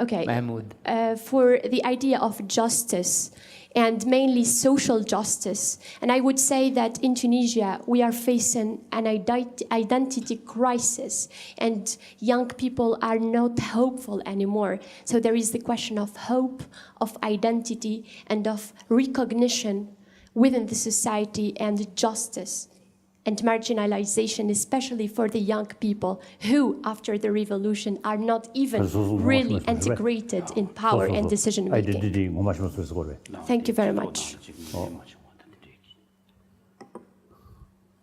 Speaker 21: okay.
Speaker 34: Mahmoud.
Speaker 21: For the idea of justice, and mainly social justice. And I would say that in Tunisia, we are facing an identity crisis, and young people are not hopeful anymore. So there is the question of hope, of identity, and of recognition within the society and justice.
Speaker 7: and marginalization, especially for the young people who, after the revolution, are not even really integrated in power and decision making. Thank you very much.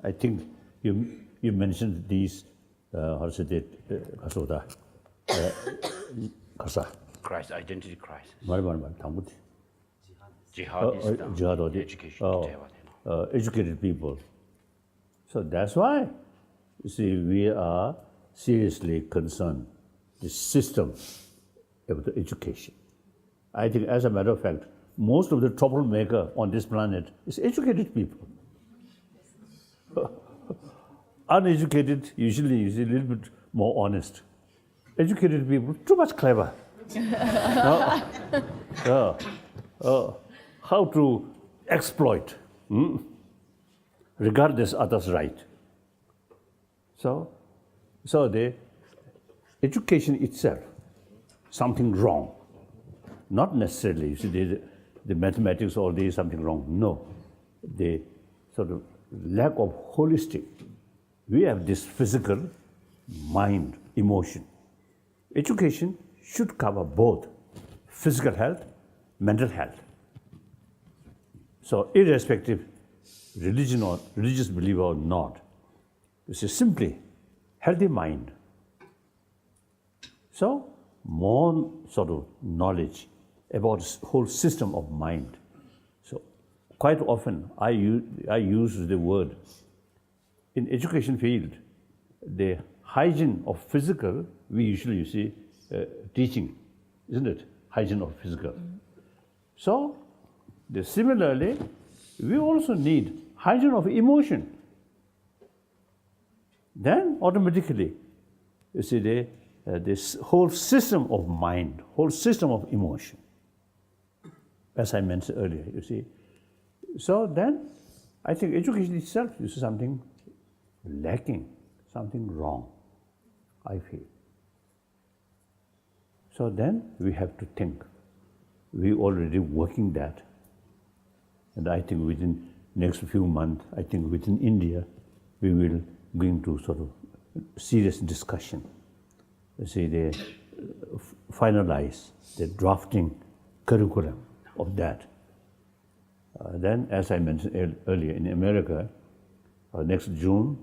Speaker 33: I think you mentioned these,
Speaker 1: Crisis, identity crisis.
Speaker 33: Jihad or educated people. So that's why, you see, we are seriously concerned the system of the education. I think, as a matter of fact, most of the troublemaker on this planet is educated people. Uneducated, usually, is a little bit more honest. Educated people, too much clever. How to exploit, regardless others' right. So the education itself, something wrong. Not necessarily, you see, the mathematics all day is something wrong. No, the sort of lack of holistic. We have this physical, mind, emotion. Education should cover both physical health, mental health. So irrespective religion or religious belief or not, this is simply healthy mind. So more sort of knowledge about this whole system of mind. So quite often I use the word in education field, the hygiene of physical, we usually see teaching, isn't it? Hygiene of physical. So similarly, we also need hygiene of emotion. Then automatically, you see, this whole system of mind, whole system of emotion, as I mentioned earlier, you see. So then, I think education itself is something lacking, something wrong, I feel. So then we have to think. We already working that. And I think within next few months, I think within India, we will go into sort of serious discussion. See, they finalize the drafting curriculum of that. Then, as I mentioned earlier, in America, next June,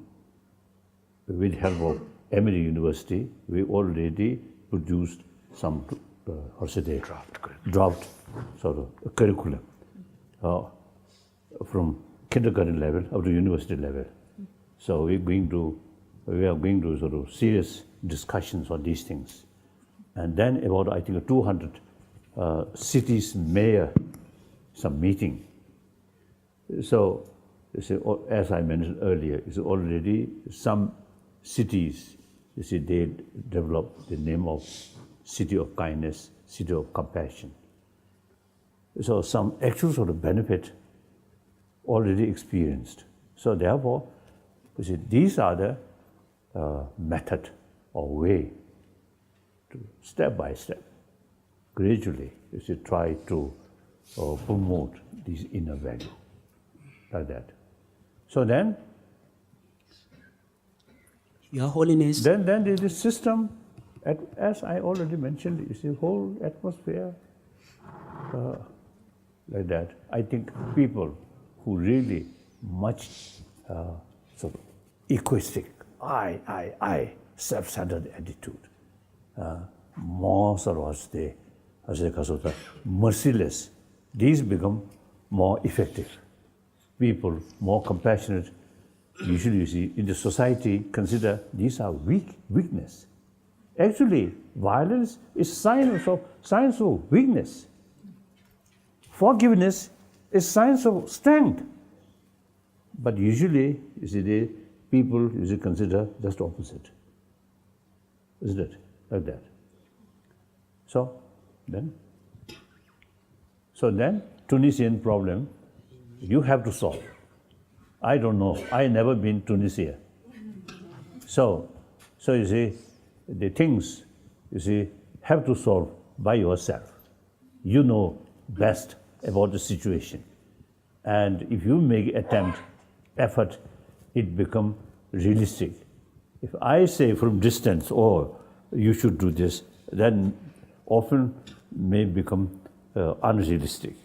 Speaker 33: with the help of Emory University, we already produced some draft sort of curriculum from kindergarten level up to university level. So we are going to sort of serious discussions on these things. And then about, I think, 200 cities mayor, some meeting. So, as I mentioned earlier, it's already some cities, you see, they developed the name of City of Kindness, City of Compassion. So some actual sort of benefit already experienced. So therefore, you see, these are the method or way to step by step, gradually, you see, try to promote these inner value, like that. So then,
Speaker 9: Your Holiness.
Speaker 33: Then there is a system, as I already mentioned, is the whole atmosphere like that. I think people who really much sort of egoistic, I, self-centered attitude, more sort of merciless, these become more effective. People more compassionate. Usually, you see, in the society, consider these are weakness. Actually, violence is signs of weakness. Forgiveness is signs of strength. But usually, you see, the people usually consider just opposite. Isn't it? Like that. So then, Tunisian problem, you have to solve. I don't know. I never been to Tunisia. So you see, the things, you see, have to solve by yourself. You know best about the situation. And if you make effort it becomes realistic. If I say from distance, oh, you should do this, then often may become unrealistic.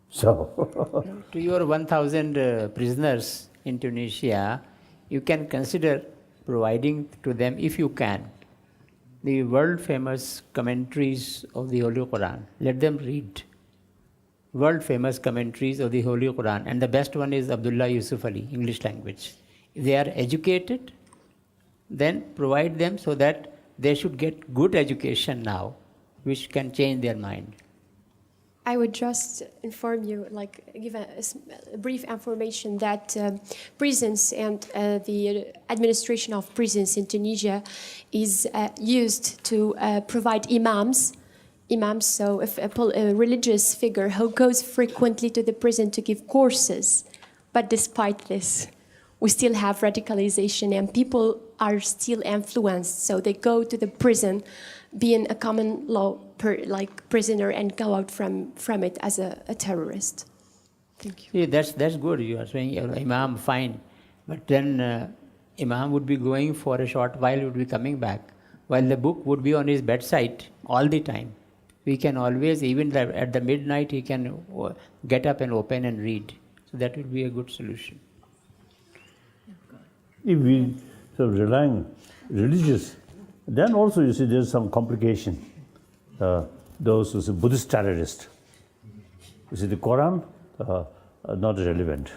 Speaker 33: So,
Speaker 34: to your 1,000 prisoners in Tunisia, you can consider providing to them, if you can, the world famous commentaries of the Holy Quran. Let them read world famous commentaries of the Holy Quran, and the best one is Abdullah Yusuf Ali, English language. If they are educated, then provide them so that they should get good education now, which can change their mind.
Speaker 7: I would just inform you, give a brief information that prisons and the administration of prisons in Tunisia is used to provide imams. So if a religious figure who goes frequently to the prison to give courses, but despite this, we still have radicalization and people are still influenced. So they go to the prison, being a common law prisoner, and go out from it as a terrorist. Thank you.
Speaker 34: See, that's good. You are saying Imam, fine. But then Imam would be going for a short while, would be coming back, while the book would be on his bedside all the time. We can always, even at the midnight, he can get up and open and read. So that would be a good solution.
Speaker 33: if we rely on religious, then also you see there's some complication. Those who say Buddhist terrorist, you see the Quran, not relevant.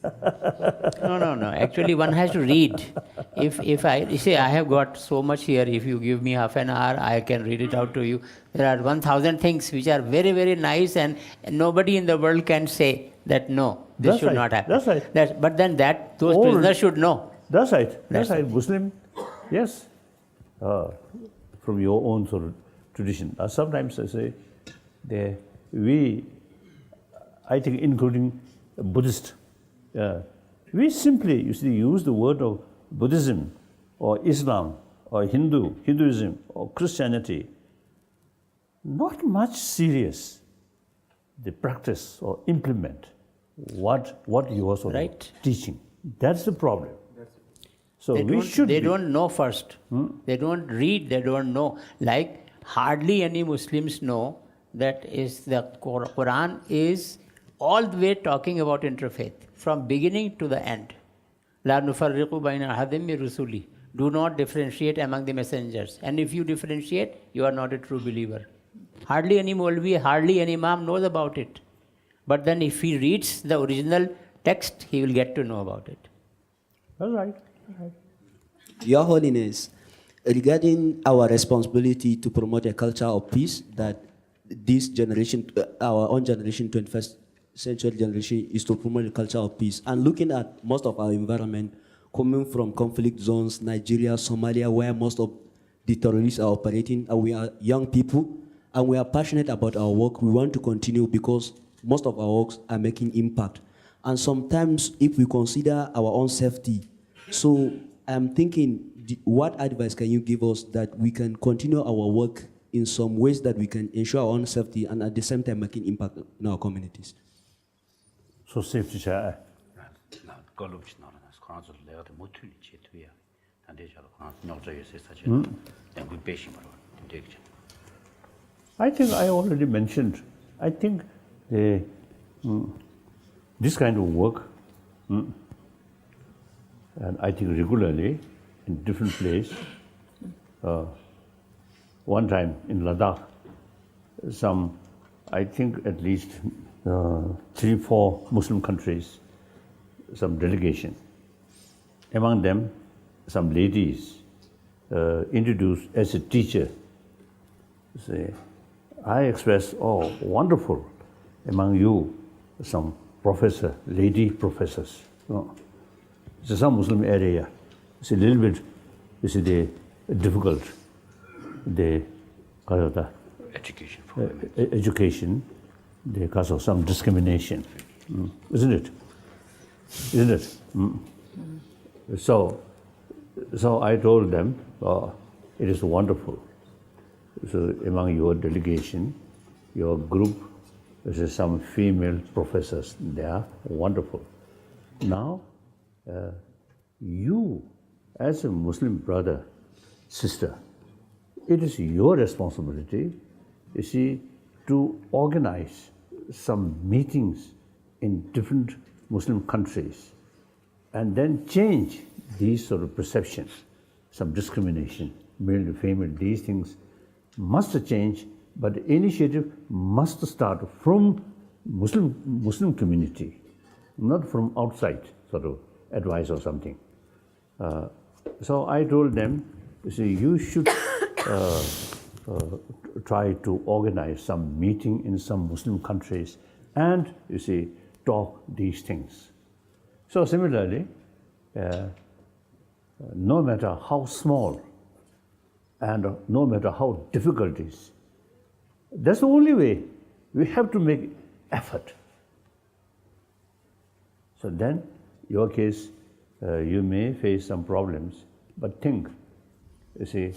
Speaker 34: No. Actually, one has to read. If I say I have got so much here, if you give me half an hour, I can read it out to you. There are 1,000 things which are very, very nice, and nobody in the world can say that no, this
Speaker 33: That's
Speaker 34: should
Speaker 33: right.
Speaker 34: not happen.
Speaker 33: That's right.
Speaker 34: But then those prisoners should know.
Speaker 33: That's right. That's right. Muslim, yes, from your own sort of tradition. Sometimes I say, I think including Buddhist, we simply use the word of Buddhism or Islam or Hinduism or Christianity. Not much serious. They practice or implement what you are sort of teaching. That's the problem. So
Speaker 34: they don't know first. They don't read, they don't know. Like hardly any Muslims know that is the Quran is all the way talking about interfaith, from beginning to the end. La nufarriqu bayna ahadin min rusuli. Do not differentiate among the messengers. And if you differentiate, you are not a true believer. Hardly any Maulvi, hardly any Imam knows about it. But then if he reads the original text, he will get to know about it.
Speaker 33: That's right.
Speaker 9: Your Holiness, regarding our responsibility to promote a culture of peace that this generation, our own generation, 21st century generation, is to promote a culture of peace. And looking at most of our environment coming from conflict zones, Nigeria, Somalia, where most of the terrorists are operating, and we are young people, and we are passionate about our work. We want to continue because most of our works are making impact. And sometimes if we consider our own safety, so I'm thinking, what advice can you give us that we can continue our work in some ways that we can ensure our own safety and at the same time making impact in our communities?
Speaker 33: So safety, I think I already mentioned. I think this kind of work, and I think regularly in different places. One time in Ladakh, I think at least 3-4 Muslim countries, some delegation. Among them, some ladies introduced as a teacher. Say, I express, oh, wonderful, among you, some lady professors. It's some Muslim area. It's a little bit, difficult. Education, because of some discrimination, isn't it? So I told them, it is wonderful. So among your delegation, your group, there's some female professors. They are wonderful. Now, you, as a Muslim brother, sister, it is your responsibility, you see, to organize some meetings in different Muslim countries and then change these sort of perceptions, some discrimination, male to female, these things must change, but the initiative must start from Muslim community, not from outside sort of advice or something. So I told them, you see, you should try to organize some meeting in some Muslim countries and, you see, talk these things. So similarly, no matter how small and no matter how difficult it is, that's the only way. We have to make effort. So then, your case, you may face some problems, but think, you see,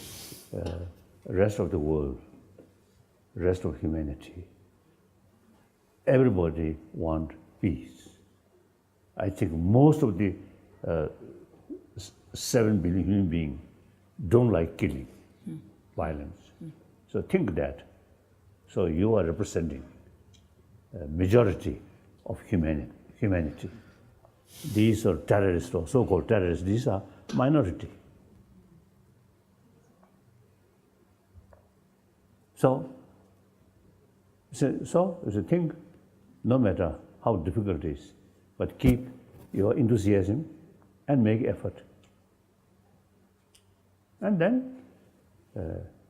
Speaker 33: rest of the world, rest of humanity, everybody want peace. I think most of the 7 billion human beings don't like killing, violence. So think that. So you are representing a majority of humanity. These are terrorists or so-called terrorists, these are minority. So you think, no matter how difficult it is, but keep your enthusiasm and make effort. And then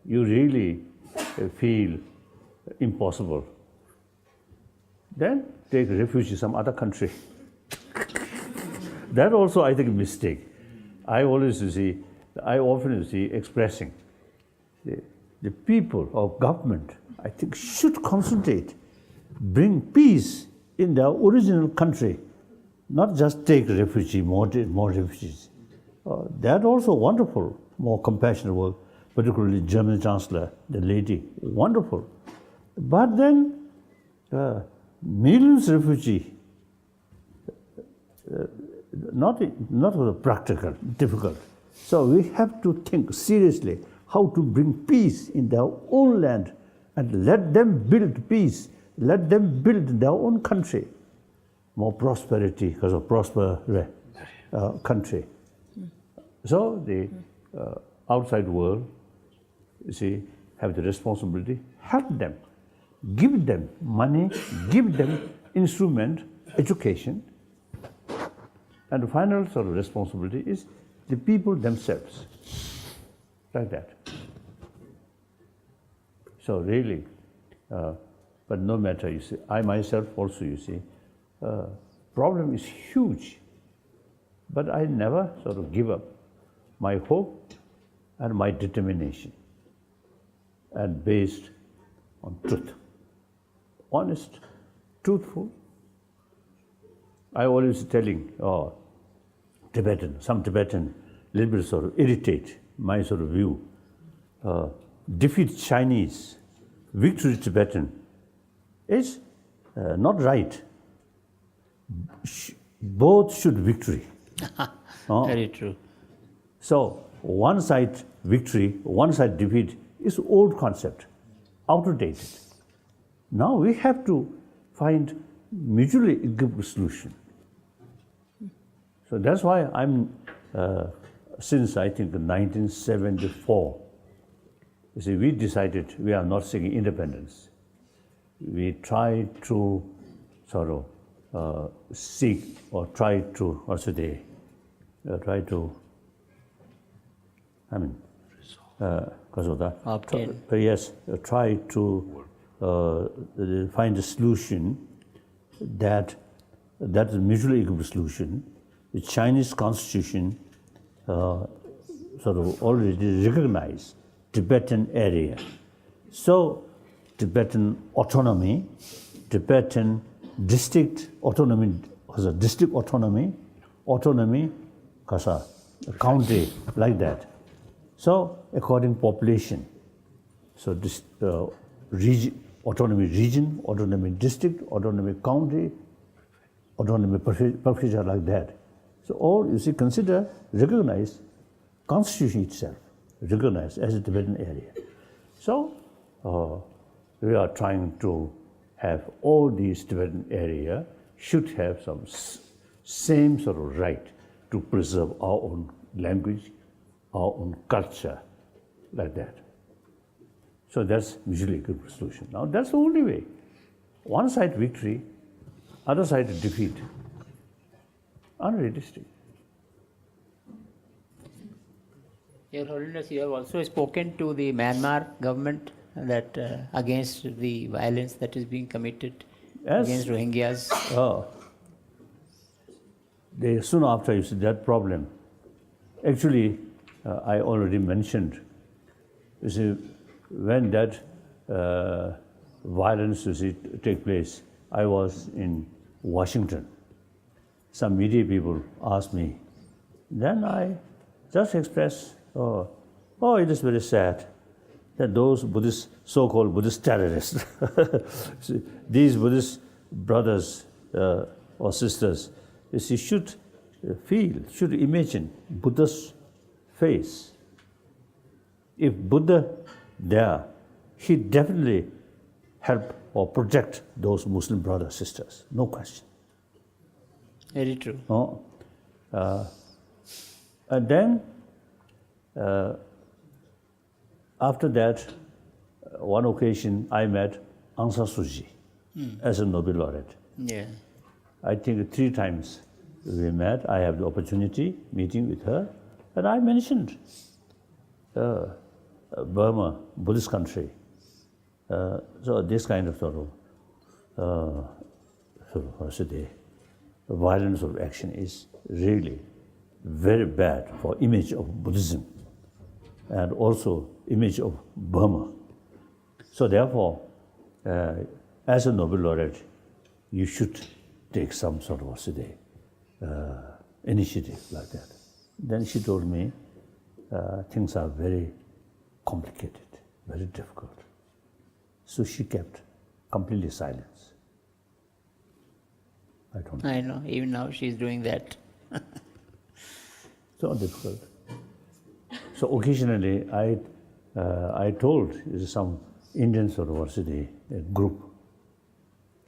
Speaker 33: you really feel impossible. Then take refuge in some other country. That also, I think, a mistake. I often see expressing the people or government, I think, should concentrate, bring peace in their original country, not just take more refugees. That also wonderful, more compassionate work, particularly German Chancellor, the lady, wonderful. But then, millions of refugees, not practical, difficult. So we have to think seriously how to bring peace in their own land and let them build peace, let them build their own country, more prosperity because of prosperous country. So the outside world, you see, have the responsibility, help them, give them money, give them instrument, education. And the final sort of responsibility is the people themselves, like that. So really, but no matter, you see, I myself also, you see, problem is huge, but I never sort of give up my hope and my determination, and based on truth, honest, truthful. I always telling, some Tibetan little bit sort of irritate my sort of view. Defeat Chinese, victory Tibetan is not right. Both should victory.
Speaker 34: Very true.
Speaker 33: So one side victory, one side defeat is old concept, outdated. Now we have to find mutually agreeable solution. So that's why I'm, since I think 1974, you see, we decided we are not seeking independence. We try to sort of seek or try to, because of that, try to find a solution that is mutually agreeable solution. The Chinese constitution sort of already recognized Tibetan area. So Tibetan autonomy, Tibetan district autonomy, kasa, county, like that. So according population, so this autonomy region, autonomy district, autonomy county, autonomy prefecture like that. So all, you see, consider, recognize Constitution itself, recognized as a Tibetan area. So we are trying to have all these Tibetan area should have some same sort of right to preserve our own language, our own culture, like that. So that's usually a good solution. Now that's the only way. One side victory, other side defeat. Unrealistic.
Speaker 34: Your Holiness, you have also spoken to the Myanmar government that against the violence that is being committed against Rohingyas.
Speaker 33: Soon after you see that problem, actually, I already mentioned, you see, when that violence take place, I was in Washington. Some media people asked me. Then I just expressed, it is very sad that those Buddhist, so-called Buddhist terrorists, these Buddhist brothers or sisters, you see, should imagine Buddha's face. If Buddha there, he definitely help or protect those Muslim brothers, sisters, no question.
Speaker 34: Very true.
Speaker 33: And then, after that, one occasion I met Aung San Suu Kyi as a Nobel laureate.
Speaker 34: Yeah.
Speaker 33: I think 3 times we met. I have the opportunity meeting with her, and I mentioned Burma, Buddhist country. So this kind of violence of action is really very bad for image of Buddhism and also image of Burma. So therefore, as a Nobel laureate, you should take some sort of initiative like that. Then she told me, things are very complicated, very difficult. So she kept completely silence. I don't know.
Speaker 34: I know, even now she's doing that.
Speaker 33: So difficult. So occasionally I told some Indian university group,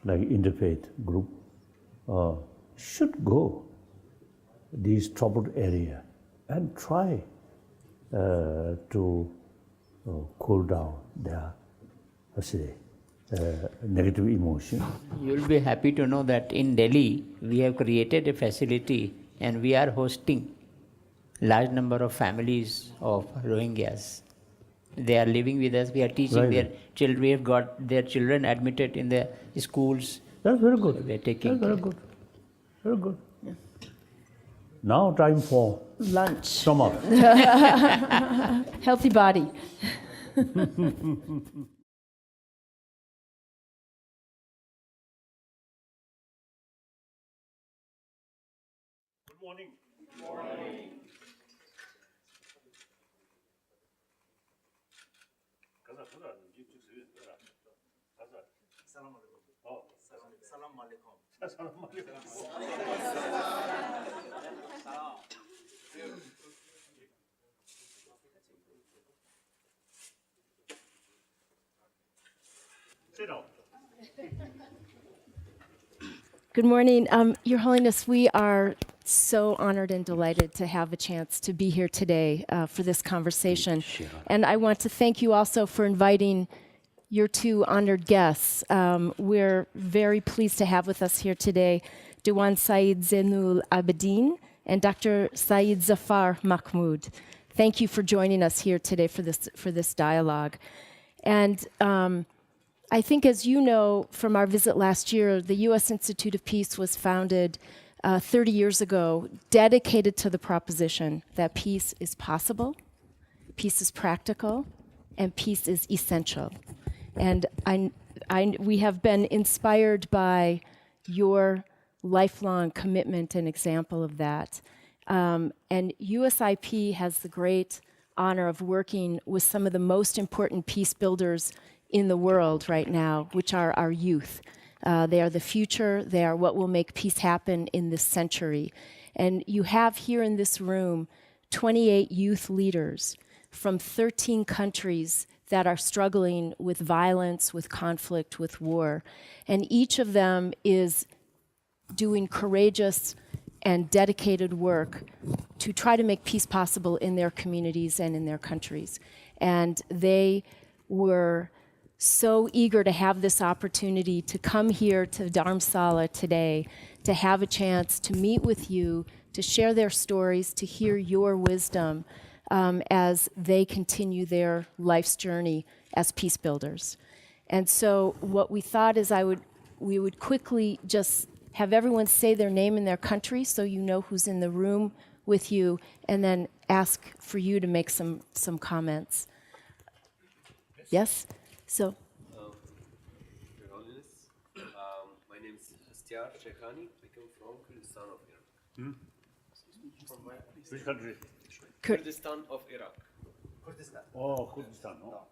Speaker 33: like interfaith group, should go these troubled area and try to cool down their negative emotion.
Speaker 34: You'll be happy to know that in Delhi we have created a facility and we are hosting large number of families of Rohingyas. They are living with us. We are teaching their children. We have got their children admitted in the schools.
Speaker 33: That's very good.
Speaker 34: They're taking
Speaker 33: That's very good. Very good. Yeah. Now time for
Speaker 21: lunch.
Speaker 33: Stomach.
Speaker 21: Healthy body.
Speaker 33: Good morning. Sit down.
Speaker 21: Good morning. Your Holiness, we are so honored and delighted to have a chance to be here today for this conversation. And I want to thank you also for inviting your 2 honored guests. We're very pleased to have with us here today Dewan Saeed Zainul Abidin and Dr. Saeed Zafar Mahmood. Thank you for joining us here today for this dialogue. And I think, as you know from our visit last year, the U.S. Institute of Peace was founded 30 years ago, dedicated to the proposition that peace is possible, peace is practical, and peace is essential. And we have been inspired by your lifelong commitment and example of that. And USIP has the great honor of working with some of the most important peace builders in the world right now, which are our youth. They are the future. They are what will make peace happen in this century. And you have here in this room 28 youth leaders from 13 countries that are struggling with violence, with conflict, with war. And each of them is doing courageous and dedicated work to try to make peace possible in their communities and in their countries. And they were so eager to have this opportunity to come here to Dharamsala today, to have a chance to meet with you, to share their stories, to hear your wisdom as they continue their life's journey as peace builders. And so what we thought is we would quickly just have everyone say their name and their country so you know who's in the room with you, and then ask for you to make some comments. Yes? So.
Speaker 6: Your Holiness, my name is Hastiar Shekhani. I come from Kurdistan of Iraq. From where?
Speaker 33: Which country?
Speaker 6: Kurdistan of Iraq.
Speaker 33: Kurdistan. Oh, Kurdistan. Oh.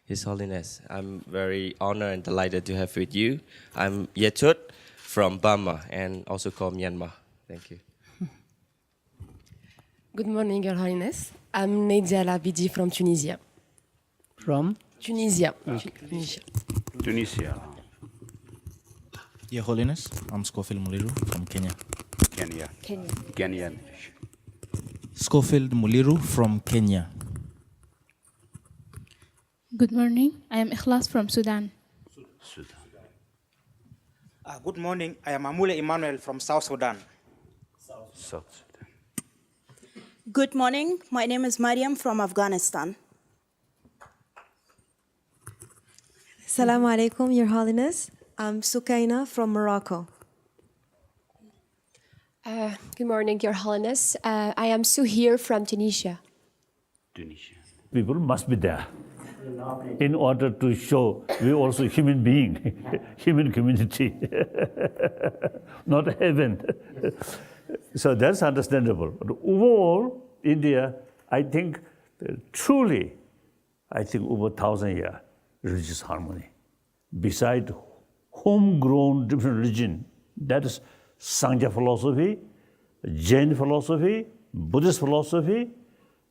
Speaker 10: His Holiness, I'm very honored and delighted to have with you. I'm Yetut from Burma and also called Myanmar. Thank you.
Speaker 4: Good morning, Your Holiness. I'm Nadia Labidi from Tunisia.
Speaker 34: From?
Speaker 4: Tunisia.
Speaker 1: Tunisia.
Speaker 8: Your Holiness, I'm Scofield Muliru from Kenya.
Speaker 1: Kenya. Kenyan.
Speaker 8: Scofield Muliru from Kenya.
Speaker 11: Good morning. I am Ikhlas from Sudan.
Speaker 12: Good morning. I am Amule Emmanuel from South Sudan.
Speaker 1: South Sudan.
Speaker 14: Good morning. My name is Mariam from Afghanistan.
Speaker 15: Assalamu alaikum, Your Holiness. I'm Sukaina from Morocco.
Speaker 7: Good morning, Your Holiness. I am Suhir from Tunisia.
Speaker 33: Tunisia. People must be there in order to show we also human being, human community, not heaven. So that's understandable. But overall, India, I think, truly, over 1,000 years, religious harmony. Beside homegrown different religion, that is Sangha philosophy, Jain philosophy, Buddhist philosophy,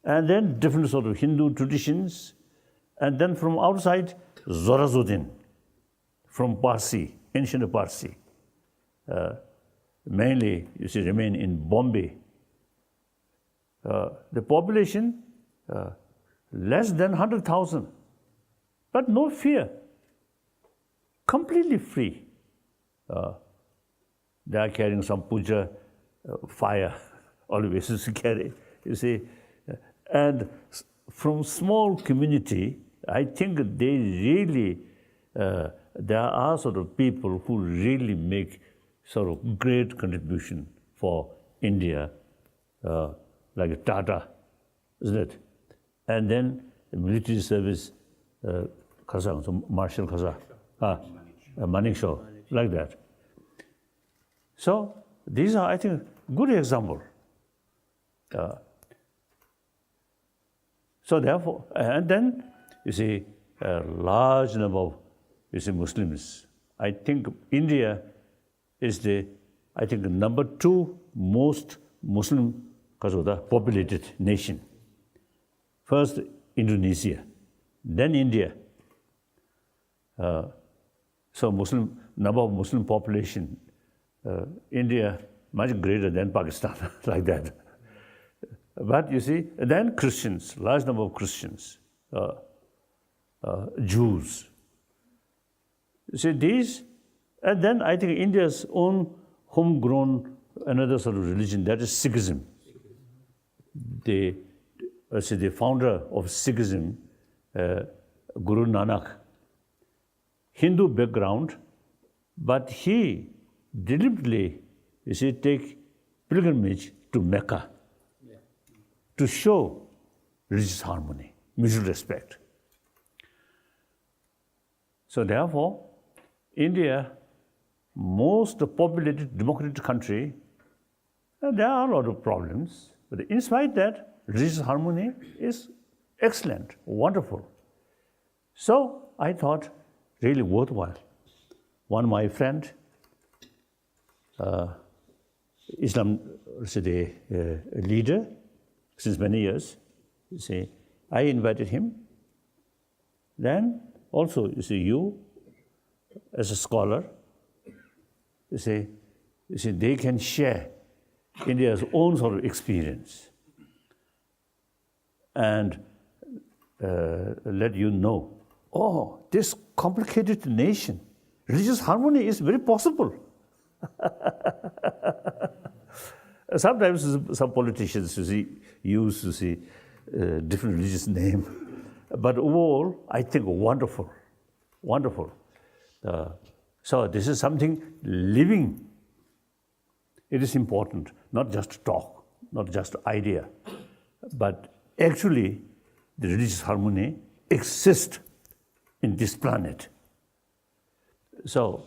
Speaker 33: and then different sort of Hindu traditions, and then from outside, Zoroastrian, from Parsi, ancient Parsi. Mainly, you see, remain in Bombay. The population, less than 100,000, but no fear, completely free. They are carrying some puja fire, always to carry, you see. And from small community, I think they really, there are sort of people who really make sort of great contribution for India, like Tata, isn't it? And then the military service, Khazan, so Marshal Khazan, Manekshaw, like that. So these are, I think, good example. So therefore, and then you see a large number of Muslims. I think India is the number 2 most Muslim populated nation. First Indonesia, then India. So number of Muslim population, India much greater than Pakistan, like that. But you see, then Christians, large number of Christians, Jews. You see these, and then I think India's own homegrown another sort of religion, that is Sikhism. The founder of Sikhism, Guru Nanak, Hindu background, but he deliberately, take pilgrimage to Mecca to show religious harmony, mutual respect. So therefore, India, most populated democratic country, there are a lot of problems, but in spite of that, religious harmony is excellent, wonderful. So I thought, really worthwhile. One of my friend, Islam leader since many years, I invited him. Then also, you as a scholar, they can share India's own sort of experience and let you know, this complicated nation, religious harmony is very possible. Sometimes some politicians use different religious name, but overall, I think wonderful, wonderful. So this is something living. It is important, not just talk, not just idea, but actually the religious harmony exists in this planet. So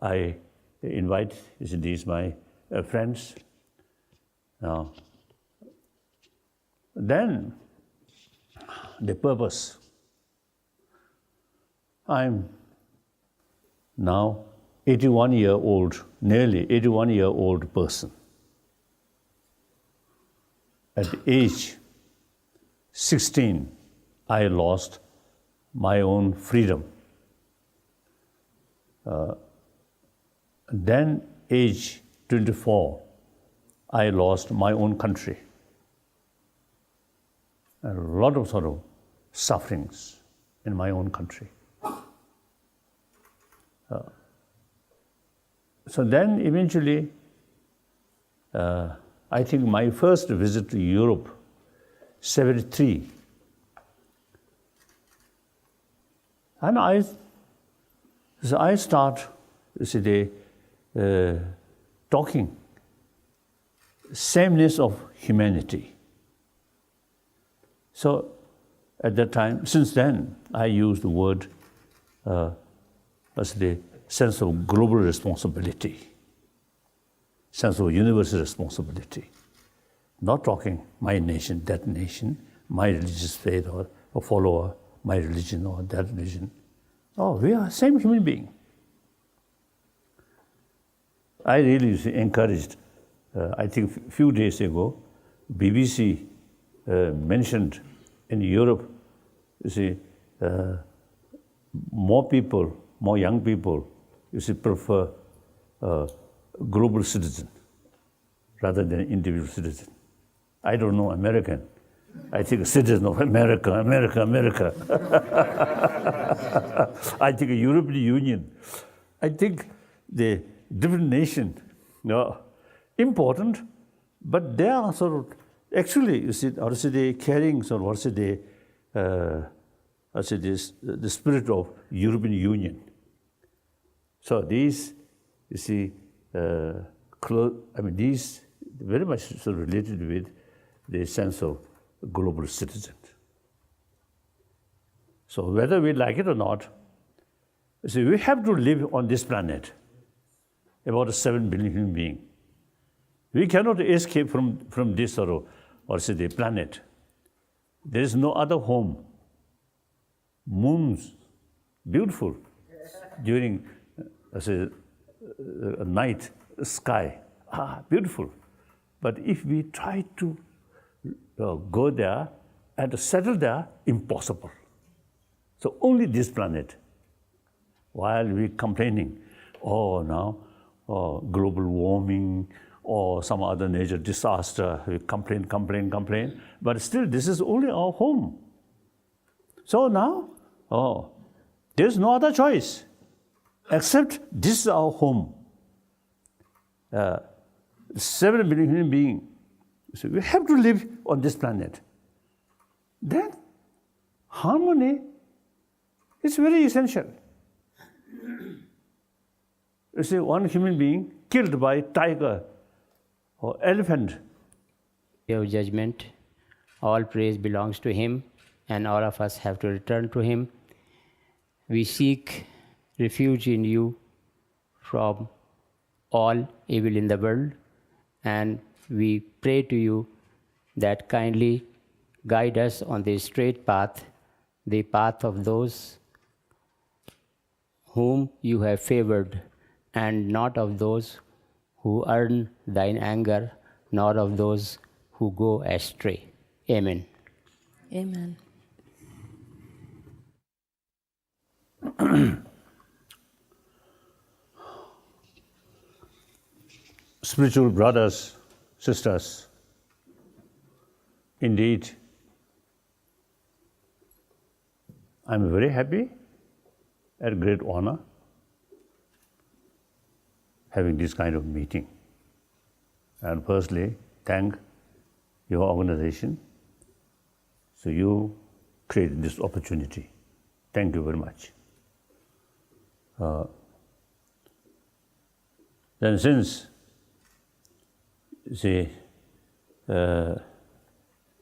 Speaker 33: I invite these my friends. Now, then the purpose. I'm now 81-year-old, nearly 81-year-old person. At age 16, I lost my own freedom. Then, age 24, I lost my own country. A lot of sort of sufferings in my own country. So then eventually, I think my first visit to Europe, 73. And I start talking sameness of humanity. So at that time, since then, I use the word as the sense of global responsibility, sense of universal responsibility. Not talking my nation, that nation, my religious faith or a follower, my religion or that religion. We are the same human being. I really encouraged, I think a few days ago, BBC mentioned in Europe, more people, more young people, prefer global citizen rather than individual citizen. I don't know American. I think a citizen of America. I think a European Union. I think the different nation, important, but they are sort of, actually, they carrying sort of, the spirit of European Union. So these, these very much sort of related with the sense of global citizen. So whether we like it or not, we have to live on this planet, about 7 billion human beings. We cannot escape from this the planet. There is no other home. Moons, beautiful, during a night sky, beautiful. But if we try to go there and settle there, impossible. So only this planet. While we complaining, global warming or some other nature disaster, we complain, but still this is only our home. So now, there's no other choice except this is our home. 7 billion human beings. So we have to live on this planet. Then harmony is very essential. You see, one human being killed by tiger or elephant.
Speaker 34: Of judgment, all praise belongs to Him, and all of us have to return to Him. We seek refuge in You from all evil in the world, and we pray to You that kindly guide us on the straight path, the path of those whom you have favored, and not of those who earn thine anger, nor of those who go astray. Amen.
Speaker 4: Amen.
Speaker 33: Spiritual brothers, sisters, indeed, I'm very happy and great honor having this kind of meeting. And firstly, thank your organization. So you created this opportunity. Thank you very much. Then since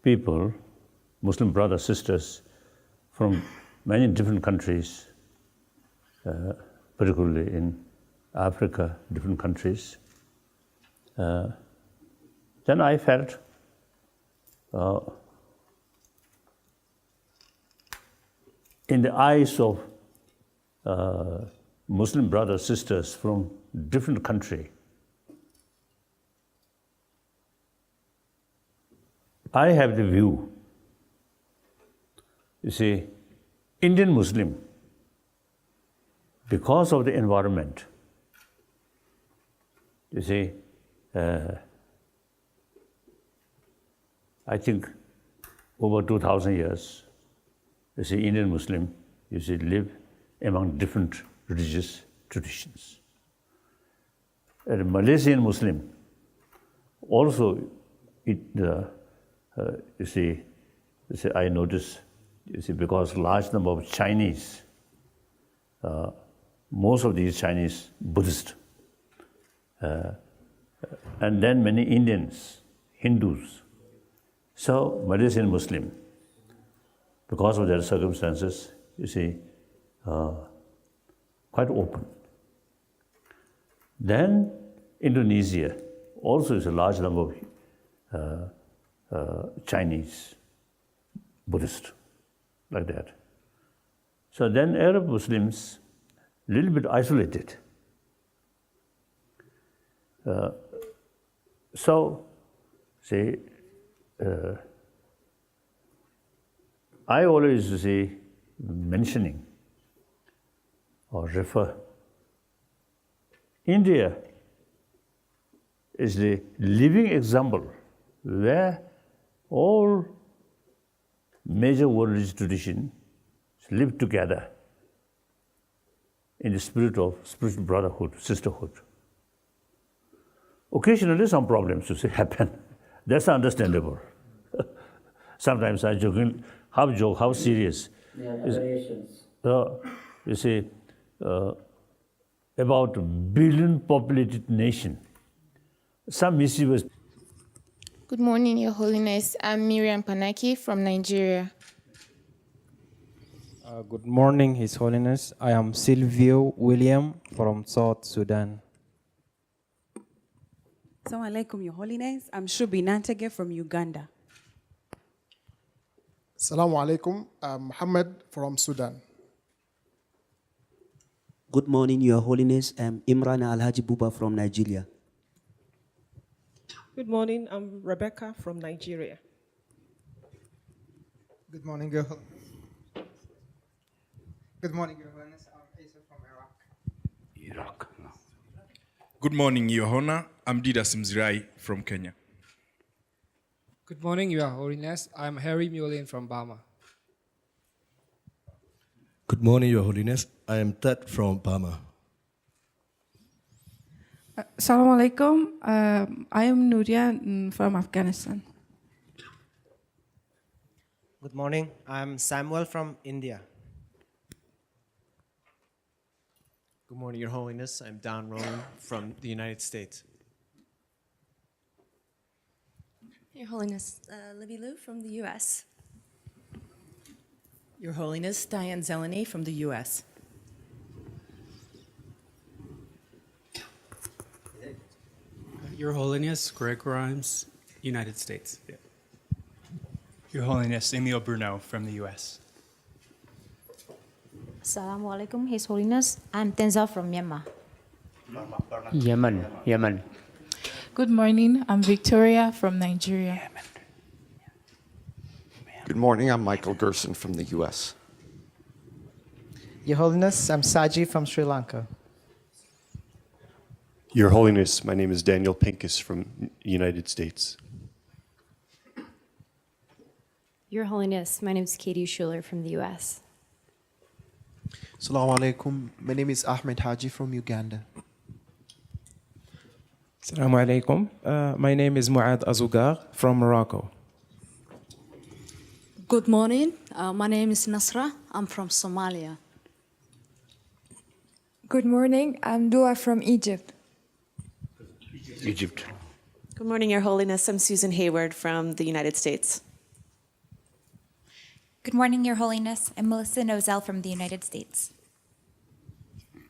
Speaker 33: people, Muslim brothers, sisters from many different countries, particularly in Africa, different countries, then I felt in the eyes of Muslim brothers, sisters from different countries, I have the view, you see, Indian Muslim, because of the environment, you see, I think over 2,000 years, you see, Indian Muslim, you see, live among different religious traditions. And Malaysian Muslim, also, you see, I notice, you see, because large number of Chinese, most of these Chinese Buddhists, and then many Indians, Hindus. So Malaysian Muslim, because of their circumstances, you see, quite open. Then Indonesia also is a large number of Chinese Buddhists, like that. So then Arab Muslims, a little bit isolated. I always mentioning or refer, India is the living example where all major world religious traditions live together in the spirit of spiritual brotherhood, sisterhood. Occasionally some problems happen. That's understandable. Sometimes I joke, how serious. You see, about a billion populated nation, some mischievous.
Speaker 11: Good morning, Your Holiness. I'm Miriam Panaki from Nigeria.
Speaker 13: Good morning, His Holiness. I am Silvio William from South Sudan.
Speaker 32: Assalamu alaikum, Your Holiness. I'm Shubi Nantege from Uganda.
Speaker 16: Assalamu alaikum. I'm Muhammad from Sudan.
Speaker 9: Good morning, Your Holiness. I'm Imran Alhaji Buba from Nigeria.
Speaker 3: Good morning. I'm Rebecca from Nigeria.
Speaker 17: Good morning, Your Holiness. Good morning, Your Holiness. I'm Asa from Iraq.
Speaker 18: Good morning, Your Honor. I'm Dida Simzirai from Kenya.
Speaker 19: Good morning, Your Holiness. I'm Harry Mulin from Burma.
Speaker 20: Good morning, Your Holiness. I am Ted from Burma.
Speaker 22: Assalamu alaikum. I am Nuria from Afghanistan.
Speaker 23: Good morning. I am Samuel from India.
Speaker 25: Good morning, Your Holiness. I'm Don Rowan from the United States.
Speaker 26: Your Holiness, Libby Lou from the U.S.
Speaker 24: Your Holiness, Diane Zeleny from the U.S.
Speaker 2: Your Holiness, Greg Grimes, United States. Yeah.
Speaker 27: Your Holiness, Emil Bruno from the U.S.
Speaker 1: Assalamu alaikum, His Holiness. I'm Tenza from Myanmar.
Speaker 34: Yemen.
Speaker 22: Good morning. I'm Victoria from Nigeria.
Speaker 5: Good morning. I'm Michael Gerson from the U.S.
Speaker 23: Your Holiness, I'm Saji from Sri Lanka.
Speaker 6: Your Holiness, my name is Daniel Pincus from the United States.
Speaker 8: Your Holiness, my name is Katie Schuler from the U.S.
Speaker 10: Assalamu alaikum. My name is Ahmed Haji from Uganda.
Speaker 12: Assalamu alaikum. My name is Muad Azugar from Morocco.
Speaker 14: Good morning. My name is Nasra. I'm from Somalia.
Speaker 15: Good morning. I'm Dua from Egypt.
Speaker 33: Egypt.
Speaker 21: Good morning, Your Holiness. I'm Susan Hayward from the United States.
Speaker 27: Good morning, Your Holiness. I'm Melissa Nozel from the United States.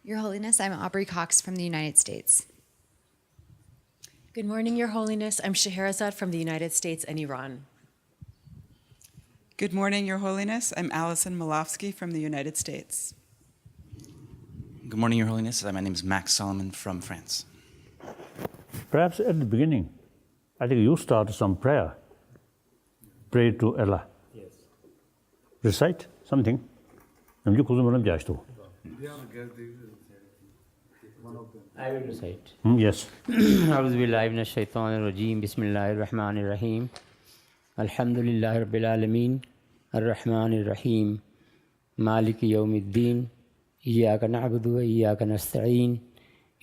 Speaker 28: Your Holiness, I'm Aubrey Cox from the United States.
Speaker 24: Good morning, Your Holiness. I'm Scheherazade from the United States and Iran.
Speaker 29: Good morning, Your Holiness. I'm Allison Malofsky from the United States.
Speaker 30: Good morning, Your Holiness. My name is Max Solomon from France.
Speaker 33: Perhaps at the beginning, I think you start some prayer. Pray to Allah.
Speaker 34: Yes.
Speaker 33: Recite something.
Speaker 34: I will recite.
Speaker 33: Yes.
Speaker 34: أعوذ بالله من الشيطان الرجيم بسم الله الرحمن الرحيم الحمد لله رب العالمين الرحمن الرحيم مالك يوم الدين إياك نعبد وإياك نستعين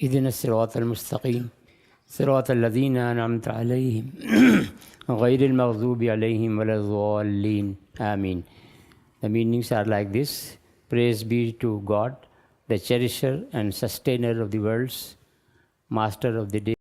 Speaker 34: اهدنا الصراط المستقيم صراط الذين أنعمت عليهم غير المغضوب عليهم ولا الضالين آمين. The meanings are like this. Praise be to God, the cherisher and sustainer of the worlds, master of the day.